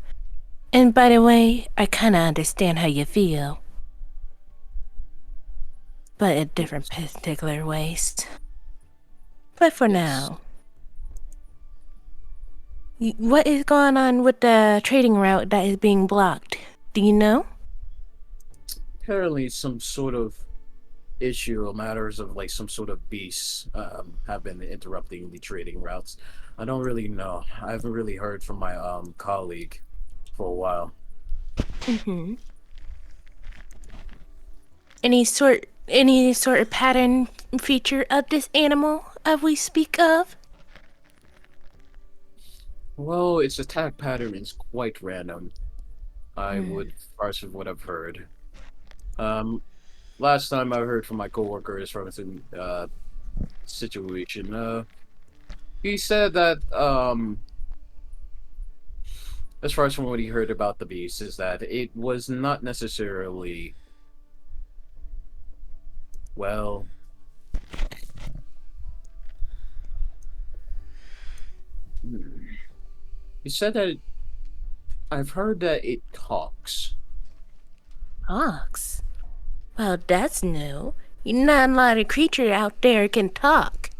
And by the way, I kinda understand how you feel. But in different particular ways. But for Yes. now. What is going on with the trading route that is being blocked? Do you know? Apparently, some sort of issue or matters of like some sort of beasts have been interrupting the trading routes. I don't really know. I haven't really heard from my colleague for a while. Mm-hmm. Any sort of pattern feature of this animal we speak of? Well, its attack pattern is quite random. I would, as far as what I've heard. Last time I heard from my coworkers from some situation, He said that as far as from what he heard about the beast is that it was not necessarily well. He said that I've heard that it talks. Ox. Well, that's new. Not a lot of creature out there can talk.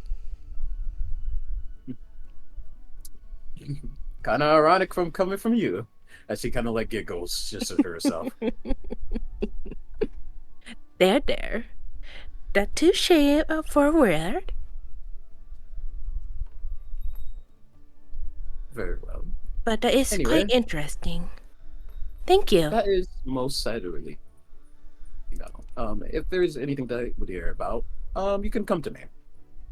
Kind of ironic from coming from you, as she kind of like giggles just to herself. There. That touche for a word. Very well. But that is Anyway. quite interesting. Thank you. That is most certainly. If there's anything that I would hear about, you can come to me.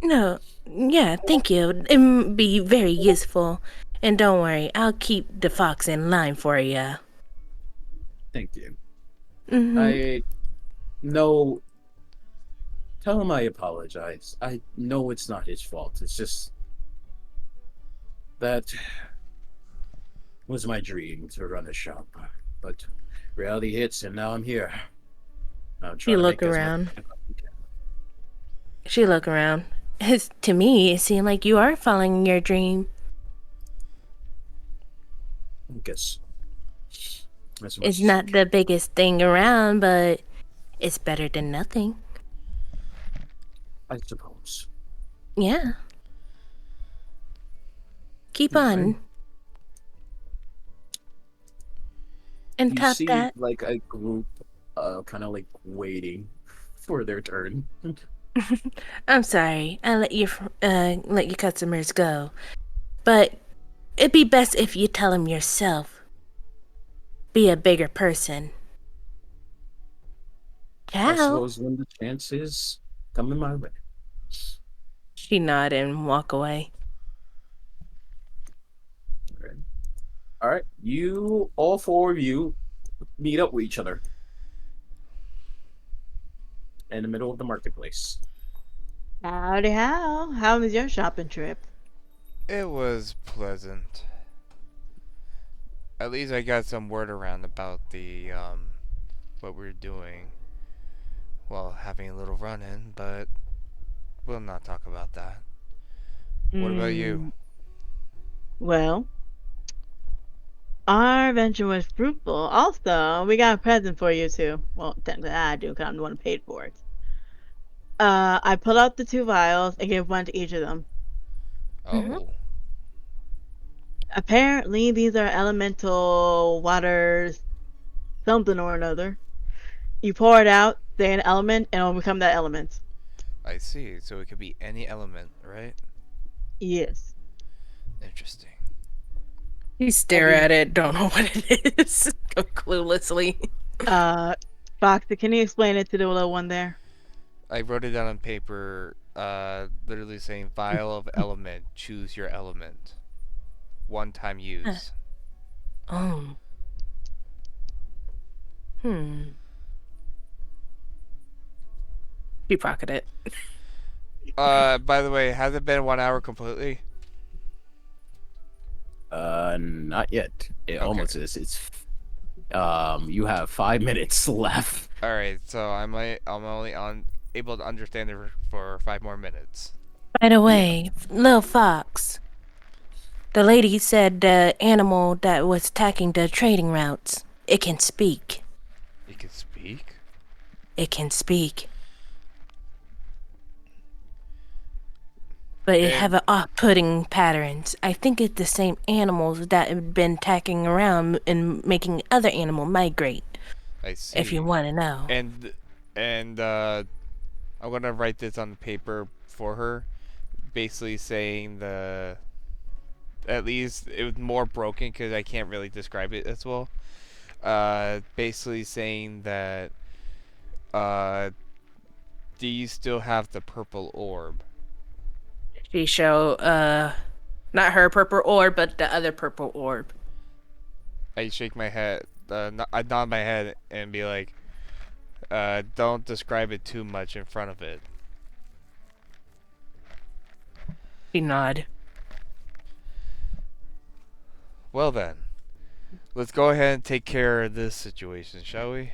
No, yeah, thank you. It'd be very useful. And don't worry, I'll keep the fox in line for you. Thank you. Mm-hmm. I know. Tell him I apologize. I know it's not his fault. It's just that was my dream to run a shop, but reality hits, and now I'm here. I'm She trying to look make as much around. as I can. She look around. To me, it seemed like you are following your dream. I guess as much It's as I not can. the biggest thing around, but it's better than nothing. I suppose. Yeah. Keep Right. on. And You top see, that. like a group, kind of like waiting for their turn. I'm sorry. I let your customers go. But it'd be best if you tell them yourself. Be a bigger person. I Ciao. suppose when the chance is coming my way. She nod and walk away. All right, you, all four of you, meet up with each other in the middle of the marketplace. Howdy how. How was your shopping trip? It was pleasant. At least I got some word around about the what we're doing. Well, having a little run-in, but we'll not talk about that. What about you? Well, our venture was fruitful. Also, we got a present for you too. Well, technically I do, because I'm the one who paid for it. I pulled out the 2 vials and gave one to each of them. Oh, Mhm. Apparently, these are elemental waters, something or another. You pour it out, say an element, and it'll become that element. I see. So it could be any element, right? Yes. Interesting. You stare at it, don't know what it is. Cluelessly. Foxy, can you explain it to the little one there? I wrote it down on paper, literally saying vial of element, choose your element. One time use. Oh. She pocketed it. By the way, has it been 1 hour completely? Not yet. It Okay. almost is. It's you have 5 minutes left. Alright, so I'm only able to understand it for 5 more minutes. By the way, little fox. The lady said the animal that was attacking the trading routes, it can speak. It can speak? It can speak. But it have And- an off-putting patterns. I think it's the same animals that have been attacking around and making other animal migrate. I see. If you want to know. And I'm gonna write this on paper for her, basically saying at least it was more broken because I can't really describe it as well. Basically saying that do you still have the purple orb? She show not her purple orb, but the other purple orb. I shake my head. I nod my head and be like, don't describe it too much in front of it. She nod. Well then, let's go ahead and take care of this situation, shall we?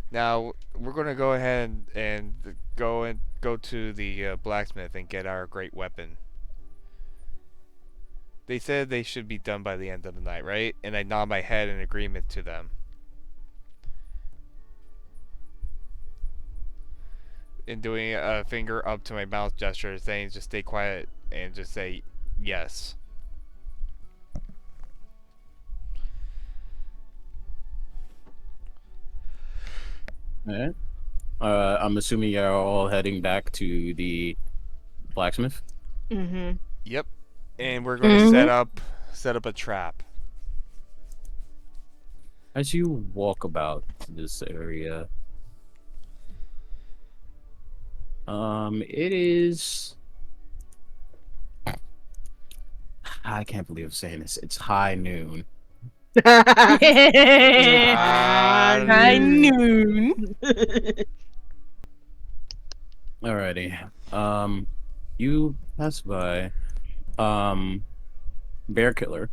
Now we're gonna go ahead and go to the blacksmith and get our great weapon. They said they should be done by the end of the night, right? And I nod my head in agreement to them. And doing a finger up to my mouth gesture, saying just stay quiet and just say yes. Alright. I'm assuming you're all heading back to the blacksmith. Mm-hmm. Yep. And we're going to set up a trap. As you walk about this area, it is. I can't believe I'm saying this. It's high noon. High noon. Alrighty. You pass by, Bear Killer.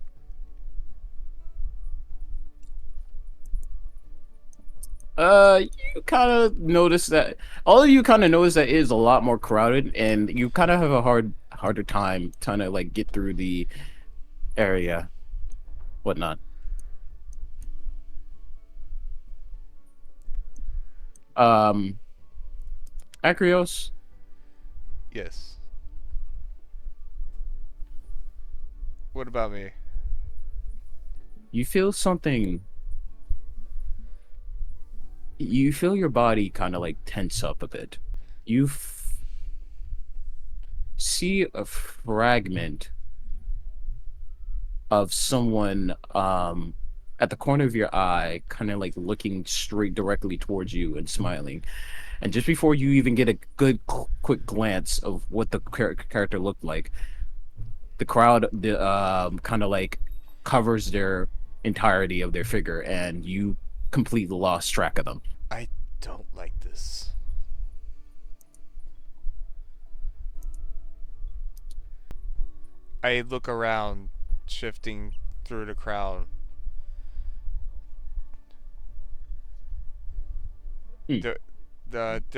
You kind of notice that all of you kind of notice that it is a lot more crowded, and you kind of have a harder time trying to like get through the area, whatnot. Acreos, Yes. What about me? you feel something. You feel your body kind of like tense up a bit. You see a fragment of someone at the corner of your eye, kind of like looking straight directly towards you and smiling. And just before you even get a good quick glance of what the character looked like, the crowd kind of like covers their entirety of their figure, and you completely lost track of them. I don't like this. I look around, shifting through the crowd. Hmm. Do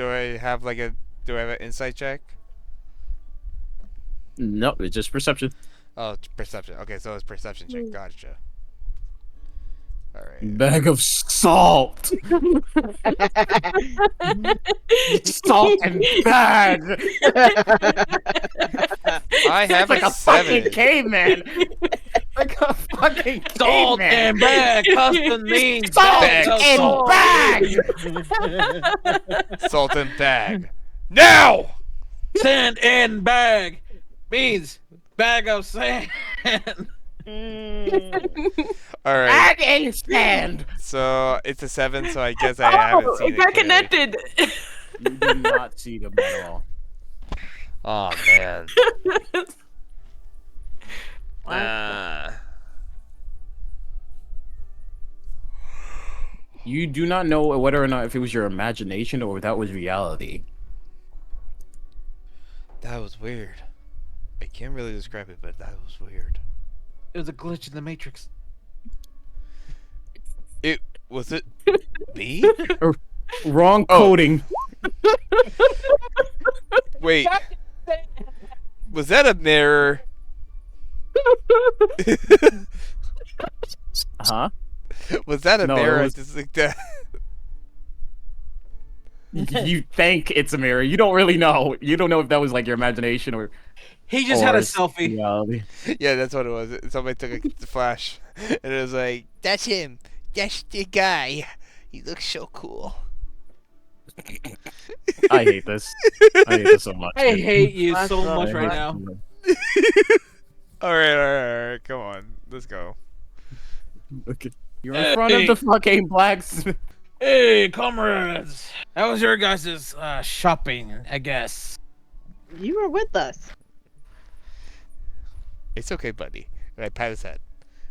I have like a do I have an insight check? No, it's just perception. Oh, it's perception. Okay, so it's perception check. Gotcha. All right. Bag of salt. Salt and bag. I have like a a fucking 7. caveman. Like a fucking Salt caveman. and bag, custom means Salt Bag. and bag. Salt and bag. Now. Sand and bag means bag of sand. All right. Bag and sand. So it's a 7. So I guess I haven't seen it got kid. connected. You do not see them at all. Oh man. You do not know whether or not if it was your imagination or if that was reality. That was weird. I can't really describe it, but that was weird. It was a glitch in the Matrix. Was it me? Wrong Oh. coding. Wait. Was that a mirror? Huh? Was that a No, it mirror? was- I just like that. You think it's a mirror. You don't really know. You don't know if that was like your imagination or He just had a it's selfie. reality. Yeah, that's what it was. Somebody took a flash, and it was like, "That's him. That's the guy. He looks so cool." I hate this. I hate this so much. I hate you so That's much I right hate now. this All right. Come on, let's go. so much. Okay. You're in front of the fucking blacksmith. Hey, comrades! How was your guys' shopping, I guess? You were with us. It's okay, buddy. And I pat his head.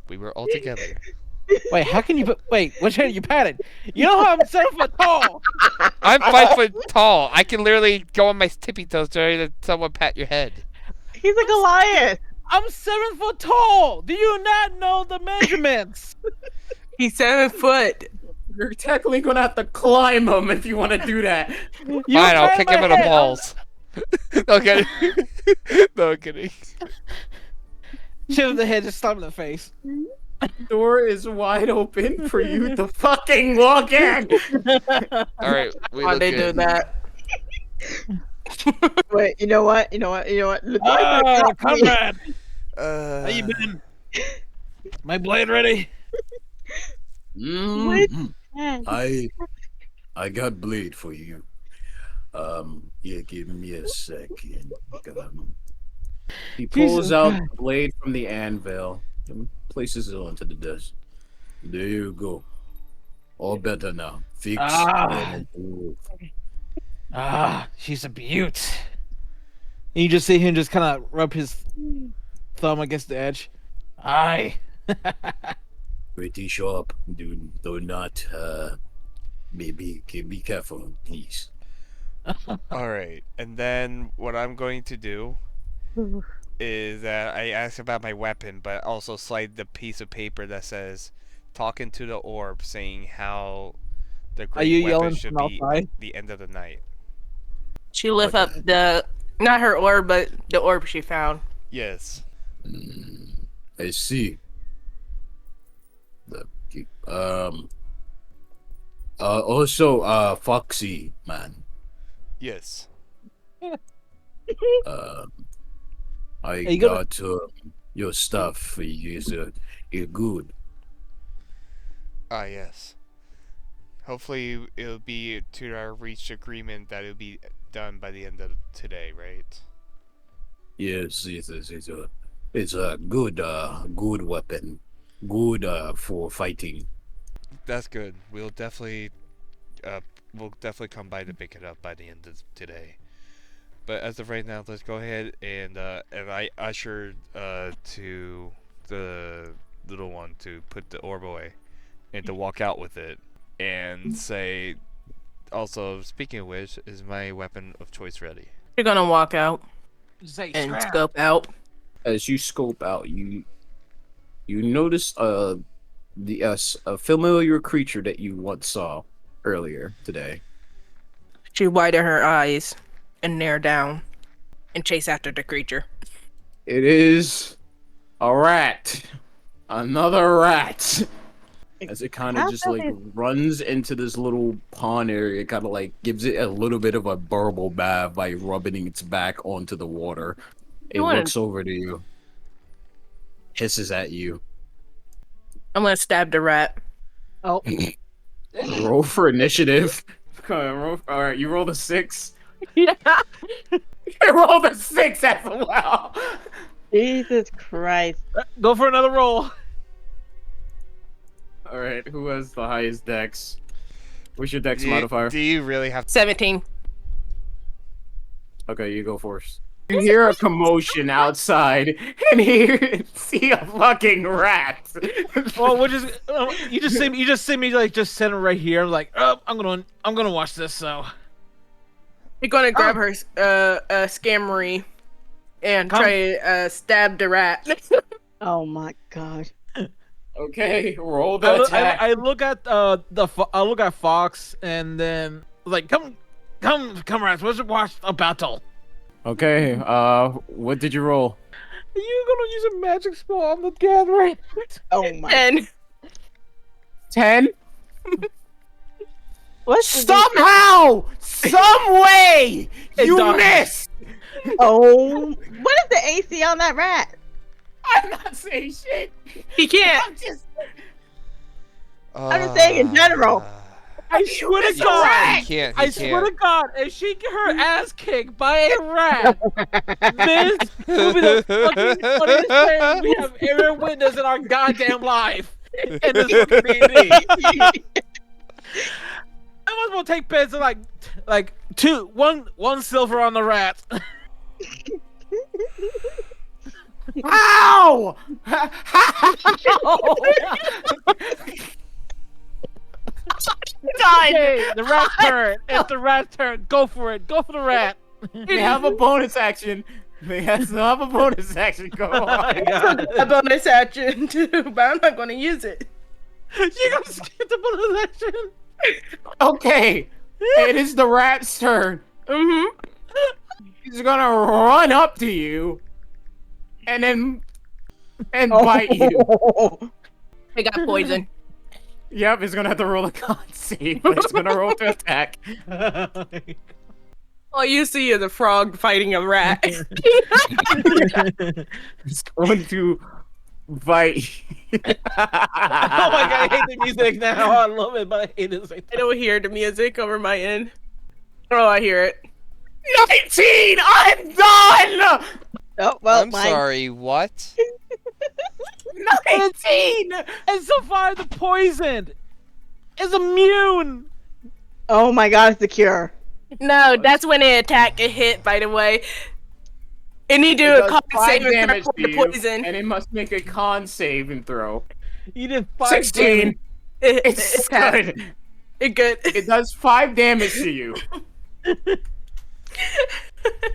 We were all together. Wait, how can you wait, which hand you patted? You know how I'm 7 foot tall! I'm 5 foot tall. I can literally go on my tippy toes to someone pat your head. He's a Goliath. I'm 7 foot tall. Do you not know the measurements? He's 7 foot. You're technically gonna have to climb him if you want to do that. You Fine, I'll grab kick my him in the head. balls. No kidding. No kidding. Shit in the head, just slap him in the face. Door is wide open for you to fucking walk in. All right, we Why look they do good. that? Wait, you know what? Look, Conrad, how you been? My blade ready? I got blade for you. Yeah, give me a second. He pulls Jesus out Christ. the blade from the anvil and places it onto the desk. There you go. All better now. Fix. She's a beaut. And you just see him just kind of rub his thumb against the edge. Aye. Pretty sharp. Do not. Maybe be careful, please. All right, and then what I'm going to do is that I ask about my weapon, but also slide the piece of paper that says "talking to the orb," saying how the Are great you weapon yelling should from be outside? the end of the night. She lift up the, not her orb, but the orb she found. Yes. I see. Also, Foxy man. Yes. I you gonna- got your stuff. You're good. Ah, yes. Hopefully, it'll be to our reached agreement that it'll be done by the end of today, right? Yes, it's a good good weapon. Good for fighting. That's good. We'll definitely come by to pick it up by the end of today. But as of right now, let's go ahead and I usher to the little one to put the orb away and to walk out with it and say, also, speaking of which, is my weapon of choice ready? You're gonna walk out Say and scrap. scope out. As you scope out, you notice a familiar creature that you once saw earlier today. She widen her eyes and narrow down and chase after the creature. It is a rat. Another rat. As it kind of just like runs into this little pond area, kind of like gives it a little bit of a burble bath by rubbing its back onto the water. It wanna- looks over to you, hisses at you. I'm gonna stab the rat. Oh, Roll for initiative. Come on, all right, you rolled a 6. Yeah. You rolled a 6 as well. Jesus Christ! Go for another roll. All right, who has the highest dex? What's your dex modifier? Do you really have 17. Okay, you go first. You hear a commotion outside, and you see a fucking rat. Well, we'll just you just see me like just sitting right here. I'm like, oh, I'm gonna watch this. So You're gonna grab her scammery and Come. try to stab the rat. Oh my God! Okay, roll the attack. I look at I look at Fox and then like come rats. Let's watch a battle. Okay, what did you roll? Are you gonna use a magic spell on the gathering? Oh my! And 10? What's the Somehow! Some way! You done. missed! Oh, what is the AC on that rat? I'm not saying shit! he can't. I'm just... I'm just saying in general. I swear to missed a God! rat! He can't. I swear to God, if she get her ass kicked by a rat, this will be the fucking funniest thing we have ever witnessed in our goddamn life. In this fucking D&D. I might as well take bets of like one silver on the rat. Ow! Okay, the rat's turn. It's the rat's turn. Go for it. Go for the rat. They have a bonus action. They still have a bonus action. Go on. A bonus action too, but I'm not going to use it. You gonna skip the bonus action? Okay. It is the rat's turn. Mm-hmm. He's gonna run up to you and bite you. I got poison. Yep, he's gonna have to roll a con save, but he's gonna roll to attack. All you see is a frog fighting a rat. He's going to bite. Oh my god, I hate the music now. I love it, but I hate it. I don't hear the music over my end. Oh, I hear it. 19! I'm done! Oh well, I'm mine. sorry, what? 19! And so far, the poison is immune. Oh my god, it's the cure. No, that's when they attack and hit, by the way. And you do It a does con 5 saving throw damage for to the you, poison. and it must make a con save and throw. You did 5 16! damage. It's good. It good. It does 5 damage to you.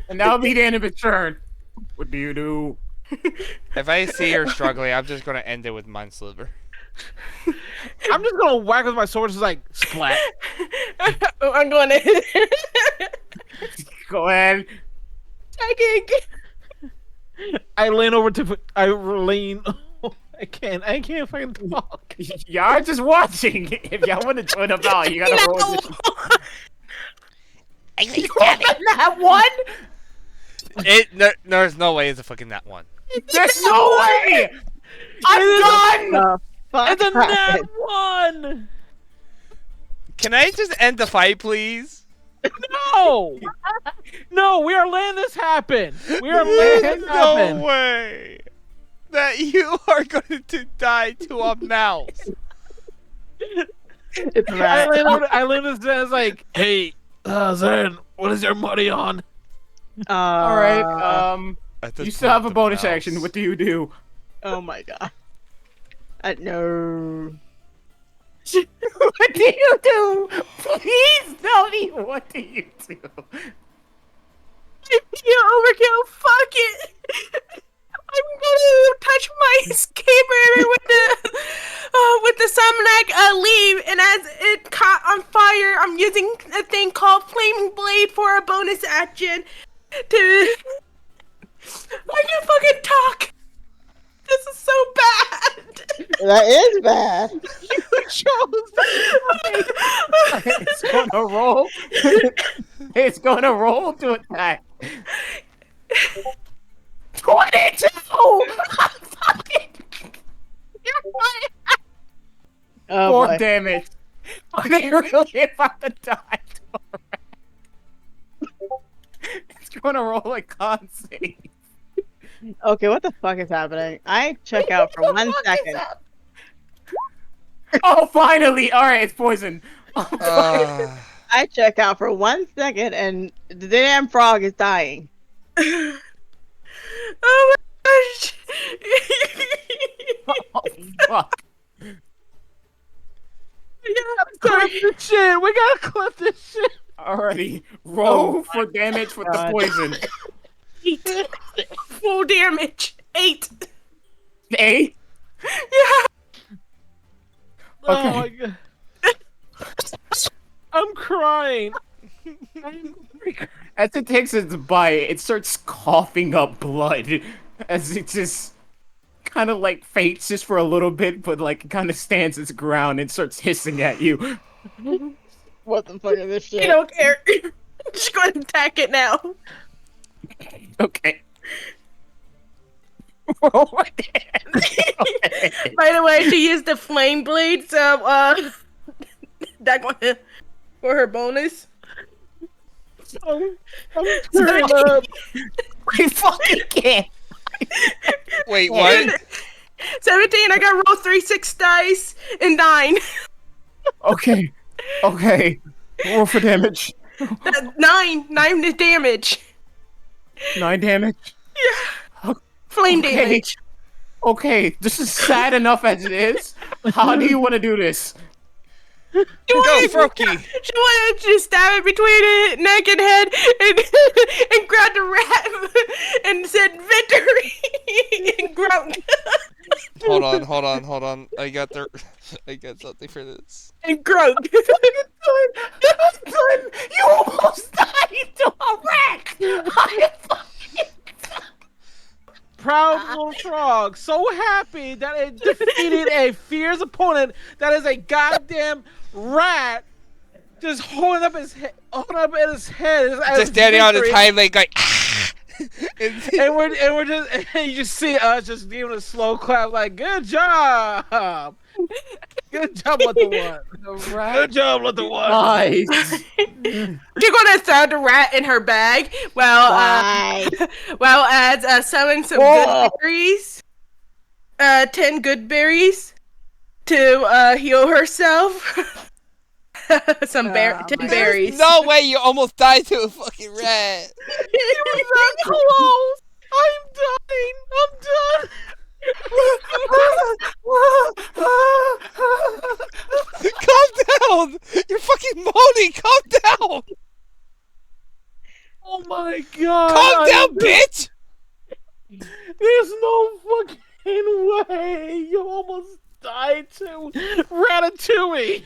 And that'll be the end of its turn. What do you do? If I see her struggling, I'm just gonna end it with Mind Sliver. I'm just gonna whack with my sword, just like splat. I'm going to Go ahead. I lean over to. I lean. I can't fucking talk. Y'all are just watching. If y'all want to join up out, you gotta roll this. That one? There's no way it's a fucking that one. There's no way! I'm done! Fuck It's a nat happened? 1. Can I just end the fight, please? No! No, we are letting this happen. We are letting There's this no happen. way that you are going to die to a mouse. It's I right. lean over. I lean this down. It's like, hey, Zen, what is your money on? Alright, At this you still have a point, the bonus mouse- action. What do you do? Oh my god. No. What do you do? Please tell me what do you do? You overkill. Fuck it. I'm gonna touch my escaper with the Summonac leave, and as it caught on fire, I'm using a thing called Flaming Blade for a bonus action. I can fucking talk. This is so bad. That is bad. You chose. It's gonna roll. It's gonna roll to attack. 22! I'm fucking... Oh 4 boy. damage. Are they really about to die? It's gonna roll a con save. Okay, what the fuck is happening? I check out for 1 second. Oh, finally! Alright, it's poison. Uh, I check out for 1 second and the damn frog is dying. Oh my gosh. Oh, fuck. Clip this shit. We gotta clip this shit. Alrighty, roll for damage with the God. poison. 8. Full damage. 8. 8? Yeah. Oh Okay. my god. I'm crying. As it takes its bite, it starts coughing up blood as it just kind of like faints just for a little bit, but like it kind of stands its ground and starts hissing at you. What the fuck is this shit? I don't care. I'm just going to attack it now. Okay. Roll my damage. Okay. By the way, she used the flame blade, so that going for her bonus. I'm tearing up. I fucking can't. wait, what? 17. I got roll 3 6 dice and 9. Okay. Okay. Roll for damage. 9 damage. 9 damage. Flame Okay. damage. Okay, this is sad enough as it is. How do you want to do this? Go, Froakie! She wanted to stab it between the neck and head and grabbed the rat and said victory and groaned. Hold on. I got something for this. And groaned. I'm done. You almost died to a rat. Proud little frog, so happy that it defeated a fierce opponent that is a goddamn rat, just holding up his head, Just standing on his hind leg, like. and we're just, and you just see us just giving a slow clap, like, good job, with the one. Good job with the one. Nice. You're gonna throw the rat in her bag while adds summon some good berries, 10 good berries to heal herself. 10 berries. No way! You almost died to a fucking rat. You were that close. I'm dying. I'm done. Calm down! You're fucking moaning! Calm down! Oh my god. Calm down, bitch! There's no fucking way. You almost died to Ratatouille.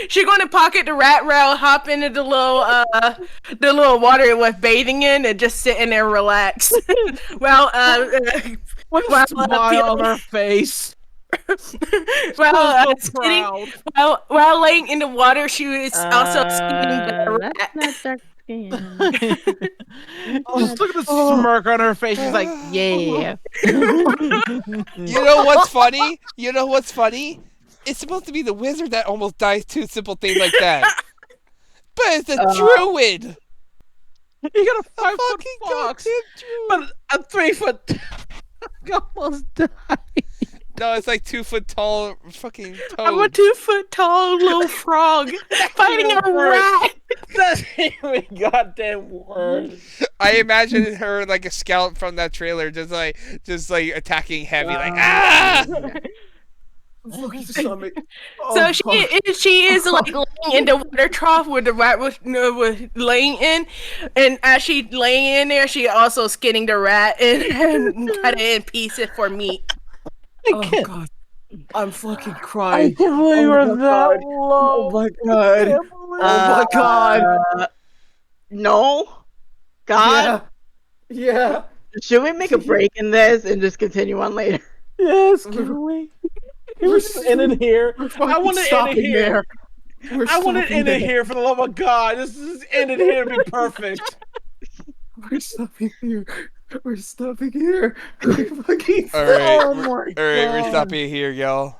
She's gonna pocket the rat rail, hop into the little water it was bathing in, and just sit in there, relax. Well, With a smile on her face. while so proud. while laying in the water, she was also skinning the rat. That's not dark skin. Just look at the smirk on her face. She's like, yeah. You know what's funny? It's supposed to be the wizard that almost dies to simple things like that. But it's a druid! You got a 5 foot fucking fox, goddamn but a 3 foot almost died. No, it's like 2 foot tall fucking toad. I'm a 2 foot tall little frog fighting a rat. That's even goddamn word. I imagine her like a scout from that trailer, just like attacking heavy, like ah! Stomach. So she is like laying in the water trough where the rat was laying in, and as she laying in there, she also skinning the rat and cut it in pieces for meat. Oh god. I'm fucking crying. I can't believe we're that Oh low. my god. Oh my god. No. God. Yeah. Should we make a break in this and just continue on later? Yes, can we? Can we just end it here? I want to end it here. I want to end it here for the love of God. This is ended here to be perfect. We're stopping here. We're stopping here. We're fucking. All right, Oh my we're God. stopping here, y'all.